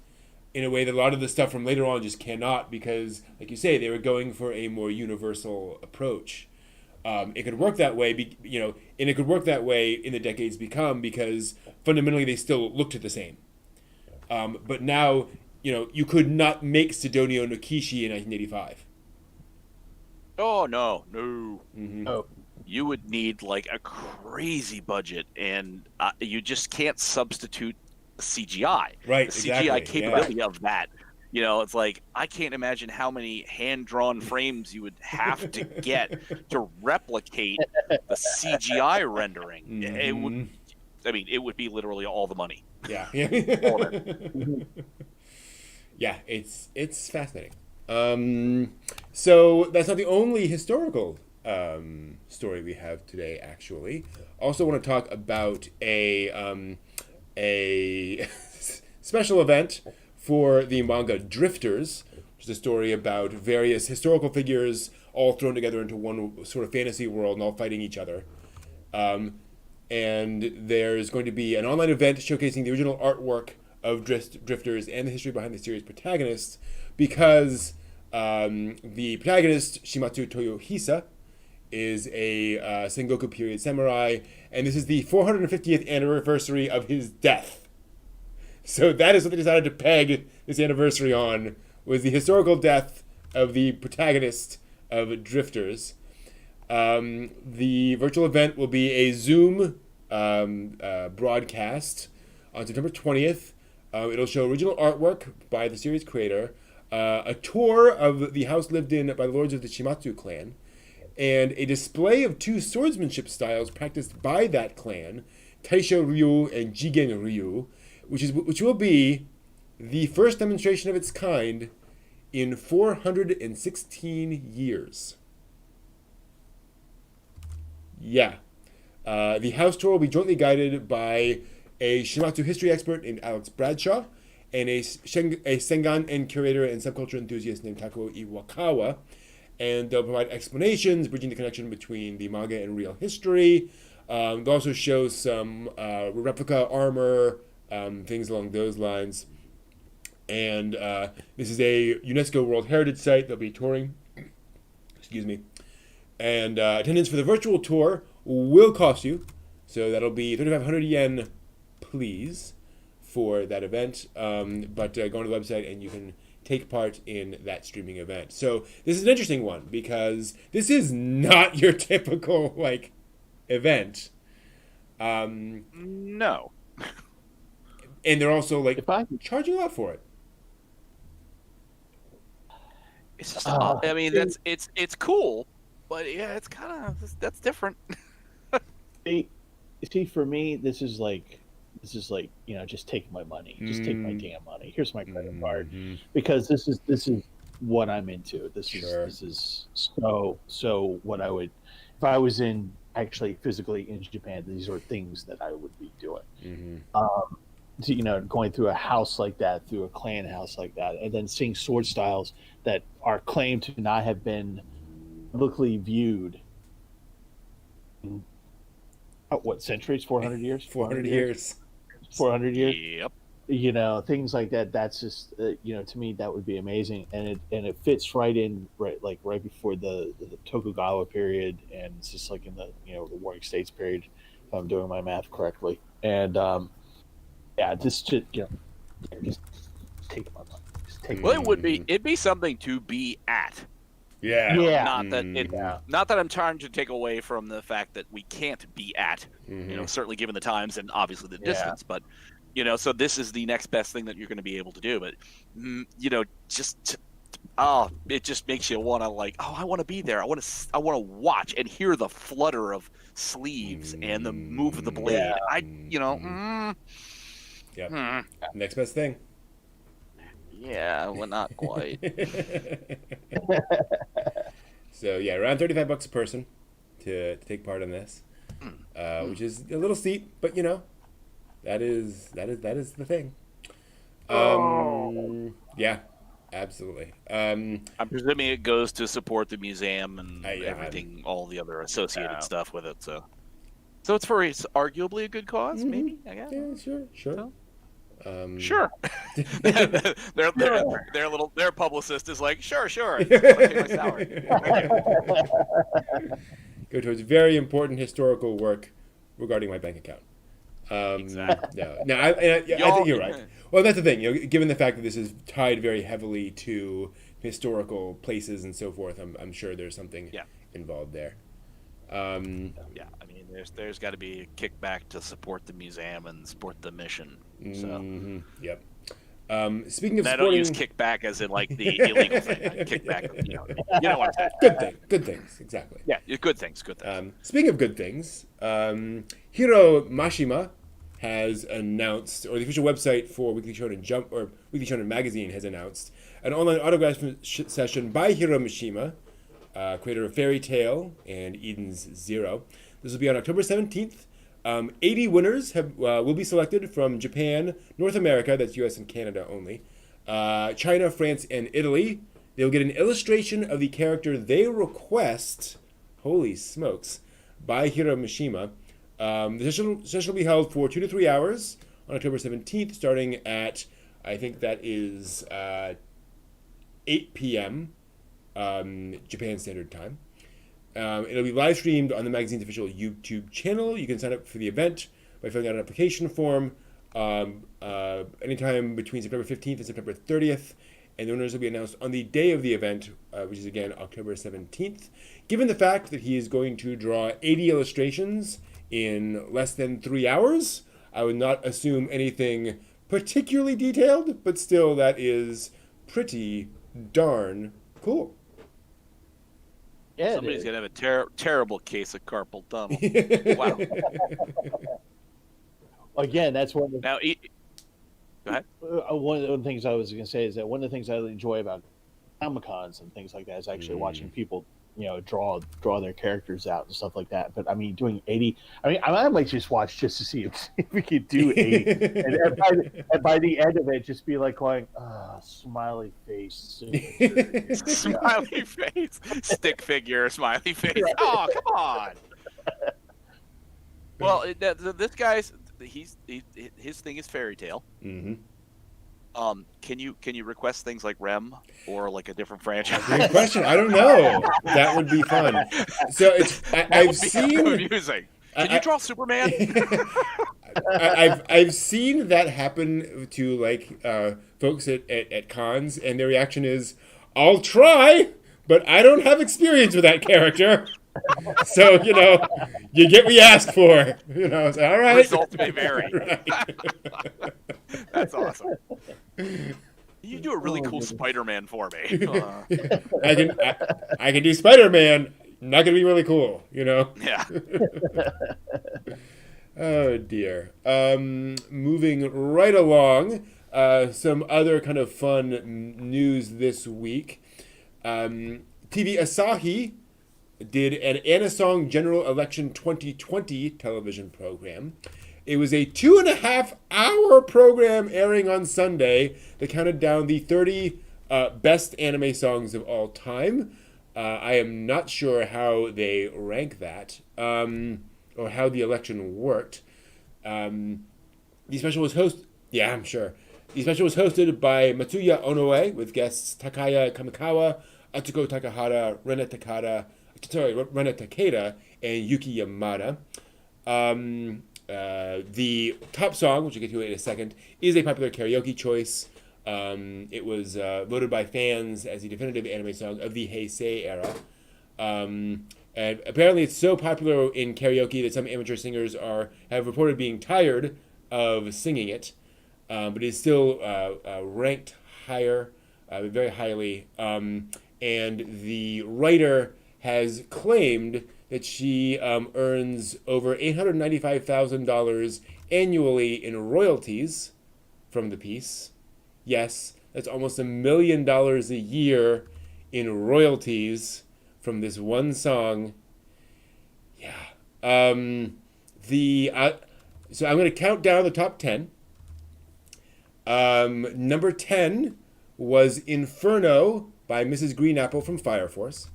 in a way that a lot of the stuff from later on just cannot, because like you say, they were going for a more universal approach. It could work that way, and it could work that way in the decades because fundamentally they still looked the same. But now, you could not make Sidonia Nokishi in 1985. Oh, no. Mm-hmm. Oh, You would need like a crazy budget, and you just can't substitute CGI. Right, the CGI exactly. capability of that. It's like I can't imagine how many hand-drawn frames you would have to get to replicate the CGI rendering. Mm-hmm. It would be literally all the money. Yeah. All of it. Yeah, it's fascinating. So that's not the only historical story we have today, actually. Also want to talk about a special event for the manga Drifters, which is a story about various historical figures all thrown together into one sort of fantasy world and all fighting each other. And there's going to be an online event showcasing the original artwork of Drifters and the history behind the series protagonists, because the protagonist, Shimatsu Toyohisa, is a Sengoku period samurai, and this is the 450th anniversary of his death. So that is what they decided to peg this anniversary on, was the historical death of the protagonist of Drifters. The virtual event will be a Zoom broadcast on September 20th. It'll show original artwork by the series creator, a tour of the house lived in by the lords of the Shimatsu clan, and a display of two swordsmanship styles practiced by that clan, Taisho Ryu and Jigen Ryu, which will be the first demonstration of its kind in 416 years. Yeah. The house tour will be jointly guided by a Shimatsu history expert named Alex Bradshaw and a Sengan and curator and subculture enthusiast named Takuo Iwakawa. And they'll provide explanations, bridging the connection between the manga and real history. They'll also show some replica armor, things along those lines. And this is a UNESCO World Heritage Site. They'll be touring. Excuse me. And attendance for the virtual tour will cost you. So that'll be 3,500 yen, please, for that event. But go on to the website and you can take part in that streaming event. So this is an interesting one because this is not your typical event. No. And they're also charging a lot for it. It's just it's cool, but yeah, it's kind of that's different. See, for me, this is like just take my money, just take my damn money. Here's my credit card, because this is what I'm into. This is so what I would, if I was actually physically in Japan, these are things that I would be doing. Going through a house like that, through a clan house like that, and then seeing sword styles that are claimed to not have been publicly viewed in what centuries? 400 years? 400 years. 400 years? Yep. things like that. That's just to me that would be amazing, and it fits right in right before the Tokugawa period, and it's just like in the Warring States period, if I'm doing my math correctly. And yeah, just take my money. Just take. Well, it'd be something to be at. Yeah. Yeah. Not that I'm trying to take away from the fact that we can't be at. Certainly given the times and obviously the distance, but. So this is the next best thing that you're going to be able to do. But, it just makes you want to I want to be there. I want to watch and hear the flutter of sleeves and the move of the blade. Yeah. Next best thing. Yeah, well, not quite. So yeah, around $35 a person to take part in this, which is a little steep, but that is the thing. Yeah, absolutely. I'm presuming it goes to support the museum and everything, all the other associated stuff with it. So it's arguably a good cause, maybe. I guess. Yeah, sure. Sure. Their publicist is like, sure. Pay my salary. Go towards very important historical work regarding my bank account. Exactly. No, I think you're right. Well, that's the thing. Given the fact that this is tied very heavily to historical places and so forth, I'm sure there's something involved there. I mean, there's got to be a kickback to support the museum and support the mission. So. Yep. Speaking of I supporting... don't use kickback as in the illegal thing. Kickback, you know what I'm saying. Good things, exactly. Yeah, good things. Speaking of good things, Hiro Mashima has announced, or the official website for Weekly Shonen Jump or Weekly Shonen Magazine has announced an online autograph session by Hiro Mashima, creator of Fairy Tail and Eden's Zero. This will be on October 17th. 80 winners will be selected from Japan, North America, that's US and Canada only, China, France, and Italy. They'll get an illustration of the character they request, holy smokes, by Hiro Mashima. The session will be held for 2 to 3 hours on October 17th, starting at, I think that is 8 p.m. Japan Standard Time. It'll be live streamed on the magazine's official YouTube channel. You can sign up for the event by filling out an application form anytime between September 15th and September 30th. And the winners will be announced on the day of the event, which is again October 17th. Given the fact that he is going to draw 80 illustrations in less than 3 hours, I would not assume anything particularly detailed, but still that is pretty darn cool. Yeah, somebody's gonna have a terrible case of carpal tunnel. Wow. Again, that's one of the, Now, go ahead. one of the things I was going to say is that one of the things I enjoy about Comic-Cons and things like that is actually watching people, draw their characters out and stuff like that. But I mean, doing 80, I might just watch just to see if we could do 80. and by the end of it, just be like going, smiley face. Smiley face. Stick figure, smiley face. Oh, come on. Well, this guy's, his thing is Fairy Tail. Mm-hmm. Can you request things like Rem or like a different franchise? Good question. I don't know. That would be fun. So I've seen. Amusing. Can you draw Superman? I've seen that happen to folks at cons, and their reaction is, "I'll try, but I don't have experience with that character." So you get what you ask for. So, all right. Results may vary. Right. That's awesome. You do a really cool Spider-Man for me. I can do Spider-Man. Not gonna be really cool, Yeah. Oh dear. Moving right along. Some other kind of fun news this week. TV Asahi did an Anasong General Election 2020 television program. It was a 2.5-hour program airing on Sunday that counted down the 30 best anime songs of all time. I am not sure how they rank that or how the election worked. The special was hosted. Yeah, I'm sure. The special was hosted by Matsuya Onoe with guests Takaya Kamikawa, Atsuko Takahata, Rena Takeda, and Yuki Yamada. The top song, which we'll get to in a second, is a popular karaoke choice. It was voted by fans as the definitive anime song of the Heisei era. And apparently it's so popular in karaoke that some amateur singers have reported being tired of singing it. But it is still ranked higher, very highly. And the writer has claimed that she earns over $895,000 annually in royalties from the piece. Yes, that's almost $1 million a year in royalties from this one song. Yeah. So I'm going to count down the top 10. Number 10 was Inferno by Mrs. Greenapple from Fire Force.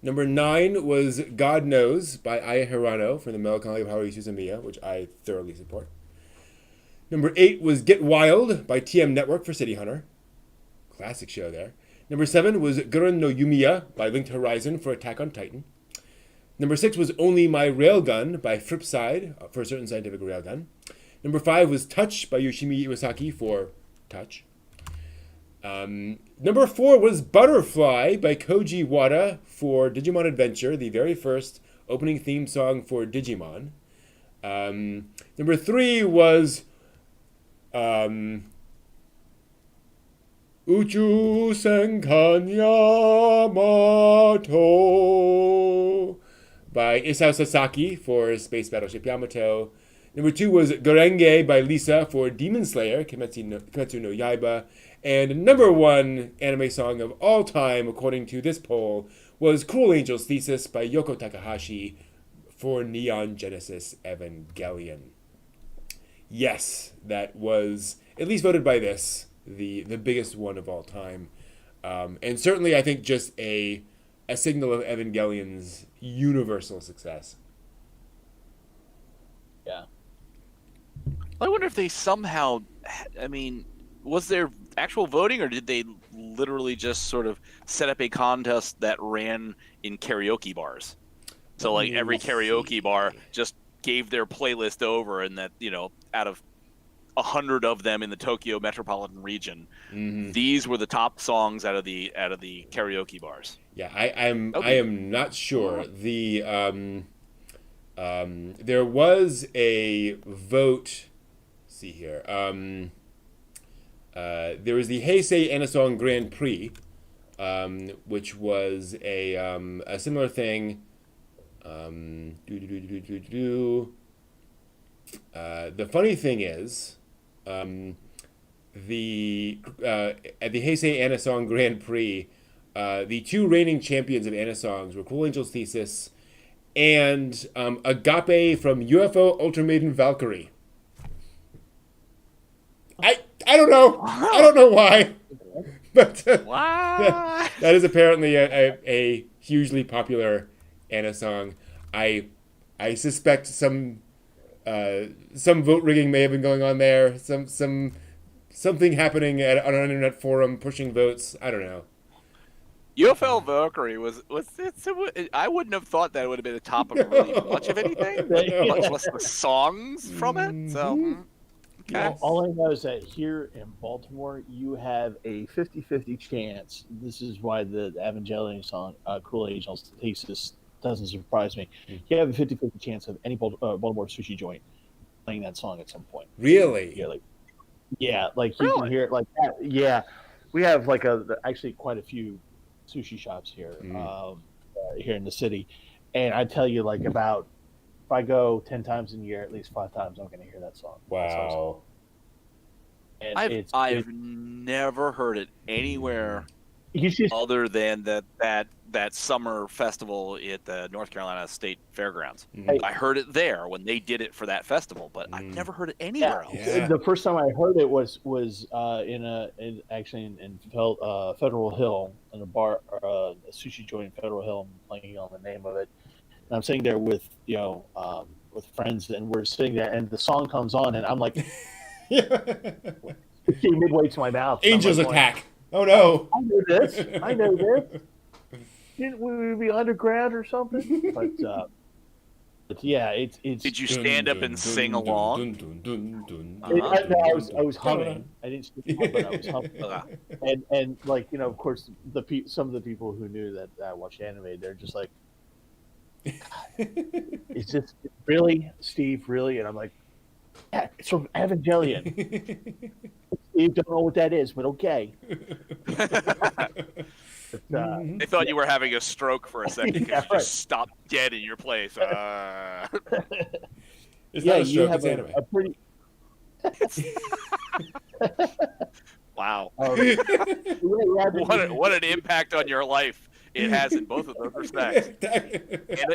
Number 9 was God Knows by Aya Hirano from the Melancholy of Haruhi Suzumiya, which I thoroughly support. Number 8 was Get Wild by TM Network for City Hunter. Classic show there. Number 7 was Gurren no Yumiya by Linked Horizon for Attack on Titan. Number 6 was Only My Railgun by Flipside for a certain scientific railgun. Number 5 was Touch by Yoshimi Iwasaki for Touch. Number 4 was Butterfly by Koji Wada for Digimon Adventure, the very first opening theme song for Digimon. Number 3 was Uchu Senkan Yamato by Isao Sasaki for Space Battleship Yamato. Number 2 was Gorenge by Lisa for Demon Slayer, Kimetsu no Yaiba. And number 1 anime song of all time, according to this poll, was Cruel Angel's Thesis by Yoko Takahashi for Neon Genesis Evangelion. Yes, that was, at least voted by this, the biggest one of all time. And certainly, I think, just a signal of Evangelion's universal success. Yeah. I wonder if they somehow, was there actual voting, or did they literally just sort of set up a contest that ran in karaoke bars? So, like, every karaoke bar just gave their playlist over, and that, out of 100 of them in the Tokyo metropolitan region, these were the top songs out of the karaoke bars. Yeah, I am not sure. There was a vote. Let's see here. There was the Heisei Anasong Grand Prix, which was a similar thing. The funny thing is, at the Heisei Anasong Grand Prix, the 2 reigning champions of Anasongs were Cool Angel's Thesis and Agape from UFO Ultramaiden Valkyrie. I don't know. I don't know why. But that is apparently a hugely popular Anna song. I suspect some vote rigging may have been going on there. Something happening on an internet forum pushing votes. I don't know. UFL Valkyrie was I wouldn't have thought that would have been the top of really much of anything, much less the songs from it. So, okay. All I know is that here in Baltimore, you have a 50-50 chance. This is why the Evangelion song, Cruel Angel's Thesis, doesn't surprise me. You have a 50-50 chance of any Baltimore sushi joint playing that song at some point. Really? Yeah, like you can hear it like that. Yeah, we have actually quite a few sushi shops here, here in the city, and I tell you, about if I go 10 times in a year, at least 5 times I'm going to hear that song. Wow. And I've never heard it anywhere other than that summer festival at the North Carolina State Fairgrounds. I heard it there when they did it for that festival, but I've never heard it anywhere else. Yeah. The first time I heard it was in Federal Hill, in a bar, a sushi joint in Federal Hill. I'm blanking on the name of it. And I'm sitting there with friends, and we're sitting there, and the song comes on, and I'm like, It came midway to my mouth. Angels attack. Oh no. I know this. I know this. Didn't we be underground or something? But yeah, it's. Did you stand up and sing along? I was humming. I didn't sing, but I was humming. And like of course, some of the people who knew that I watched anime, they're just like, "It's just really, Steve, really?" And I'm like, "Yeah, it's from Evangelion." Steve, don't know what that is, but okay. They thought you were having a stroke for a second because you just stopped dead in your place. It's not a stroke, it's anime. A pretty. Wow. What What an impact on your life it has in both of those respects.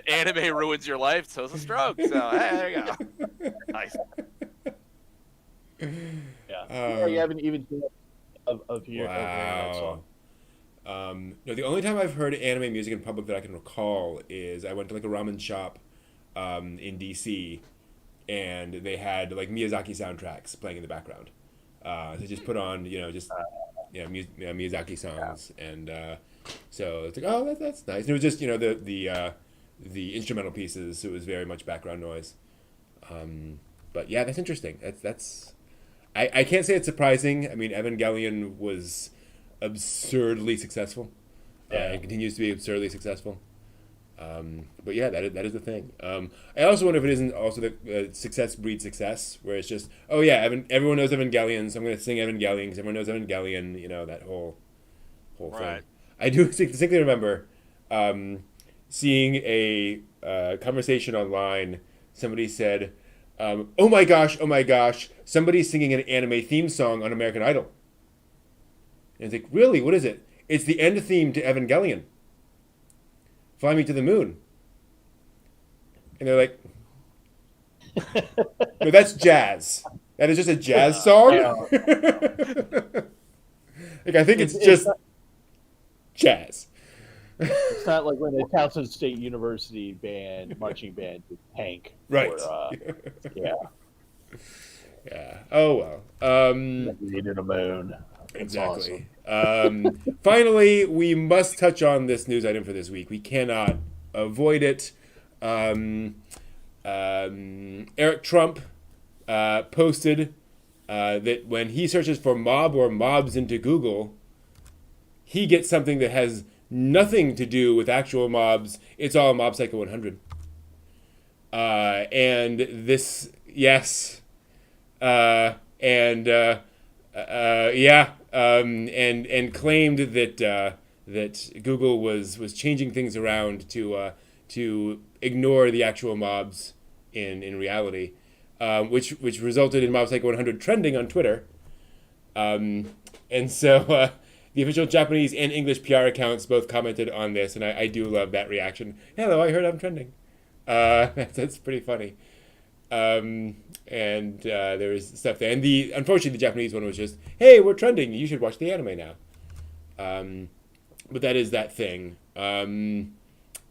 Anime ruins your life, so is a stroke. So there you go. Nice. Yeah. You haven't even seen of hearing that song. No, the only time I've heard anime music in public that I can recall is I went to like a ramen shop in DC, and they had like Miyazaki soundtracks playing in the background. They just put on Miyazaki songs, and so it's like, oh, that's nice. And it was just the instrumental pieces, so it was very much background noise. But yeah, that's interesting. That's I can't say it's surprising. I mean, Evangelion was absurdly successful. It continues to be absurdly successful. But yeah, that is the thing. I also wonder if it isn't also that success breeds success, where it's just, oh yeah, everyone knows Evangelion, so I'm going to sing Evangelion because everyone knows Evangelion. That whole thing. I do distinctly remember seeing a conversation online. Somebody said, oh my gosh, somebody's singing an anime theme song on American Idol. And it's like, really? What is it? It's the end theme to Evangelion. Fly Me to the Moon. And they're like, no, that's jazz. That is just a jazz song? Like, I think it's just jazz. It's not like when the Towson State University marching band did Hank. Right. Yeah. Yeah. Oh, well. Needed a moon. Exactly. Awesome. Finally, we must touch on this news item for this week. We cannot avoid it. Eric Trump posted that when he searches for mob or mobs into Google, he gets something that has nothing to do with actual mobs. It's all Mob Psycho 100. And this, yes. And claimed that Google was changing things around to ignore the actual mobs in reality, which resulted in Mob Psycho 100 trending on Twitter. And so the official Japanese and English PR accounts both commented on this, and I do love that reaction. Hello, I heard I'm trending. That's pretty funny. And there was stuff there. And unfortunately, the Japanese one was just, hey, we're trending. You should watch the anime now. But that is that thing. So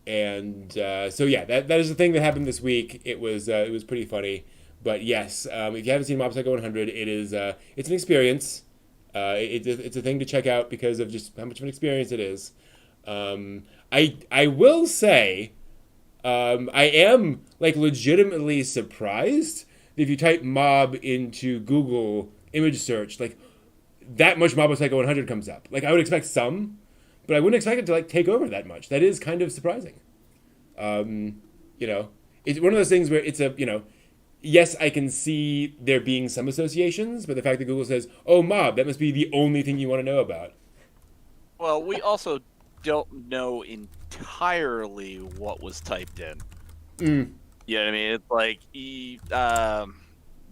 yeah, that is the thing that happened this week. It was pretty funny. But yes, if you haven't seen Mob Psycho 100, it's an experience. It's a thing to check out because of just how much of an experience it is. I will say, I am like legitimately surprised that if you type mob into Google image search, like that much Mob Psycho 100 comes up. Like I would expect some, but I wouldn't expect it to like take over that much. That is kind of surprising. It's one of those things where it's yes, I can see there being some associations, but the fact that Google says, oh, mob, that must be the only thing you want to know about. Well, we also don't know entirely what was typed in. You know what I mean? It's like,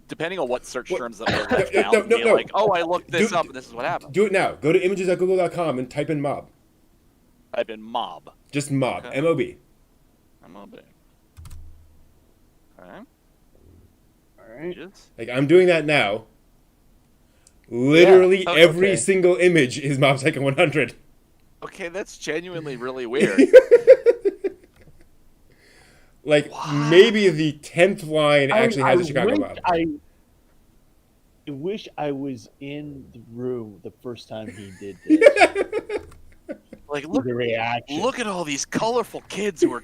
depending on what search terms that were left out, like, oh, I looked this up and this is what happened. Do it now. Go to images.google.com and type in mob. Type in mob. Just mob. Okay. M-O-B. M-O-B. Okay. Like, I'm doing that now. Literally every single image is Mob Psycho 100. Okay, that's genuinely really weird. Like, maybe the 10th line actually has a Chicago mob. I wish I was in the room the first time he did this. Like, look, The reaction. look at all these colorful kids who are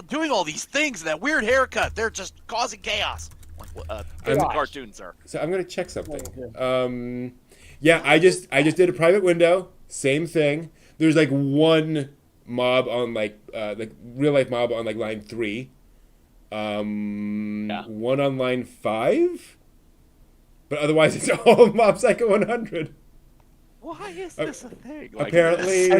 doing all these things. And that weird haircut. They're just causing chaos. Like, it's a cartoon, sir. So I'm gonna check something. Yeah, I just did a private window. Same thing. There's like one mob on like real life mob on like line 3. One on line 5. But otherwise, it's all Mob Psycho 100. Why is this a thing? Like Apparently,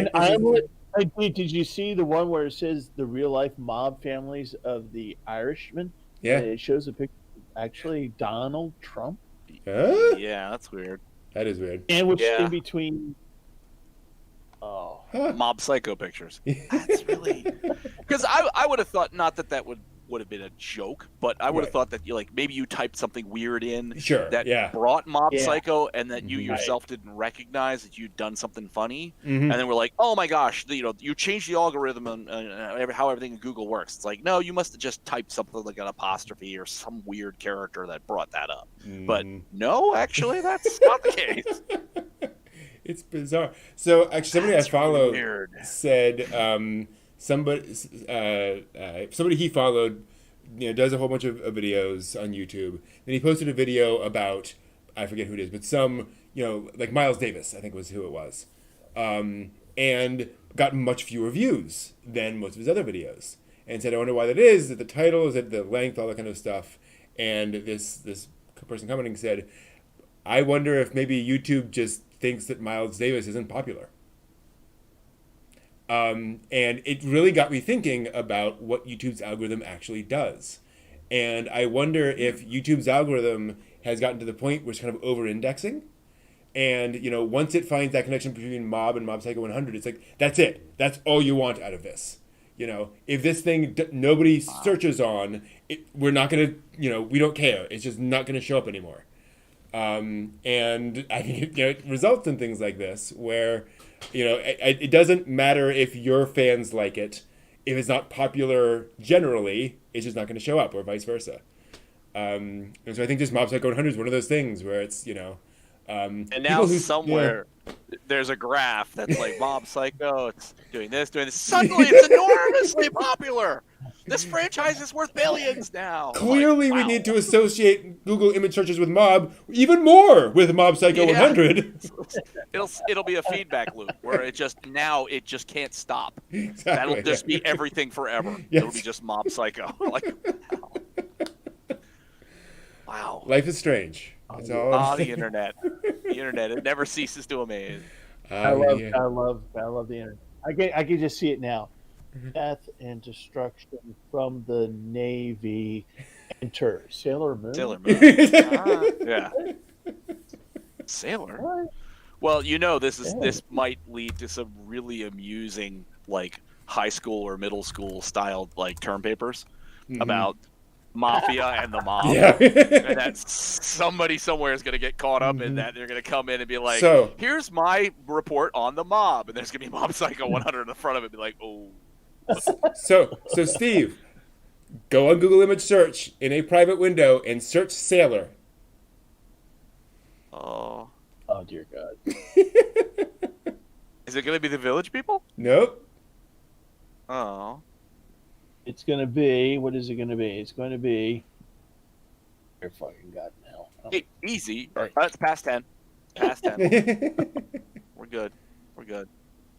did you see the one where it says the real life mob families of the Irishman? Yeah. It shows a picture of actually Donald Trump. Huh? Yeah, that's weird. That is weird. And which in between. Oh. Huh. Mob Psycho pictures. That's really because I would have thought not that would have been a joke, but I would have thought that maybe you typed something weird in that brought Mob Psycho, and that you yourself didn't recognize that you'd done something funny, and then we're like, oh my gosh, you changed the algorithm and how everything in Google works. It's like, no, you must have just typed something like an apostrophe or some weird character that brought that up. But no, actually, that's not the case. It's bizarre. So actually, somebody I follow said somebody he followed, does a whole bunch of videos on YouTube. Then he posted a video about, I forget who it is, but some, like Miles Davis, I think was who it was, and got much fewer views than most of his other videos. And said, I wonder why that is. That the title, is that the length, all that kind of stuff. And this person commenting said, I wonder if maybe YouTube just thinks that Miles Davis isn't popular. And it really got me thinking about what YouTube's algorithm actually does. And I wonder if YouTube's algorithm has gotten to the point where it's kind of over-indexing. And, once it finds that connection between Mob and Mob Psycho 100, it's like, that's it. That's all you want out of this. If this thing nobody searches on, we're not going to, we don't care. It's just not going to show up anymore. And I think it results in things like this where, it doesn't matter if your fans like it. If it's not popular generally, it's just not going to show up, or vice versa. And so I think just Mob Psycho 100 is one of those things where it's, and now somewhere there's a graph that's like Mob Psycho, it's doing this. Suddenly it's enormously popular. This franchise is worth billions now. Clearly, we need to associate Google image searches with Mob even more with Mob Psycho 100. It'll be a feedback loop where it just can't stop. Exactly. That'll just be everything forever. Yes. It'll be just Mob Psycho. Wow. Life is strange. That's all. The internet. The internet. It never ceases to amaze. I love the internet. I can just see it now. Death and destruction from the Navy. Enter Sailor Moon. Yeah. Sailor. What? Well, this might lead to some really amusing high school or middle school styled term papers about mafia and the mob. Yeah. And that somebody somewhere is going to get caught up in that. They're going to come in and be like, here's my report on the mob. And there's going to be Mob Psycho 100 in the front of it and be like, oh. So Steve, go on Google image search in a private window and search Sailor. Oh dear God. Is it going to be the Village People? Nope. Oh. It's going to be, what is it going to be? It's going to be, dear fucking God now. Oh. Hey, easy. It's past 10. Past 10. We're good.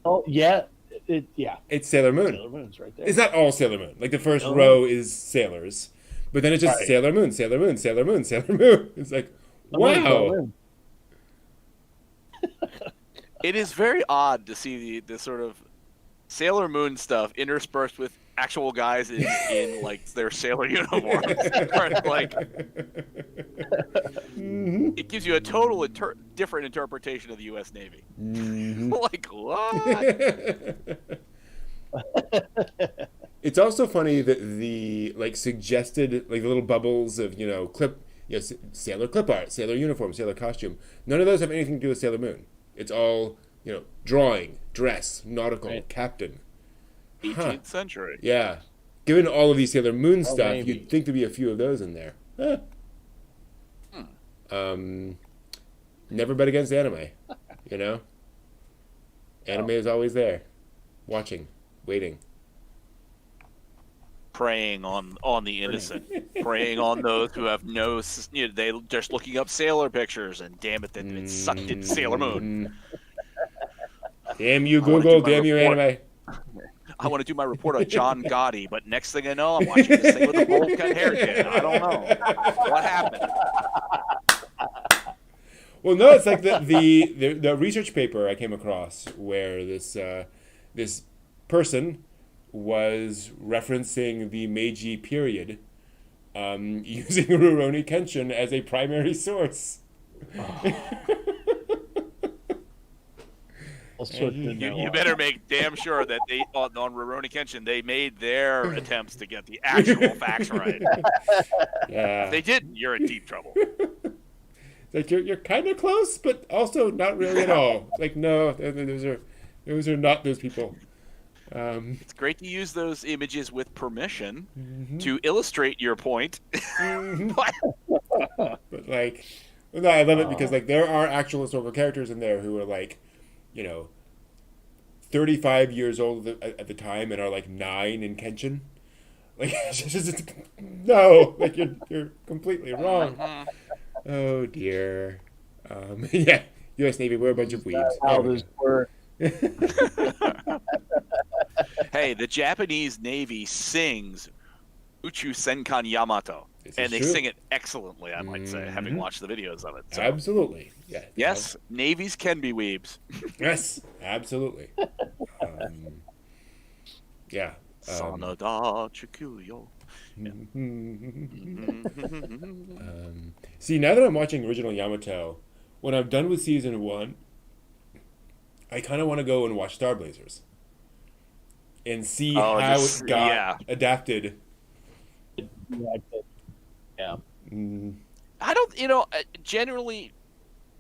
Oh, yeah. It's Sailor Moon. Sailor Moon's right there. It's not all Sailor Moon. Like the first row is sailors, but then it's just Sailor Moon, Sailor Moon, Sailor Moon, Sailor Moon. It's like, wow. It is very odd to see the sort of Sailor Moon stuff interspersed with actual guys in their sailor uniforms. It gives you a total different interpretation of the U.S. Navy. What? It's also funny that the suggested the little bubbles of sailor clip art, sailor uniform, sailor costume. None of those have anything to do with Sailor Moon. It's all drawing, dress, nautical, captain. 18th century. Yeah. Given all of these Sailor Moon stuff, you'd think there'd be a few of those in there. Huh. Never bet against anime. You know, anime is always there, watching, waiting. Preying on the innocent, preying on those who have no, they just looking up sailor pictures, and damn it, they've been sucked into Sailor Moon. Damn you, Google! Damn you, anime! I want to do my report on John Gotti, but next thing I know, I'm watching this thing with a bold cut hair kid. I don't know what happened. Well, no, it's like the research paper I came across where this person was referencing the Meiji period, using Rurouni Kenshin as a primary source. You better make damn sure that they on Rurouni Kenshin they made their attempts to get the actual facts right. Yeah. If they didn't, you're in deep trouble. Like you're kind of close, but also not really at all. Like no, those are not those people. It's great to use those images with permission to illustrate your point. But like, no, I love it because like there are actual historical characters in there who are like, 35 years old at the time and are like 9 in Kenshin. Like, no, like you're completely wrong. Oh dear. Yeah, U.S. Navy, we're a bunch of weebs. How this works. Hey, the Japanese Navy sings Uchu Senkan Yamato, and they sing it excellently, I might say, having watched the videos of it. So. Absolutely. Yeah. Yes, navies can be weebs. Yes, absolutely. Yeah. Sanada Chikuyo. See, now that I'm watching Original Yamato, when I'm done with season 1, I kind of want to go and watch Star Blazers and see how it got adapted. Yeah. I don't, generally,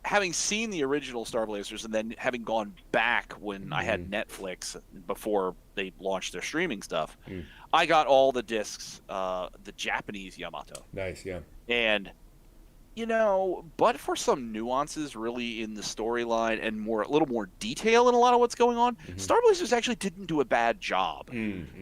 having seen the original Star Blazers and then having gone back when I had Netflix before they launched their streaming stuff, I got all the discs, the Japanese Yamato. Nice, yeah. And, but for some nuances really in the storyline and a little more detail in a lot of what's going on, Star Blazers actually didn't do a bad job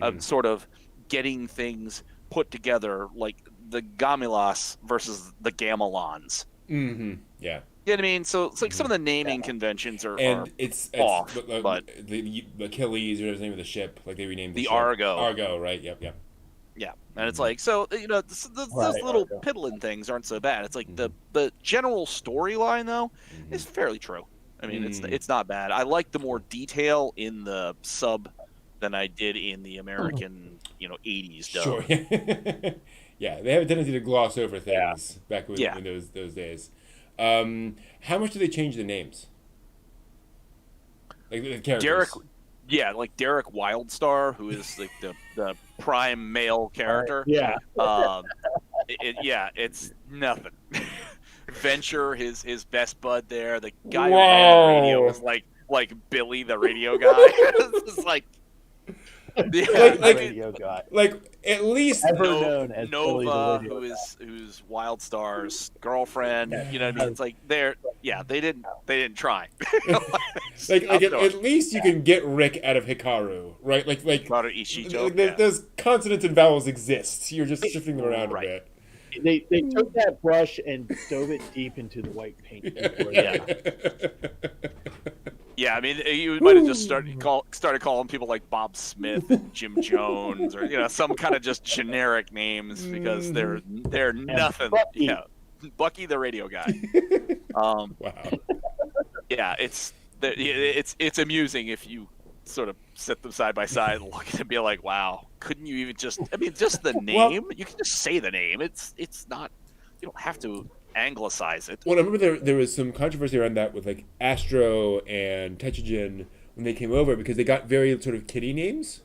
of sort of getting things put together, like the Gamilas versus the Gamelons. Yeah. You know what I mean? So it's like some of the naming conventions are it's off. But the Achilles, or the name of the ship, like they renamed the ship. Argo. Argo, right? Yep. Yeah, and it's like, so those little piddling things aren't so bad. It's like the general storyline though is fairly true. I mean, it's not bad. I like the more detail in the sub than I did in the American 80s dub. Sure. Yeah, they have a tendency to gloss over things back when those days. How much do they change the names? Like the characters. Derek Wildstar, who is like the prime male character. It's nothing. Venture, his best bud there. The guy who ran the radio was like Billy, the radio guy. It's just like. Radio guy. Like at least Nova, who's Wildstar's girlfriend. You know what I mean? It's like they didn't try. At least you can get Rick out of Hikaru, right? Like those consonants and vowels exist. You're just shifting them around a bit. They took that brush and dove it deep into the white paint. Yeah, I mean, you might have just started calling people like Bob Smith and Jim Jones, or some kind of just generic names because they're nothing. Bucky. Bucky the radio guy. Wow. Yeah, it's amusing if you sort of sit them side by side and look and be like, wow, couldn't you even just the name? You can just say the name. It's not, you don't have to anglicize it. Well, I remember there was some controversy around that with like Astro and Techijin when they came over because they got very sort of kiddie names,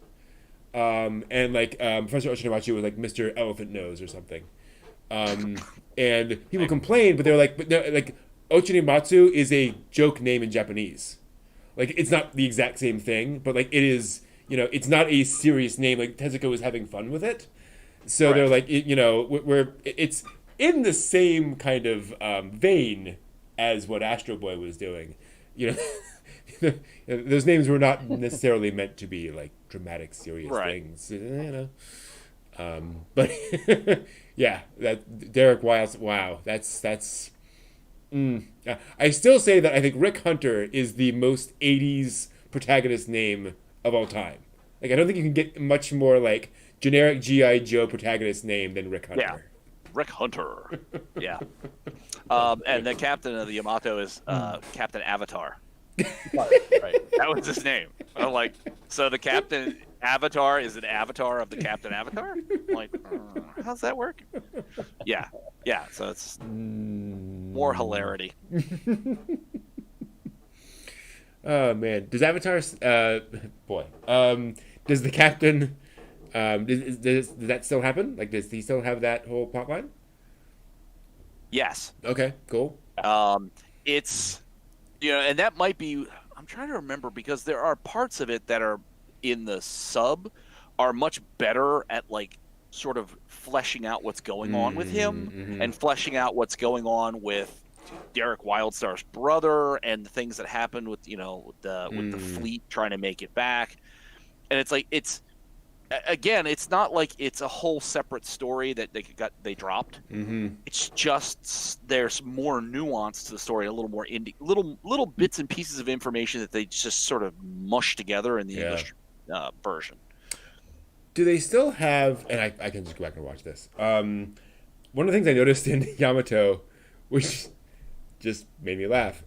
and like Professor Oshinomachi was like Mr. Elephant Nose or something, and people complained, but they were like, Ochinimatsu is a joke name in Japanese, like it's not the exact same thing, but like it is, it's not a serious name. Like Tezuka was having fun with it, so they're like, it's in the same kind of vein as what Astro Boy was doing. Those names were not necessarily meant to be like dramatic, serious things. But yeah, that Derek Wiles. Wow, that's. I still say that I think Rick Hunter is the most '80s protagonist name of all time. Like, I don't think you can get much more like generic G.I. Joe protagonist name than Rick Hunter. Yeah, Rick Hunter. Yeah. And the captain of the Yamato is Captain Avatar. Right. That was his name. I'm like, so the Captain Avatar is an avatar of the Captain Avatar? I'm like, how's that work? Yeah. Yeah. So it's more hilarity. Oh man, does Avatar? Does the captain? Does that still happen? Like, does he still have that whole plot line? Yes. Okay. Cool. It's, and that might be. I'm trying to remember because there are parts of it that are in the sub are much better at like sort of fleshing out what's going on with him and fleshing out what's going on with Derek Wildstar's brother and the things that happened with with the fleet trying to make it back. And it's like it's not like it's a whole separate story that they dropped. It's just there's more nuance to the story, a little more little bits and pieces of information that they just sort of mush together in the English version. Do they still have? And I can just go back and watch this. One of the things I noticed in Yamato, which just made me laugh,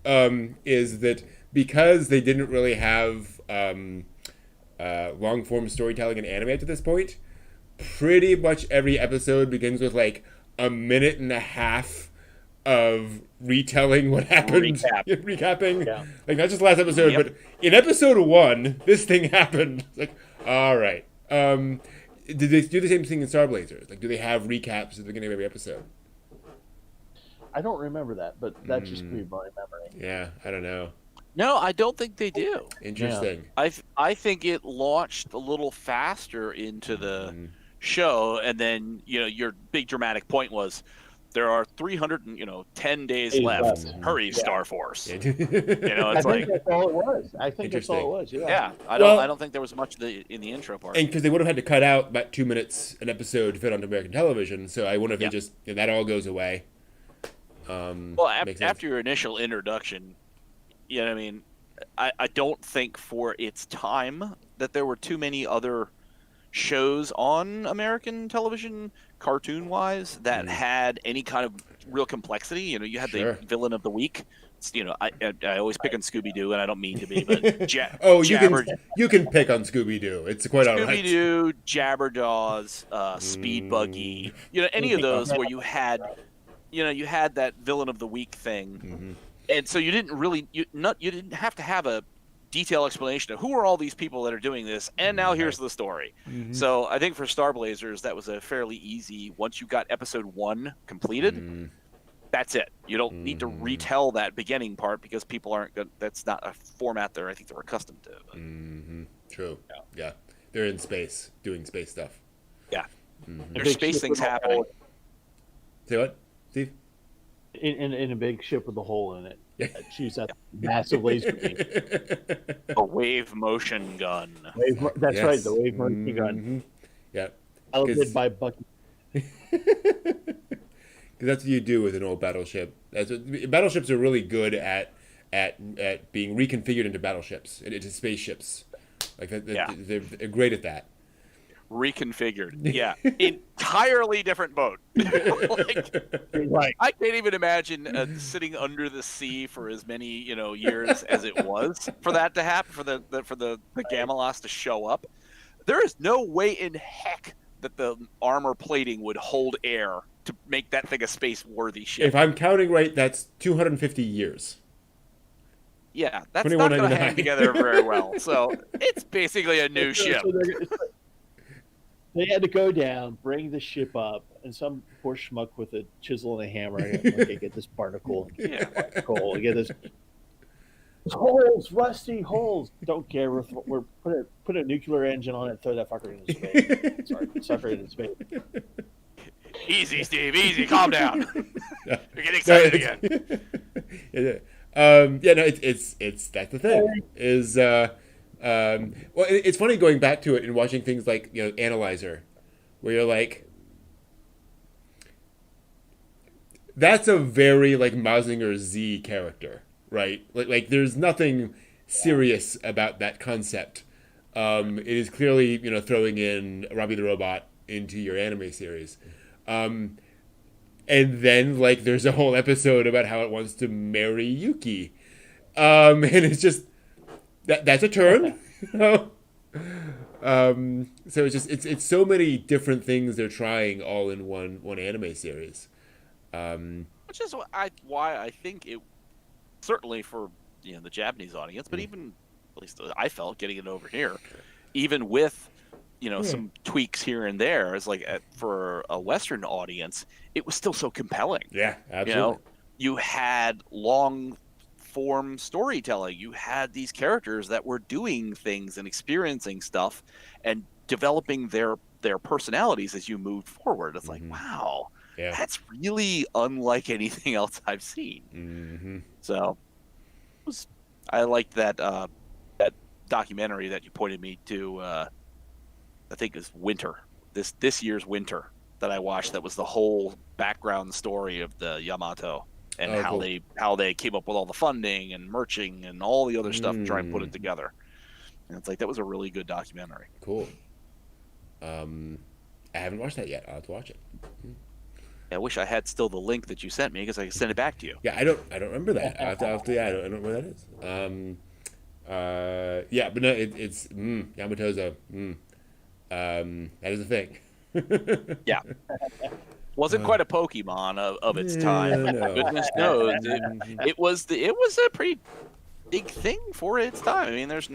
is that because they didn't really have long form storytelling in anime to this point, pretty much every episode begins with like a minute and a half of retelling what happened, recapping. Yeah. Like not just last episode, but in episode 1, this thing happened. It's like, all right. Did they do the same thing in Star Blazers? Like, do they have recaps at the beginning of every episode? I don't remember that, but that just could be my memory. Yeah, I don't know. No, I don't think they do. Interesting. Yeah. I think it launched a little faster into the show, and then your big dramatic point was there are 310 days left. Hurry, Star Force. Yeah. It's I think that's all it was. I think that's all it was. Yeah. I don't think there was much in the intro part. And because they would have had to cut out about 2 minutes an episode to fit onto American television, so I wonder if they just that all goes away. Well, after your initial introduction, I don't think for its time that there were too many other shows on American television, cartoon-wise, that had any kind of real complexity. You had the villain of the week. I always pick on Scooby-Doo, and I don't mean to be, but you can pick on Scooby-Doo. It's quite all right. Scooby-Doo, Jabberjaws, Speed Buggy, any of those where you had that villain of the week thing. And so you didn't really you didn't have to have a detailed explanation of who are all these people that are doing this, and now here's the story. So I think for Star Blazers that was a fairly easy. Once you got episode 1 completed, that's it. You don't need to retell that beginning part because people aren't good. That's not a format I think they're accustomed to. True. Yeah, they're in space doing space stuff. Yeah, there's space things happening. Say what, Steve? In a big ship with a hole in it. That shoots that massive laser beam. A wave motion gun. That's right, the wave motion gun. Yeah. Piloted by Bucky. Because that's what you do with an old battleship. Battleships are really good at being reconfigured into battleships, into spaceships. Like they're great at that. Reconfigured. Yeah. Entirely different boat. Right. I can't even imagine sitting under the sea for as many, years as it was for that to happen, for the Gamelos to show up. There is no way in heck that the armor plating would hold air to make that thing a space-worthy ship. If I'm counting right, that's 250 years. Yeah, that's not going to hang together very well. So it's basically a new ship. They had to go down, bring the ship up, and some poor schmuck with a chisel and a hammer. Okay, get this particle. Get this holes, rusty holes. Don't care. We're put a nuclear engine on it. Throw that fucker into space. Sorry, sucker into space. Easy, Steve. Easy. Calm down. You're getting excited again. Yeah, no, it's that's the thing is well, it's funny going back to it and watching things like Analyzer, where you're like, that's a very like Mazinger Z character, right? Like there's nothing serious about that concept. It is clearly throwing in Robbie the Robot into your anime series. And then like there's a whole episode about how it wants to marry Yuki. And it's just that's a turn. So it's so many different things they're trying all in one anime series. Which is why I think it, certainly for the Japanese audience, but even at least I felt getting it over here, even with some tweaks here and there, is like for a Western audience, it was still so compelling. Yeah, absolutely. You had long form storytelling. You had these characters that were doing things and experiencing stuff and developing their personalities as you moved forward. It's like, wow, that's really unlike anything else I've seen. So I liked that that documentary that you pointed me to. I think is Winter, this year's Winter, that I watched. That was the whole background story of the Yamato and how they came up with all the funding and merching and all the other stuff to try and put it together. And it's like, that was a really good documentary. Cool. I haven't watched that yet. I'll have to watch it. I wish I had still the link that you sent me, because I could send it back to you. Yeah, I don't remember that. I don't know where that is. Yeah, but no, it's Yamato's that is a thing. Yeah. Wasn't quite a Pokemon of its time. No. Goodness knows. It was a pretty big thing for its time. I mean, that's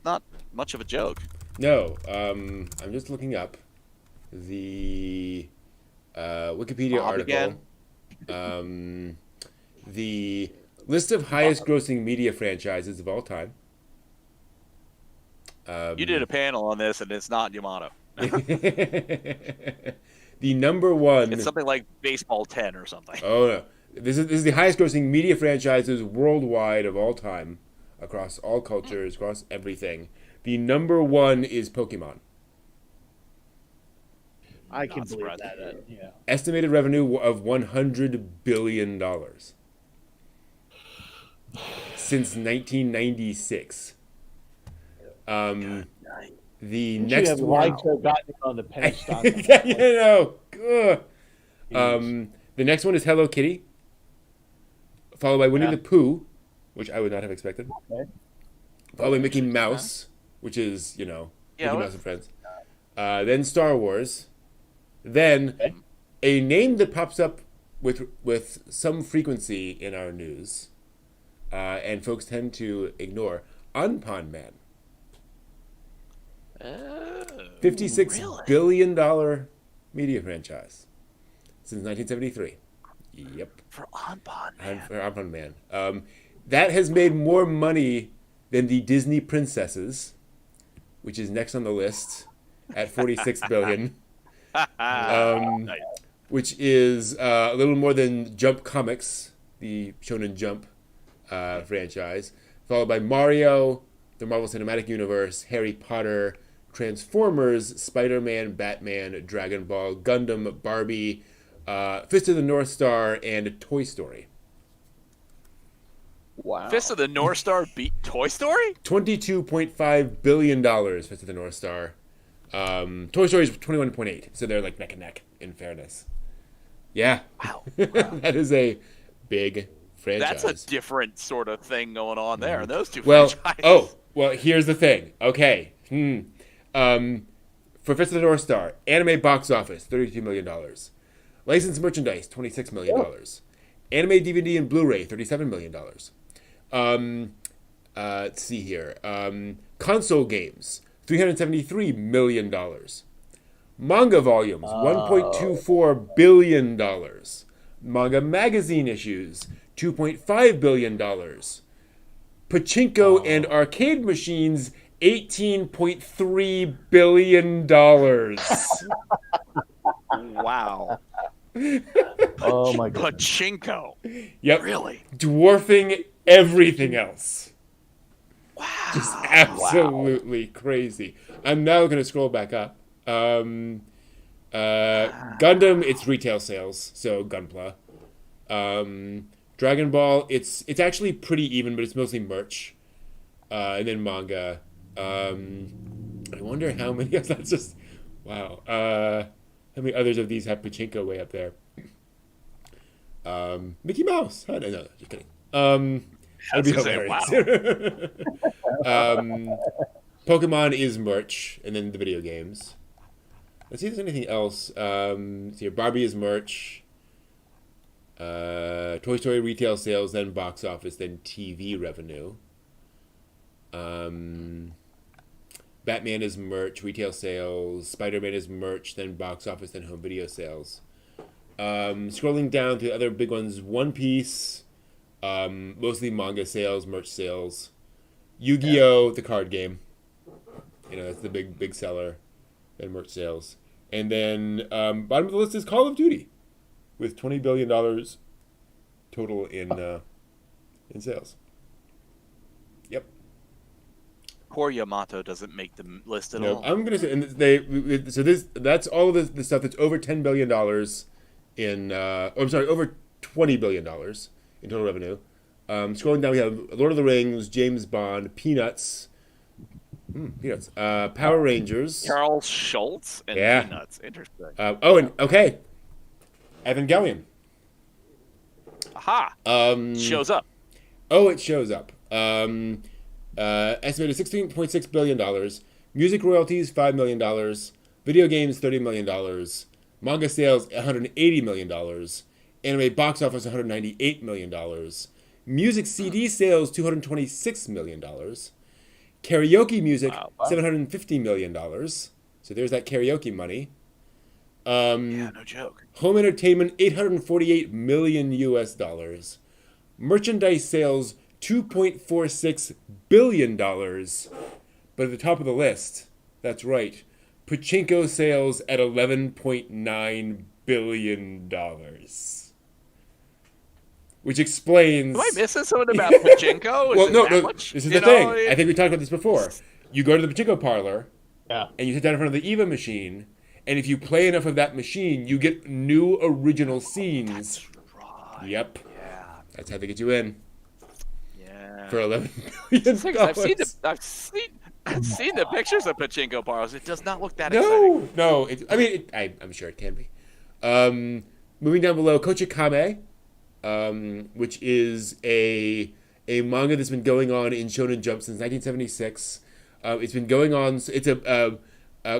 not much of a joke. No, I'm just looking up the Wikipedia Bob article. Again. The list of highest grossing media franchises of all time. You did a panel on this, and it's not Yamato. The number one. It's something like Baseball 10 or something. Oh no! This is the highest grossing media franchises worldwide of all time, across all cultures, across everything. The number one is Pokemon. I can believe that. Yeah. Estimated revenue of $100 billion since 1996. The next one. Gotten on the penny stock. The next one is Hello Kitty, followed by Winnie the Pooh, which I would not have expected. Okay. Followed by Mickey Mouse, which is Mickey Mouse and Friends. Then Star Wars. Then a name that pops up with some frequency in our news, and folks tend to ignore, Unpon Man. $56 billion media franchise since 1973. Yep. For Unpon Man. For Unpon Man. That has made more money than the Disney Princesses, which is next on the list at $46 billion. Which is a little more than Jump Comics, the Shonen Jump franchise, followed by Mario, the Marvel Cinematic Universe, Harry Potter, Transformers, Spider-Man, Batman, Dragon Ball, Gundam, Barbie, Fist of the North Star, and Toy Story. Wow. Fist of the North Star beat Toy Story? $22.5 billion, Fist of the North Star. Toy Story is 21.8, so they're like neck and neck, in fairness. Yeah. Wow. That is a big franchise. That's a different sort of thing going on there. Those two franchises. Well, here's the thing. Okay. For Fist of the North Star, anime box office, $32 million. Licensed merchandise, $26 million. Anime DVD and Blu-ray, $37 million. Let's see here. Console games, $373 million. Manga volumes, $1.24 billion. Manga magazine issues, $2.5 billion. Pachinko and arcade machines, $18.3 billion. Wow. Oh my god. Pachinko. Yep. Really? Dwarfing everything else. Wow. Just absolutely crazy. I'm now going to scroll back up. Gundam, it's retail sales, so Gunpla. Dragon Ball, it's actually pretty even, but it's mostly merch. And then manga. I wonder how many. That's just wow. How many others of these have pachinko way up there? Mickey Mouse. Oh, no, just kidding. That'd be hilarious. Pokemon is merch, and then the video games. Let's see if there's anything else. See here, Barbie is merch. Toy Story retail sales, then box office, then TV revenue. Batman is merch, retail sales. Spider-Man is merch, then box office, then home video sales. Scrolling down to the other big ones, One Piece, mostly manga sales, merch sales. Yu-Gi-Oh, the card game. That's the big seller. Then merch sales. And then bottom of the list is Call of Duty, with $20 billion total in sales. Yep. Poor Yamato doesn't make the list at No, all. I'm gonna say, and that's all of the stuff that's over $10 billion in. Over $20 billion in total revenue. Scrolling down, we have Lord of the Rings, James Bond, Peanuts. Peanuts. Power Rangers. Charles Schultz and Peanuts. Interesting. Okay. Evangelion. Aha. Shows up. Oh, it shows up. Estimated $16.6 billion. Music royalties, $5 million. Video games, $30 million. Manga sales, $180 million. Anime box office, $198 million. Music CD sales, $226 million. Karaoke music, $750 million. So there's that karaoke money. Yeah, no joke. Home entertainment, $848 million US. Merchandise sales, $2.46 billion. But at the top of the list, that's right, pachinko sales at $11.9 billion. Which explains... Am I missing something about pachinko? Well, no, much? This is the thing. I think we talked about this before. You go to the pachinko parlor, and you sit down in front of the EVA machine, and if you play enough of that machine, you get new original scenes. That's right. Yep. Yeah. That's how they get you in. Yeah. For $11 billion. I've seen the pictures of pachinko parlors. It does not look that exciting. No. I'm sure it can be. Moving down below, Kochikame, which is a manga that's been going on in Shonen Jump since 1976. It's been going on. It's a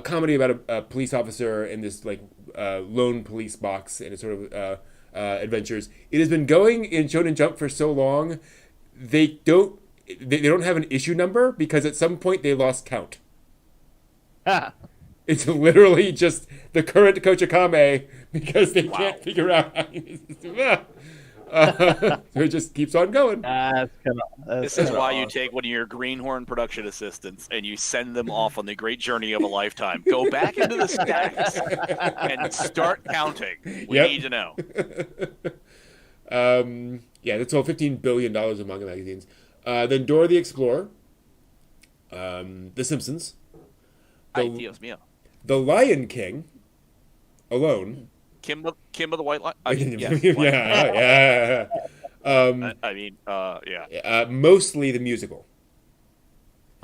comedy about a police officer in this lone police box and it's sort of adventures. It has been going in Shonen Jump for so long, they don't have an issue number because at some point they lost count. It's literally just the current Kochikame because they can't figure out how so it just keeps on going. This is why you take one of your greenhorn production assistants and you send them off on the great journey of a lifetime. Go back into the stacks and start counting. We need to know. That's all $15 billion in manga magazines. Then Dora the Explorer, The Simpsons, Dios mío. The Lion King, alone. Kimba the White Lion. Mostly the musical.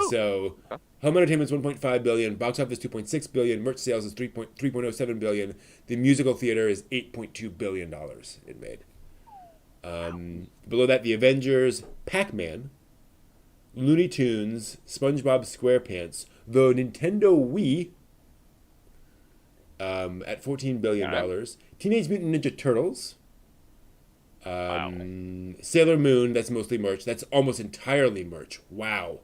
So, home entertainment's $1.5 billion, box office $2.6 billion, merch sales is $3.07 billion. The musical theater is $8.2 billion it made. Below that, The Avengers, Pac-Man, Looney Tunes, SpongeBob SquarePants, the Nintendo Wii, at $14 billion. Teenage Mutant Ninja Turtles. Sailor Moon, that's mostly merch. That's almost entirely merch. Wow.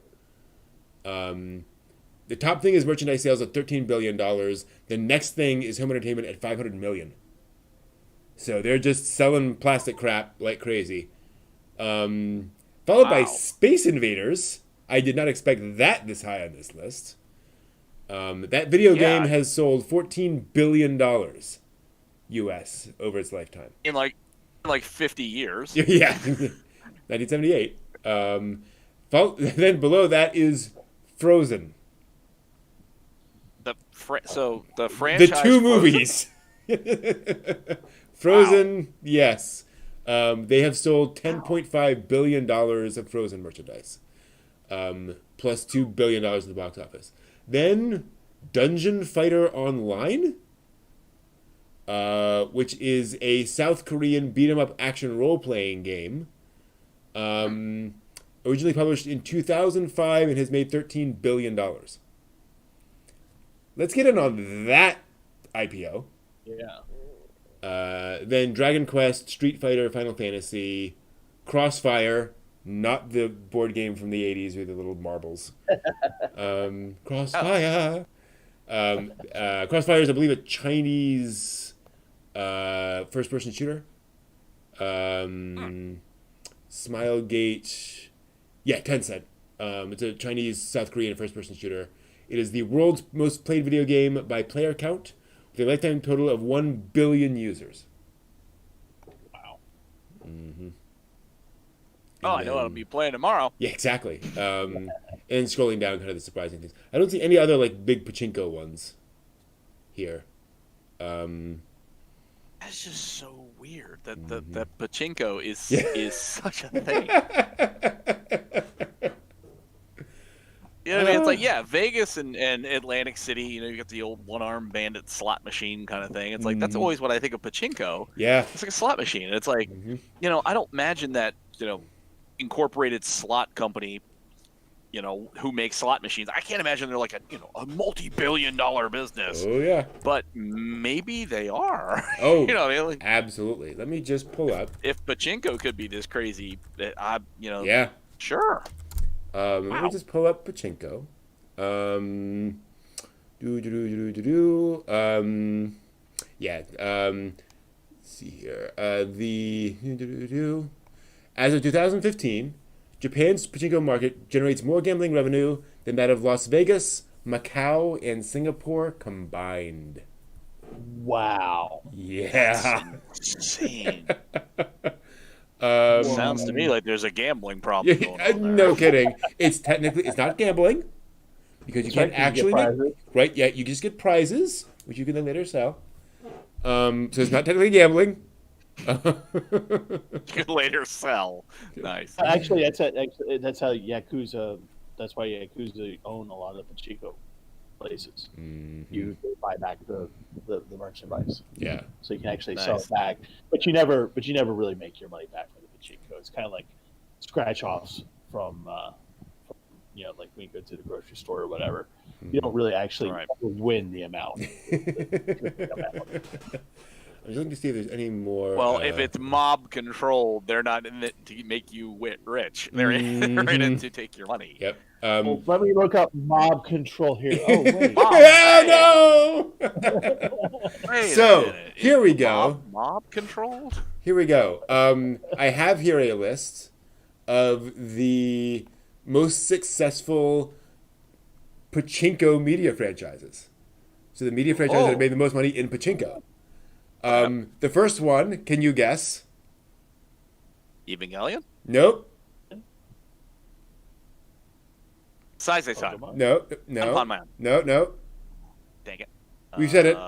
The top thing is merchandise sales at $13 billion. The next thing is home entertainment at $500 million. So they're just selling plastic crap like crazy. Followed by Space Invaders. I did not expect that this high on this list. That video game has sold $14 billion U.S. over its lifetime. In like 50 years. Yeah, 1978. Then below that is Frozen. So the The franchise two Frozen? movies. Frozen, Wow. yes. They have sold $10.5 billion of Frozen merchandise, plus $2 billion in the box office. Then Dungeon Fighter Online, which is a South Korean beat-em-up action role-playing game, originally published in 2005 and has made $13 billion. Let's get in on that IPO. Yeah. Then Dragon Quest, Street Fighter, Final Fantasy, Crossfire, not the board game from the 80s with the little marbles. Crossfire. Crossfire is, I believe, a Chinese first-person shooter. Smilegate. Yeah, Tencent. It's a Chinese South Korean first-person shooter. It is the world's most played video game by player count, with a lifetime total of 1 billion users. Wow. Mm-hmm. Oh, I know I'll be playing tomorrow. Yeah, exactly. And scrolling down, kind of the surprising things. I don't see any other like big pachinko ones here. That's just so weird that that pachinko is such a thing. You know what I mean? It's like, yeah, Vegas and Atlantic City, you got the old one-armed bandit slot machine kind of thing. It's like, that's always what I think of pachinko. Yeah. It's like a slot machine. It's like, I don't imagine that, incorporated slot company, who makes slot machines. I can't imagine they're like a multi-billion-dollar business. Oh, yeah. But maybe they are. Oh, like, absolutely. Let me just pull up. If pachinko could be this crazy, Yeah. Sure. Let me just pull up pachinko. Yeah. See here. As of 2015, Japan's pachinko market generates more gambling revenue than that of Las Vegas, Macau, and Singapore combined. Wow. Yeah. That's insane. Sounds to me like there's a gambling problem going on there. No kidding. It's not gambling because you can't actually right. Yeah, you just get prizes, which you can then later sell. So it's not technically gambling. You can later sell. Nice. Actually, that's how Yakuza. That's why Yakuza own a lot of the pachinko places. Mm-hmm. You buy back the merchandise. Yeah. So you can actually sell it back, but you never really make your money back from the pachinko. It's kind of like scratch offs from like when you go to the grocery store or whatever. You don't really actually win the amount. I was looking to see if there's any more. Well, if it's mob controlled, they're not in it to make you rich. They're in it to take your money. Yep. Well, let me look up mob control here. Oh wait. Oh no! Wait So here we go. Mob controlled. Here we go. I have here a list of the most successful pachinko media franchises. So the media franchises that have made the most money in pachinko. The first one, can you guess? Evangelion? Nope. Saizai-san. No. Anpan Man. No. Dang it. You said it.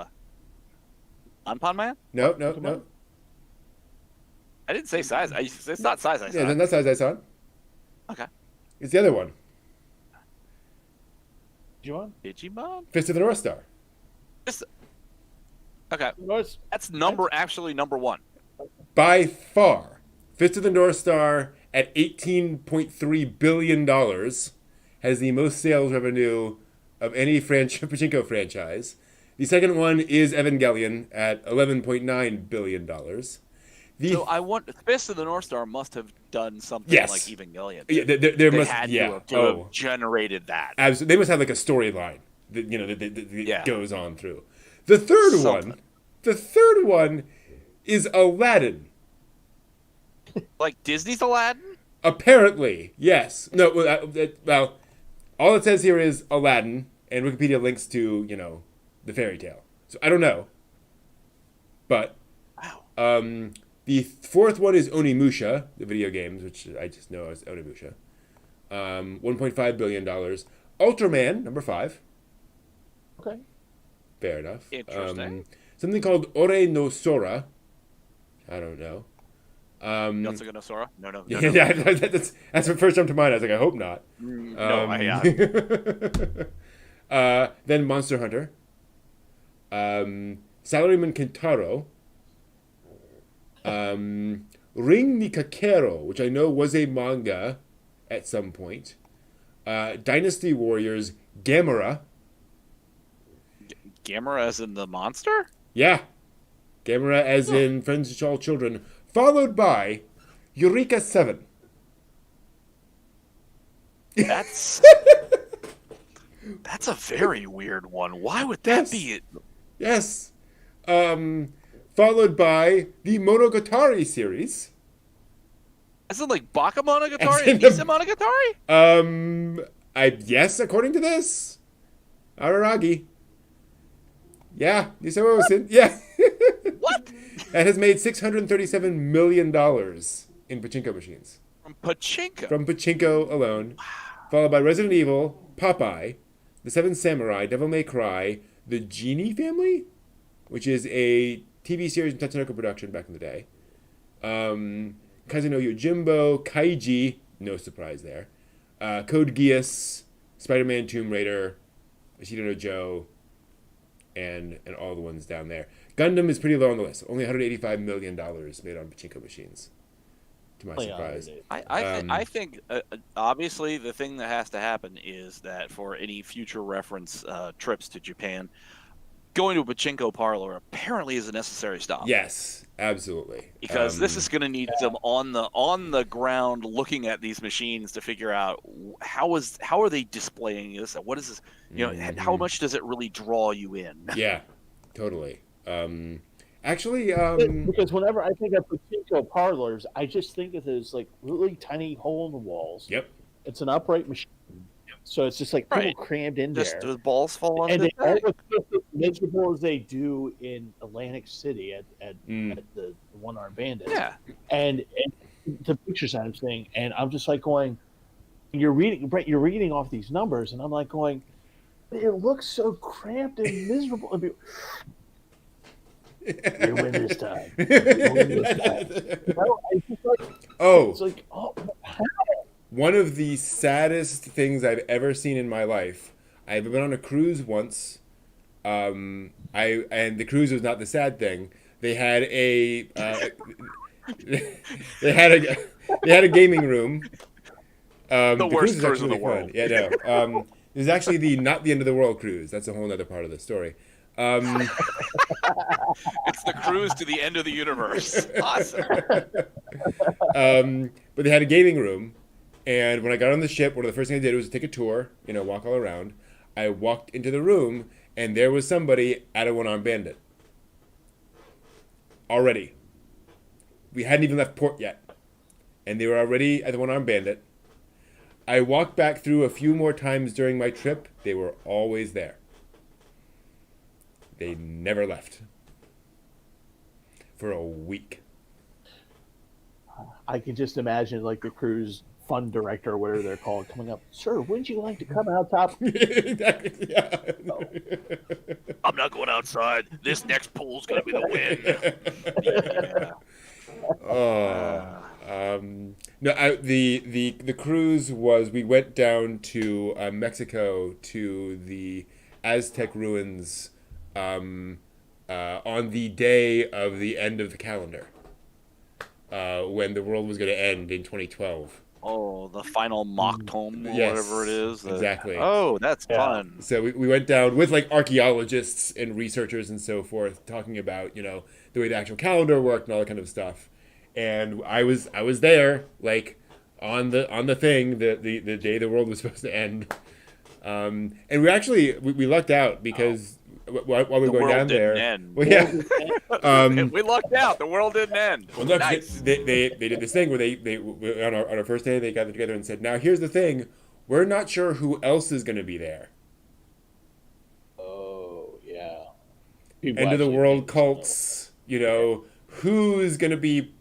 Anpan Man? No. I didn't say Saizai. It's not Saizai-san. Yeah, that's Saizai-san. Okay. It's the other one. Digimon? Fist of the North Star. Okay. That's actually number one. By far. Fist of the North Star at $18.3 billion has the most sales revenue of any pachinko franchise. The second one is Evangelion at $11.9 billion. So I want Fist of the North Star must have done something like Evangelion. Yeah, they must had to have generated that. Absolutely. They must have like a storyline that goes on through. The third one is Aladdin. Like Disney's Aladdin? Apparently, yes. No, well, all it says here is Aladdin, and Wikipedia links to, the fairy tale. So I don't know. But the fourth one is Onimusha, the video games, which I just know as Onimusha. $1.5 billion. Ultraman, number 5. Okay. Fair enough. Interesting. Something called Ore no Sora. I don't know. Yotsuga no Sora? No. Yeah, that's the first time to mind. I was like, I hope not. No, Then Monster Hunter. Salaryman Kentaro. Ring ni Kakero, which I know was a manga at some point. Dynasty Warriors Gamera. Gamera as in the monster? Yeah. Gamera as in Friends to All Children. Followed by Eureka 7. That's a very weird one. Why would that be it? Yes. Followed by the Monogatari series. Is it like Bakemonogatari As in and Nisamonogatari? Yes, according to this. Araragi. Yeah, Nisamosin. Yeah. What? That has made $637 million in pachinko machines. From Pachinko? From pachinko alone. Followed by Resident Evil, Popeye, The Seven Samurai, Devil May Cry, The Genie Family, which is a TV series in Tatsunoko production back in the day. Kazuno Yojimbo, Kaiji, no surprise there. Code Geass, Spider-Man Tomb Raider, Ashido no Joe, and all the ones down there. Gundam is pretty low on the list. Only $185 million made on pachinko machines, to my surprise. I think obviously the thing that has to happen is that for any future reference trips to Japan, going to a pachinko parlor apparently is a necessary stop. Yes, absolutely. Because this is going to need some on the ground looking at these machines to figure out how are they displaying this? What is this? How much does it really draw you in? Yeah, totally. Actually, because whenever I think of pachinko parlors, I just think of those like really tiny hole in the walls. Yep. It's an upright machine. So it's just like people crammed in just there. The balls fall on and the they almost look as miserable as they do in Atlantic City at the One-Armed Bandit. Yeah. And the picture side of thing, and I'm just like going, you're reading off these numbers, and I'm like going, it looks so cramped and miserable. You win this time. It's like, how? One of the saddest things I've ever seen in my life. I've been on a cruise once. And the cruise was not the sad thing. They had a they had a gaming room. The worst cruise in the world. Fun. Yeah, no. It was actually not the end of the world cruise. That's a whole other part of the story. It's the cruise to the end of the universe. Awesome. But they had a gaming room, and when I got on the ship, one of the first things I did was take a tour, walk all around. I walked into the room, and there was somebody at a One-Armed Bandit. Already. We hadn't even left port yet, and they were already at the One-Armed Bandit. I walked back through a few more times during my trip. They were always there. They never left. For a week. I can just imagine like the cruise fund director or whatever they're called coming up. Sir, wouldn't you like to come out top? Exactly, yeah. Oh. I'm not going outside. This next pool's going to be the win. No, the cruise was, we went down to Mexico to the Aztec ruins on the day of the end of the calendar, when the world was going to end in 2012. Oh, the final Moctome, or whatever it is. Exactly. Oh, that's fun. So we went down with like archaeologists and researchers and so forth, talking about the way the actual calendar worked and all that kind of stuff. And I was there like on the thing the day the world was supposed to end. And we lucked out because while we were going down there, well, yeah, we lucked out. The world didn't end. Well, look, nice. They did this thing where they on our first day they gathered together and said, "Now here's the thing, we're not sure who else is going to be there." Oh yeah, End of the world cults, You know, who's going to be,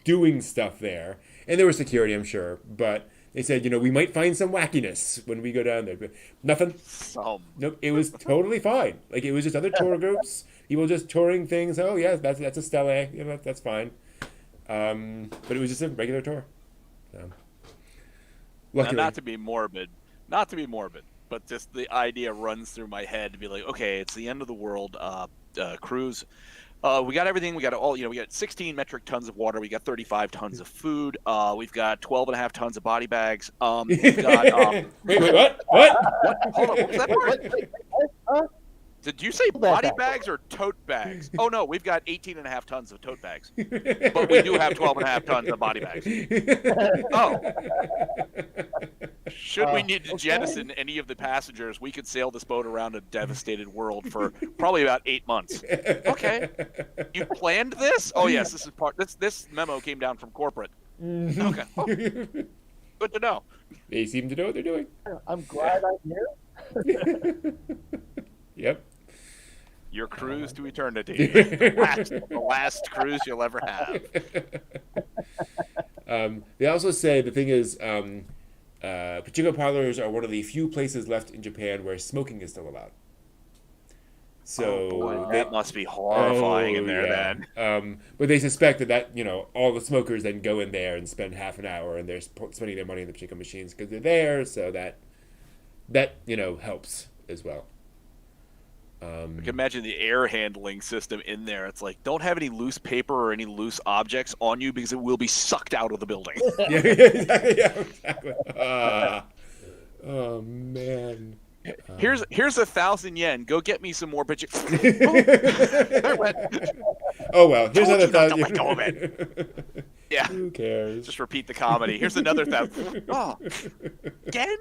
doing stuff there? And there was security, I'm sure, but they said, we might find some wackiness when we go down there. But nothing. Some. Nope. It was totally fine. Like, it was just other tour groups, people just touring things. Oh, yeah, that's a stele. That's fine. But it was just a regular tour. So, Now, luckily. not to be morbid, but just the idea runs through my head to be like, okay, it's the end of the world cruise. We got everything. We got all, we got 16 metric tons of water. We got 35 tons of food. We've got 12 and a half tons of body bags. We've got. Wait, what? What? Hold on, what was that part? Huh? Did you say body bags or tote bags? Oh, no, we've got 18 and a half tons of tote bags. But we do have 12 and a half tons of body bags. Oh. Should we need to jettison any of the passengers, we could sail this boat around a devastated world for probably about 8 months. Okay. You planned this? Oh, yes, this is this memo came down from corporate. Okay. Oh, good to know. They seem to know what they're doing. I'm glad I'm here. Yep. Your cruise to eternity. The last cruise you'll ever have. They also say the thing is, pachinko parlors are one of the few places left in Japan where smoking is still allowed. So boy, that must be horrifying in there then. But they suspect that all the smokers then go in there and spend half an hour, and they're spending their money in the pachinko machines because they're there. So that helps as well. I can imagine the air handling system in there. It's like, don't have any loose paper or any loose objects on you because it will be sucked out of the building. Yeah, exactly. Oh man. Here's 1,000 yen. Go get me some more pictures. Oh well. Here's Told another you not to 1,000. let go of it. Yeah. Who cares? Just repeat the comedy. Here's another 1,000. Oh, again?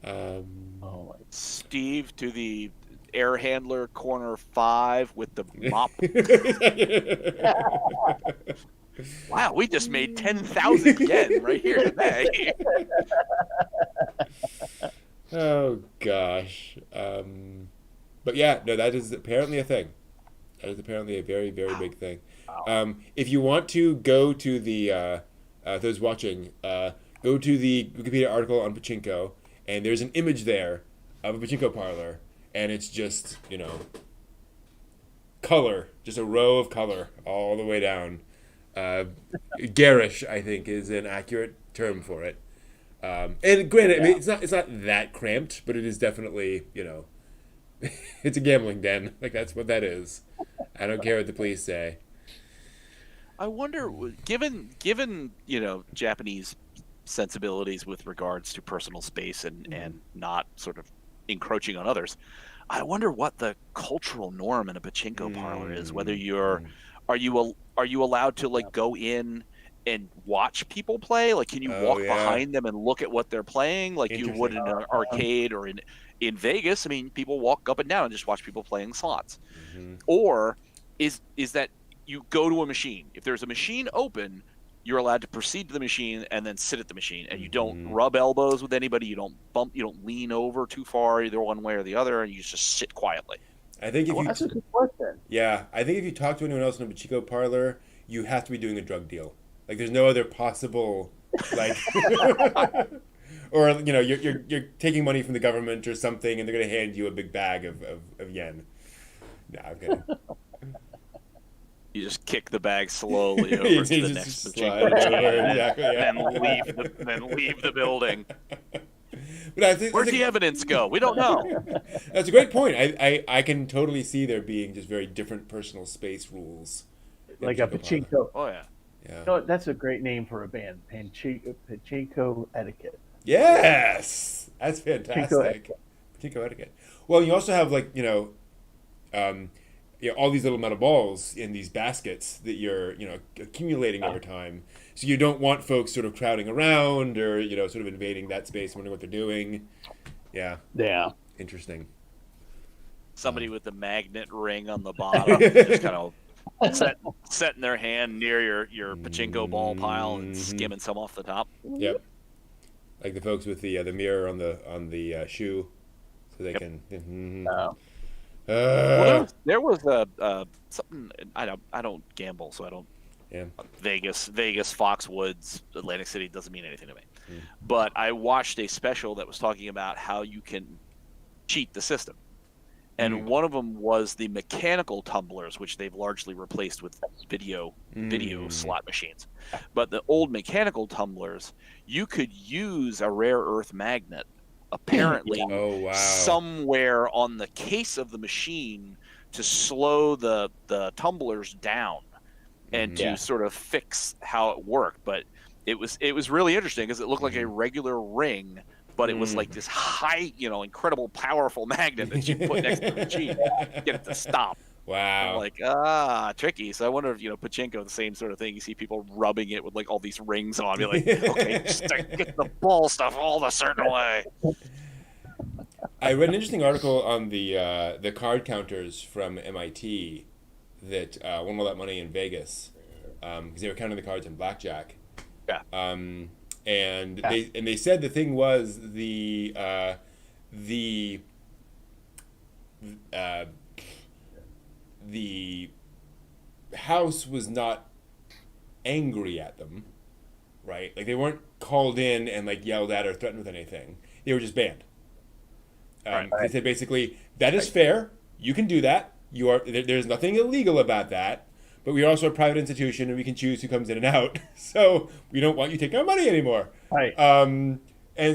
Oh my. Steve to the air handler corner 5 with the mop. Wow, we just made 10,000 yen right here today. Oh gosh. But yeah, no, that is apparently a thing. That is apparently a very, very big thing. If you want to go to the those watching, go to the Wikipedia article on pachinko, and there's an image there of a pachinko parlor, and it's just color, just a row of color all the way down. Garish, I think, is an accurate term for it. And granted, I mean, it's not that cramped, but it is definitely, it's a gambling den. Like, that's what that is. I don't care what the police say. I wonder, given Japanese sensibilities with regards to personal space and not sort of encroaching on others, I wonder what the cultural norm in a pachinko parlor is. Whether are you allowed to go in and watch people play? Like, can you walk behind them and look at what they're playing like you would in an arcade or in Vegas? I mean, people walk up and down and just watch people playing slots. Mm-hmm. Or is that you go to a machine? If there's a machine open, you're allowed to proceed to the machine and then sit at the machine, and you don't rub elbows with anybody. You don't bump. You don't lean over too far either one way or the other, and you just sit quietly. I think that's a good question. Yeah, I think if you talk to anyone else in a pachinko parlor, you have to be doing a drug deal. Like, there's no other possible, or you're taking money from the government or something, and they're gonna hand you a big bag of yen. No, I'm kidding. You just kick the bag slowly over to the next pachinko and then leave the building. But I think, where'd the evidence go? We don't know. That's a great point. I can totally see there being just very different personal space rules. Like a pachinko. Oh yeah. Yeah. No, that's a great name for a band. Pachinko etiquette. Yes, that's fantastic. Pachinko etiquette. Well, you also have all these little metal balls in these baskets that you're accumulating over time. So you don't want folks sort of crowding around or sort of invading that space, wondering what they're doing. Yeah. Yeah. Interesting. Somebody with the magnet ring on the bottom, just kind of setting their hand near your pachinko ball pile and skimming some off the top. Yep. Like the folks with the mirror on the shoe, so they can. Well, there was a something. I don't gamble, so I don't. Yeah. Vegas, Foxwoods, Atlantic City doesn't mean anything to me. Mm. But I watched a special that was talking about how you can cheat the system. And one of them was the mechanical tumblers, which they've largely replaced with video slot machines. But the old mechanical tumblers, you could use a rare earth magnet apparently somewhere on the case of the machine to slow the tumblers down and to sort of fix how it worked. But it was really interesting because it looked like a regular ring, but it was like this high, incredible, powerful magnet that you put next to the machine to get it to stop. Wow. I'm like, tricky. So I wonder if, Pachinko, the same sort of thing. You see people rubbing it with like all these rings on. Be like, okay, just get the ball stuff all a certain way. I read an interesting article on the card counters from MIT that won all that money in Vegas because they were counting the cards in blackjack. Yeah. And they said the thing was the house was not angry at them, right? Like they weren't called in and like yelled at or threatened with anything. They were just banned. They said basically that is fair. You can do that. There's nothing illegal about that. But we are also a private institution, and we can choose who comes in and out. So we don't want you taking our money anymore. Right. And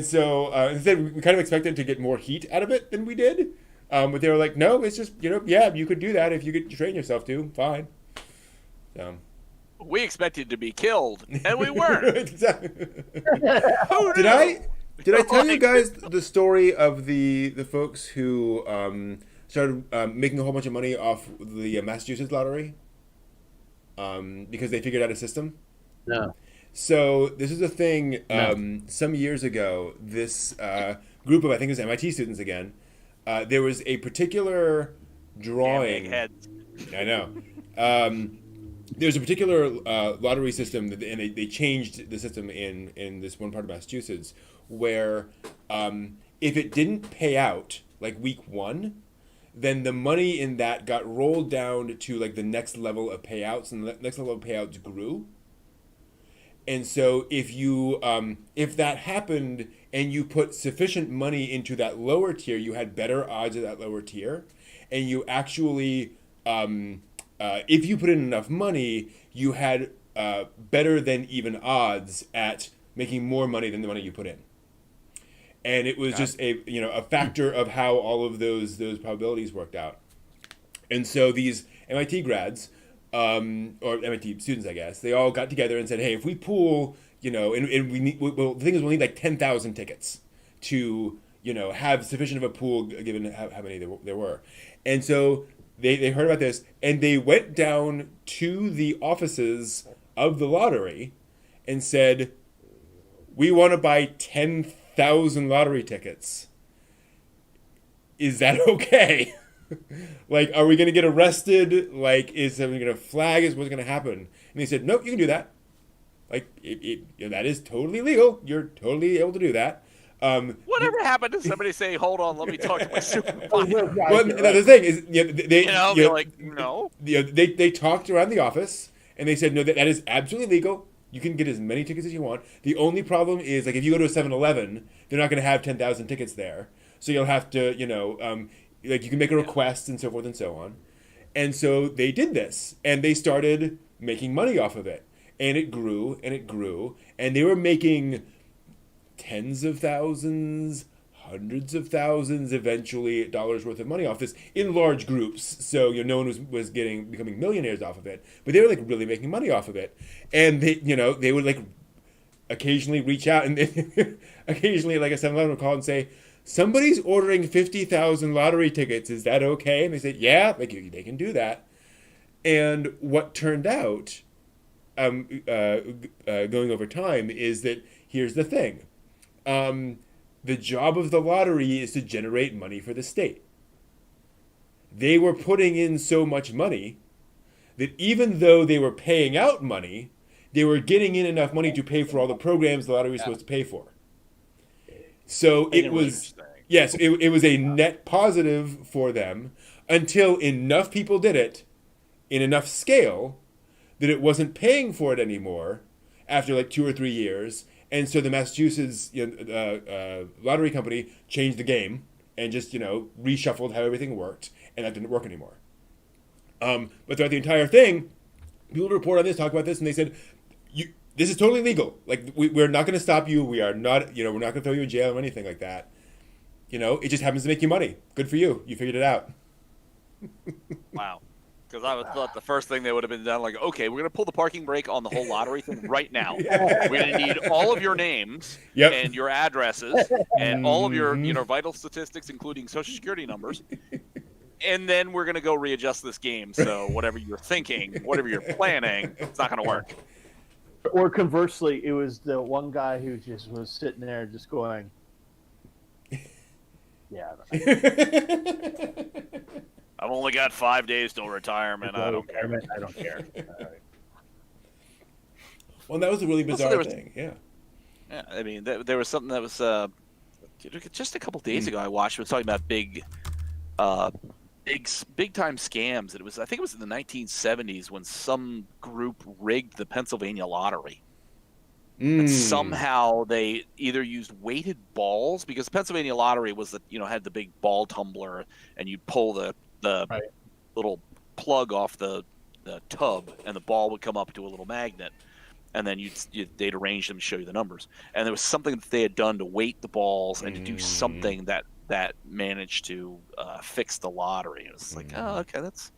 so instead, we kind of expected to get more heat out of it than we did. But they were like, no, it's just, you could do that if you could train yourself to. Fine. We expected to be killed, and we weren't. Exactly. Did I tell you guys the story of the folks who started making a whole bunch of money off the Massachusetts lottery? Because they figured out a system? No. So this is a thing some years ago. This group of, I think it was MIT students again, there was a particular drawing. Big heads. I know. There's a particular lottery system, and they changed the system in this one part of Massachusetts, where if it didn't pay out, like week one, then the money in that got rolled down to like the next level of payouts, and the next level of payouts grew. And so if that happened and you put sufficient money into that lower tier, you had better odds at that lower tier. And you actually, if you put in enough money, you had better than even odds at making more money than the money you put in. And it was just a factor of how all of those probabilities worked out. And so these MIT grads, or MIT students, I guess, they all got together and said, hey, if we pool, and we need, the thing is we'll need like 10,000 tickets to, have sufficient of a pool given how many there were. And so they heard about this and they went down to the offices of the lottery and said, we want to buy 10,000 lottery tickets. Is that okay? Like, are we going to get arrested? Like, is someone going to flag us? What's going to happen? And they said, nope, you can do that. Like, that is totally legal. You're totally able to do that. Whatever happened to somebody say, hold on, let me talk to my supervisor? Well, the thing is, they're like, no. They talked around the office, and they said, no, that is absolutely legal. You can get as many tickets as you want. The only problem is, like, if you go to a 7-Eleven, they're not going to have 10,000 tickets there. So you'll have to, like, you can make a request and so forth and so on. And so they did this, and they started making money off of it. And it grew, and it grew. And they were making tens of thousands, hundreds of thousands, eventually dollars worth of money off this in large groups. So no one was becoming millionaires off of it, but they were like really making money off of it. And they would like occasionally reach out and occasionally like a 7-Eleven would call and say, somebody's ordering 50,000 lottery tickets. Is that okay? And they said, yeah, like they can do that. And what turned out, going over time, is that here's the thing. The job of the lottery is to generate money for the state. They were putting in so much money that even though they were paying out money, they were getting in enough money to pay for all the programs the lottery was supposed to pay for. So it was, yes, it was a net positive for them. until enough people did it in enough scale that it wasn't paying for it anymore after like 2 or 3 years. And so the Massachusetts lottery company changed the game and just, reshuffled how everything worked. And that didn't work anymore. But throughout the entire thing, people report on this, talk about this, and they said, this is totally legal. Like, we're not going to stop you. We are not, we're not going to throw you in jail or anything like that. It just happens to make you money. Good for you. You figured it out. Wow. Because I would thought the first thing they would have been done, like, okay, we're going to pull the parking brake on the whole lottery thing right now. We're going to need all of your names and your addresses and all of your vital statistics, including Social Security numbers. And then we're going to go readjust this game. So whatever you're thinking, whatever you're planning, it's not going to work. Or conversely, it was the one guy who just was sitting there just going, yeah. I've only got 5 days till retirement. I don't care. I don't care. All right. Well, that was a really bizarre thing. Yeah. Yeah, I mean, there was something that was just a couple days ago I watched. It was talking about big time scams. And I think it was in the 1970s when some group rigged the Pennsylvania lottery. And somehow they either used weighted balls, because the Pennsylvania lottery was had the big ball tumbler, and you'd pull the little plug off the tub, and the ball would come up to a little magnet, and then they'd arrange them to show you the numbers. And there was something that they had done to weight the balls and to do something that managed to fix the lottery. It was like, oh, okay, that's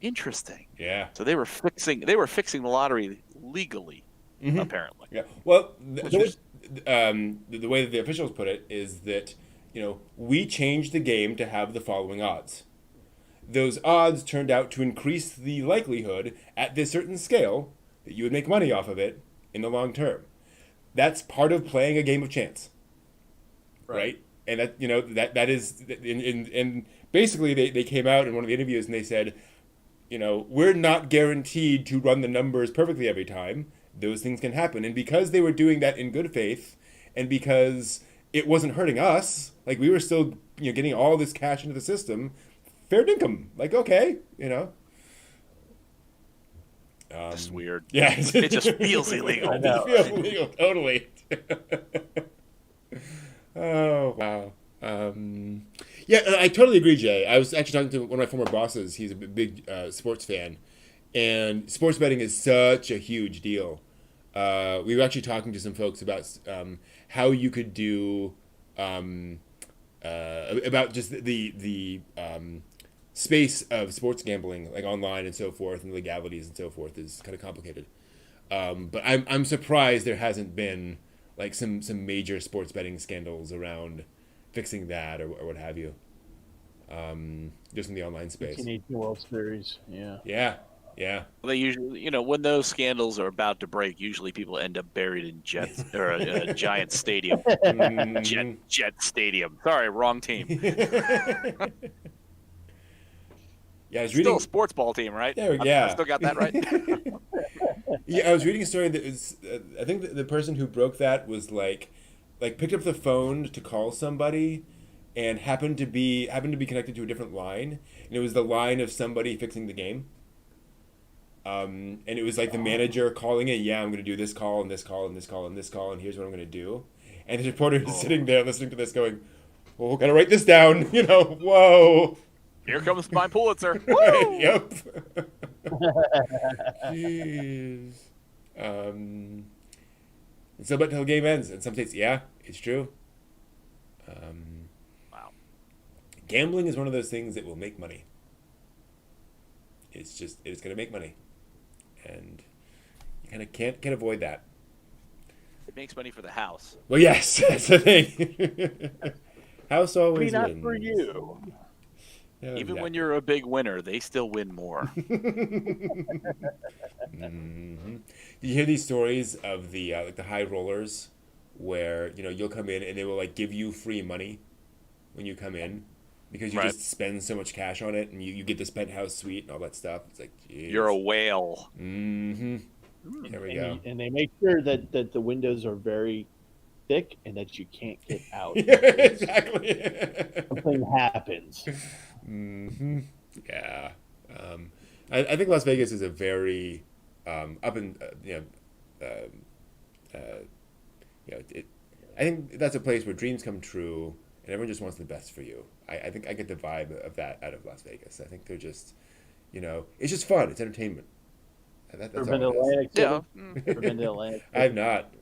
interesting. Yeah. So they were fixing the lottery legally, apparently. Yeah. Well, the way that the officials put it is that we changed the game to have the following odds. Those odds turned out to increase the likelihood at this certain scale that you would make money off of it in the long term. That's part of playing a game of chance, right? And that is, and basically they came out in one of the interviews and they said, we're not guaranteed to run the numbers perfectly every time. Those things can happen, and because they were doing that in good faith, and because it wasn't hurting us, like we were still getting all this cash into the system. Fair dinkum. Like, okay, Just weird. Yeah. It just feels illegal. It just feels illegal, totally. Oh, wow. Yeah, I totally agree, Jay. I was actually talking to one of my former bosses. He's a big sports fan. And sports betting is such a huge deal. We were actually talking to some folks about how you could do... about just the space of sports gambling, like online and so forth, and legalities and so forth, is kind of complicated. But I'm surprised there hasn't been like some major sports betting scandals around fixing that or what have you. Just in the online space. 1918 World Series, yeah. Yeah. They usually, when those scandals are about to break, usually people end up buried in Jets or a Giant Stadium. Jet Stadium. Sorry, wrong team. Yeah, I was reading. Still a sports ball team, right? Yeah. I still got that right. Yeah, I was reading a story that was. I think the person who broke that was like picked up the phone to call somebody, and happened to be connected to a different line, and it was the line of somebody fixing the game. And it was like the manager calling in, yeah, I'm going to do this call and this call and this call and this call, and here's what I'm going to do. And the reporter is sitting there listening to this going, oh, got to write this down, whoa. Here comes my Pulitzer. Yep. Jeez. And so, but till the game ends. In some states, yeah, it's true. Wow. Gambling is one of those things that will make money. It's going to make money. And you kind of can't avoid that. It makes money for the house. Well, yes, that's the thing. House always not wins. For you. Yeah, Even when you're a big winner, they still win more. Mm-hmm. Did you hear these stories of the the high rollers, where you'll come in and they will like give you free money when you come in, because you just spend so much cash on it, and you get this penthouse suite and all that stuff. It's like, geez. You're a whale. Mm-hmm. There we go. And they make sure that the windows are very thick and that you can't get out. Yeah, exactly. Something happens. Hmm. Yeah. I think Las Vegas is a very up and I think that's a place where dreams come true and everyone just wants the best for you. I think I get the vibe of that out of Las Vegas. I think they're just, it's just fun. It's entertainment. That's Ever been to all it is. Atlantic City? Yeah. Ever been to Atlantic I have not.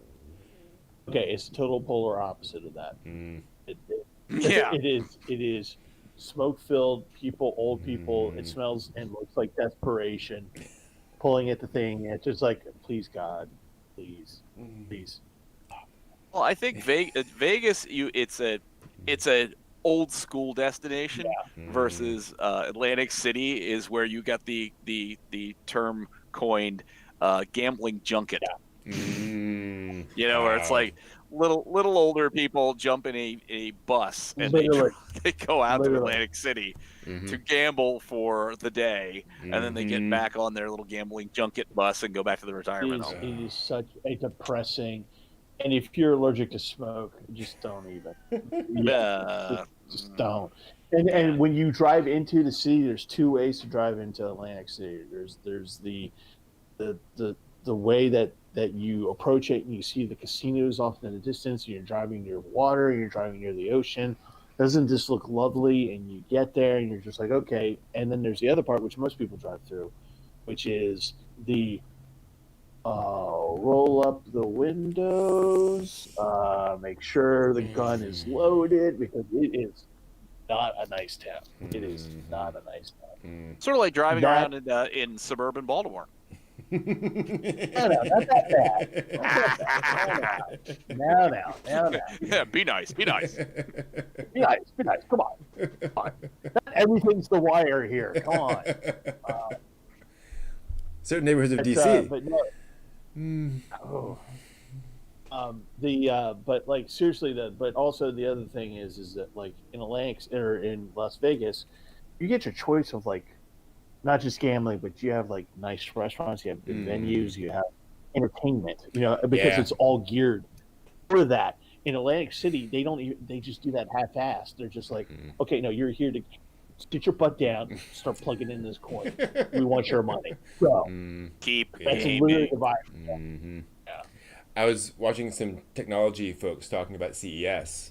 Okay, it's the total polar opposite of that. Mm. Yeah. It is smoke filled, old people. It smells and looks like desperation. Pulling at the thing, and it's just like, please God, please. Well, I think Vegas, it's a old school destination versus Atlantic City is where you got the term coined gambling junket. Where it's like little older people jump in a bus and they go out to Atlantic City to gamble for the day, and then they get back on their little gambling junket bus and go back to the retirement home. It is such a depressing. And if you're allergic to smoke, just don't even. Just don't. And when you drive into the city, there's two ways to drive into Atlantic City. There's the way that you approach it and you see the casinos off in the distance, and you're driving near water, you're driving near the ocean. Doesn't this look lovely? And you get there and you're just like, okay. And then there's the other part, which most people drive through, which is the roll up the windows, make sure the gun is loaded, because it is not a nice town. It is not a nice town. Sort of like driving around in suburban Baltimore. No, not that bad. Now. Yeah, be nice. Be nice. Come on. Not everything's The Wire here. Come on. Certain neighborhoods of DC. But no. But like seriously, but also the other thing is that like in Atlantic or in Las Vegas, you get your choice of like not just gambling, but you have like nice restaurants, you have good venues, you have entertainment, because it's all geared for that. In Atlantic City, they just do that half-assed. They're just like, okay, no, you're here to sit your butt down, start plugging in this coin. We want your money. So that's literally the vibe. Yeah. I was watching some technology folks talking about CES,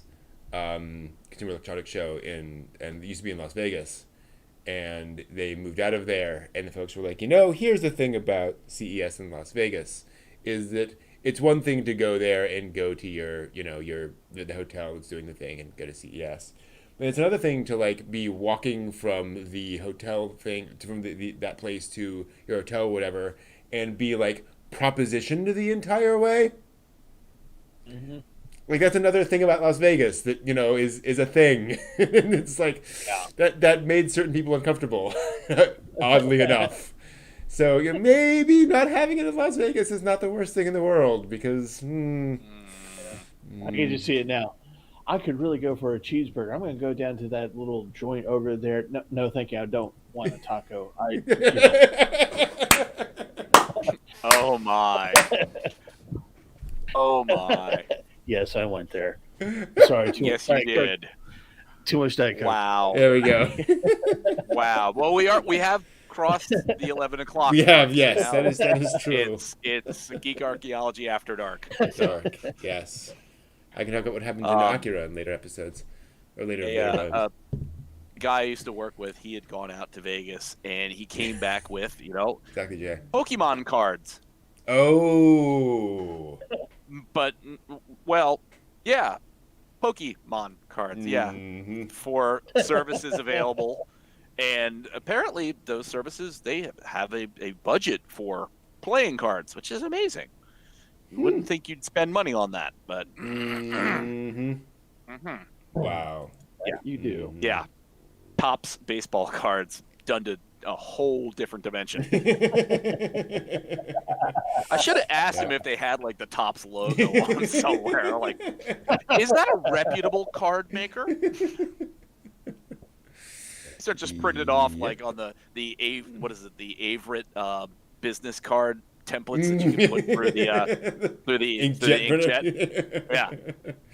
Consumer Electronics Show, and it used to be in Las Vegas. And they moved out of there, and the folks were like, here's the thing about CES in Las Vegas, is that it's one thing to go there and go to the hotel that's doing the thing and go to CES. But it's another thing to like be walking from the hotel thing, from that place to your hotel or whatever, and be like propositioned the entire way. Mm-hmm. Like that's another thing about Las Vegas that is a thing. And it's like that made certain people uncomfortable, oddly enough. So maybe not having it in Las Vegas is not the worst thing in the world, because I can just see it now. I could really go for a cheeseburger. I'm going to go down to that little joint over there. No, thank you. I don't want a taco. Oh my. Oh my. Yes, I went there. Sorry. Yes, you did. Too much Diet Coke. Wow. There we go. Wow. Well, we have crossed the 11 o'clock. We have, yes. That is true. It's Geek Archaeology After Dark. Dark, yes. I can talk about what happened in Akira in later episodes. Or later. A guy I used to work with, he had gone out to Vegas, and he came back with, exactly, Jay. Pokemon cards. Oh. But, well, yeah, Pokemon cards, for services available. And apparently those services, they have a budget for playing cards, which is amazing. You wouldn't think you'd spend money on that, but... Wow. Yeah, you do. Yeah. Topps baseball cards done to a whole different dimension. I should have asked him if they had like the Topps logo on somewhere. Like, is that a reputable card maker? So just printed off like on the Averett business card templates that you can put through the Inkjet inkjet. Yeah,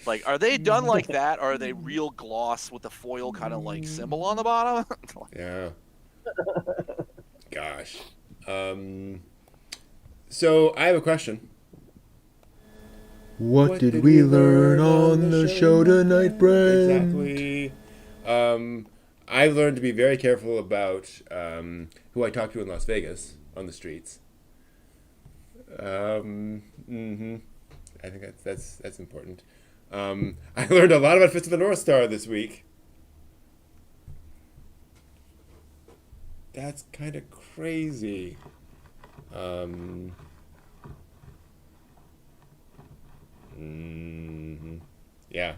like, are they done like that? Or are they real gloss with the foil kind of like symbol on the bottom? Yeah. Gosh. So I have a question. What did we learn on the show tonight, Brent? Exactly. I've learned to be very careful about who I talk to in Las Vegas on the streets. Mm-hmm. I think that's important. I learned a lot about Fist of the North Star this week. That's kind of crazy. Yeah.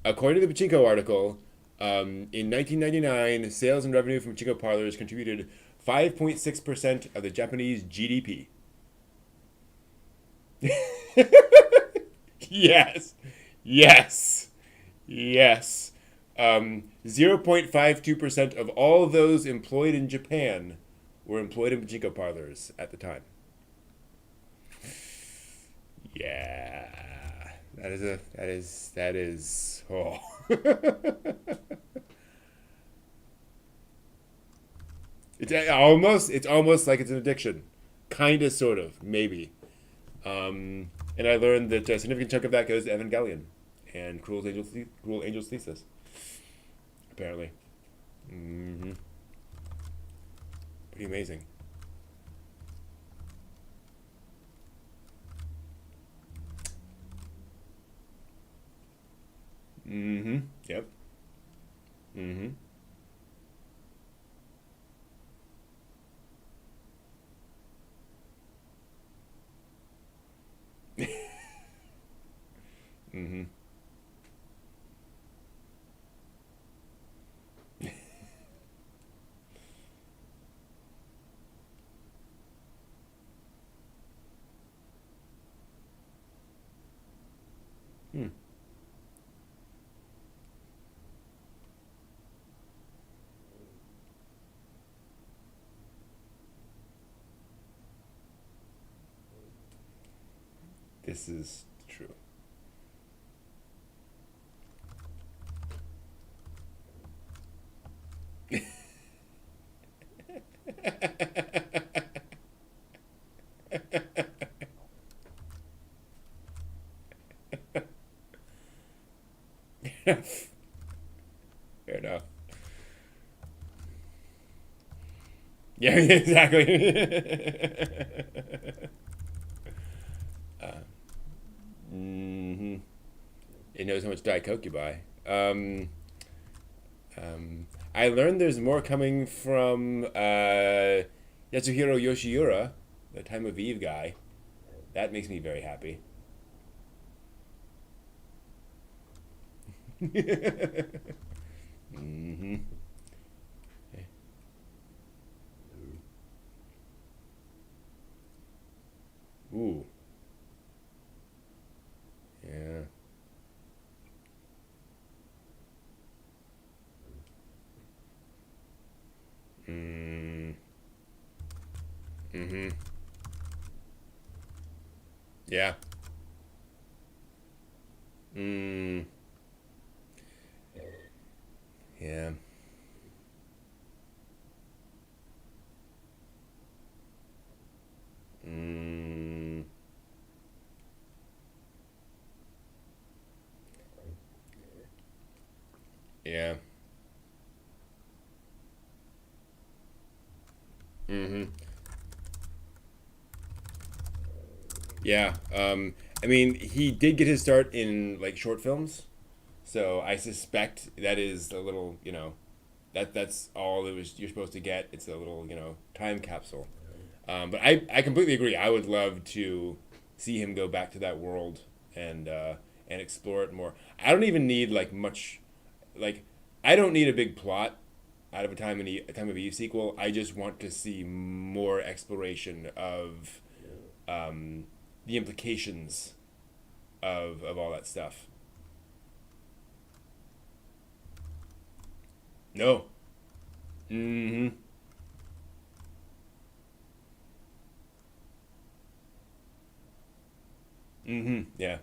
According to the Pachinko article, in 1999, sales and revenue from Pachinko parlors contributed 5.6% of the Japanese GDP. Yes. Yes. Yes. 0.52% of all those employed in Japan were employed in pachinko parlors at the time. Yeah. That is oh. It's almost like it's an addiction. Kinda, sort of, maybe. And I learned that a significant chunk of that goes to Evangelion and Cruel Angel's Thesis. Apparently. Mm-hmm. Pretty amazing. Mm-hmm. Yep. Mm-hmm. Mm-hmm. Hmm. This is true. Fair enough. Yeah, exactly. Mm-hmm. It knows how much Diet Coke you buy. I learned there's more coming from Yatsuhiro Yoshiura, the Time of Eve guy. That makes me very happy. Mm-hmm. Ooh. Yeah. Mm. Mm-hmm. Yeah. Mm. Yeah. Mm. Yeah. Mm-hmm. Yeah. I mean, he did get his start in like short films, so I suspect that is a little, that's all it was you're supposed to get. It's a little, time capsule. But I completely agree. I would love to see him go back to that world and explore it more. I don't even need like much, like I don't need a big plot out of a Time of Eve sequel. I just want to see more exploration of um, the implications of all that stuff. No. Mm-hmm. Mm-hmm. Yeah.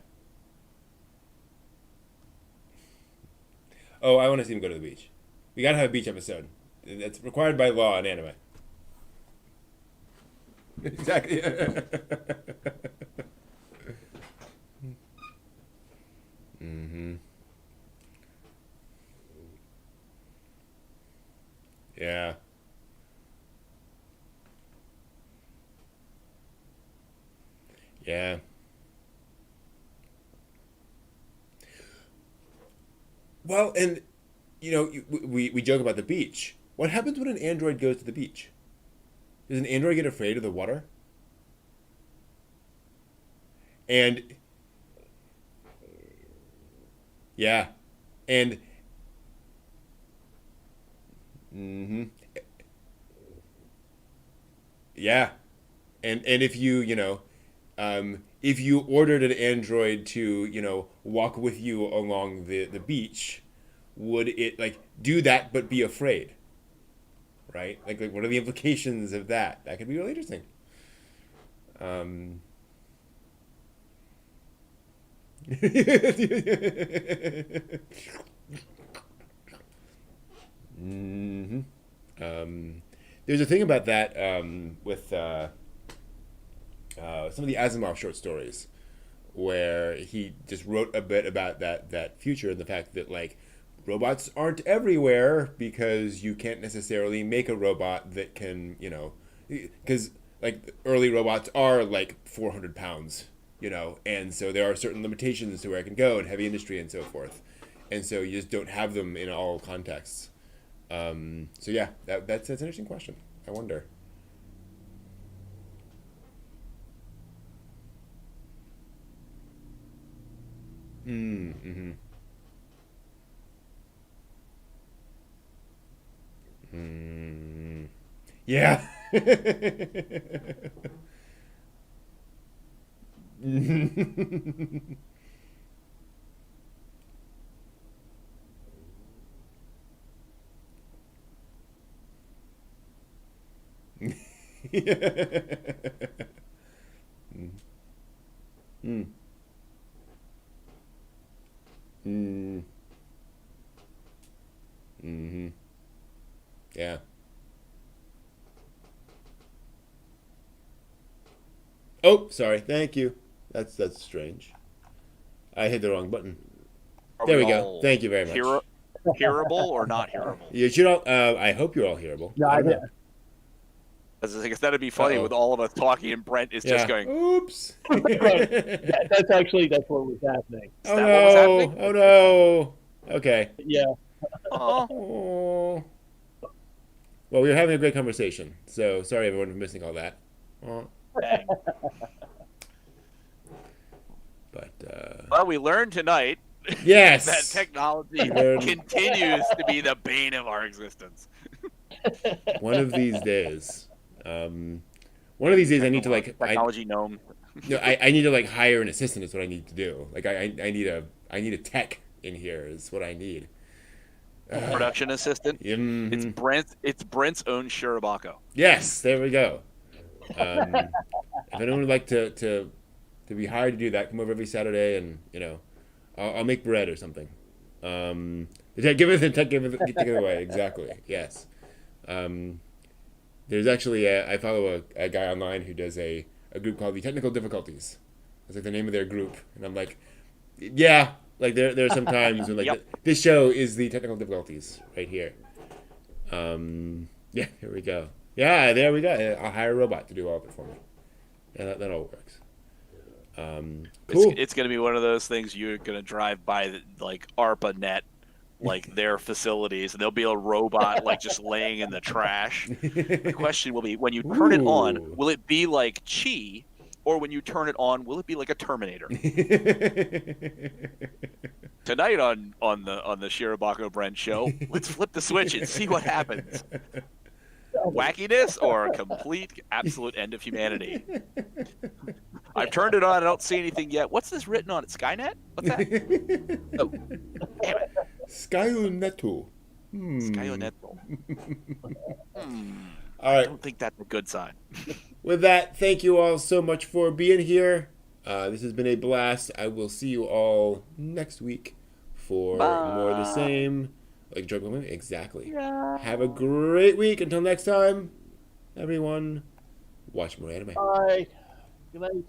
Oh, I want to see him go to the beach. We gotta have a beach episode. That's required by law in anime. Exactly. Mm-hmm. Yeah. Yeah. Well, and we joke about the beach. What happens when an android goes to the beach? Does an android get afraid of the water? And yeah, and hmm yeah, and if you ordered an android to walk with you along the beach, would it like do that but be afraid? Right? Like what are the implications of that? That could be really interesting. Um, hmm there's a thing about that with some of the Asimov short stories, where he just wrote a bit about that future and the fact that like robots aren't everywhere because you can't necessarily make a robot that can because like early robots are like 400 pounds, and so there are certain limitations to where it can go in heavy industry and so forth, and so you just don't have them in all contexts. So yeah, that's an interesting question. I wonder. Mm-hmm. Mm. Yeah. Mm. Mm. Mm-hmm. Yeah. Oh, sorry. Thank you. That's strange. I hit the wrong button. Are There we we go. all Thank you very much. hearable or not hearable? You should all. I hope you're all hearable. No, I I don't know. did. I guess that'd be funny Uh-oh. with all of us talking and Brent is Yeah. just going, Oops. That's what was happening. is Oh that what was no! happening? Oh no! Okay. Yeah. Oh, Oh. Well, we were having a great conversation, so sorry everyone for missing all that. Oh. dang. But Well, we learned tonight yes, that technology Learn- continues to be the bane of our existence. one of these days, one of these days I need to like Technology gnome. I need to like hire an assistant. Is what I need to do. Like I need a tech in here. Is what I need. Production assistant. Mhm. It's Brent's own Shirobako. Yes, there we go. If anyone would like to be hired to do that, come over every Saturday, and I'll make bread or something. The tech, give it away. Exactly. Yes. There's actually I follow a guy online who does a group called the Technical Difficulties. That's like the name of their group, and I'm like, yeah, like there are some times when like Yep. this show is the Technical Difficulties right here. Yeah, here we go. Yeah, there we go. I'll hire a robot to do all of it for me. Yeah, that all works. Cool. It's going to be one of those things you're going to drive by like ARPANET, like their facilities, and there'll be a robot like just laying in the trash. The question will be, when you turn it on, Ooh. will it be like Chi, or when you turn it on, will it be like a Terminator? Tonight on the Shirobako Brent show, let's flip the switch and see what happens. Wackiness or complete absolute end of humanity? I've turned it on. I don't see anything yet. What's this written on it? Skynet? What's that? Oh, damn it. Skyneto. Skynet. All I right. don't think that's a good sign. With that, thank you all so much for being here. This has been a blast. I will see you all next week for more of the Bye. same. Like drug women? Exactly. Yeah. Have a great week. Until next time, everyone, watch more anime. Bye. Good night.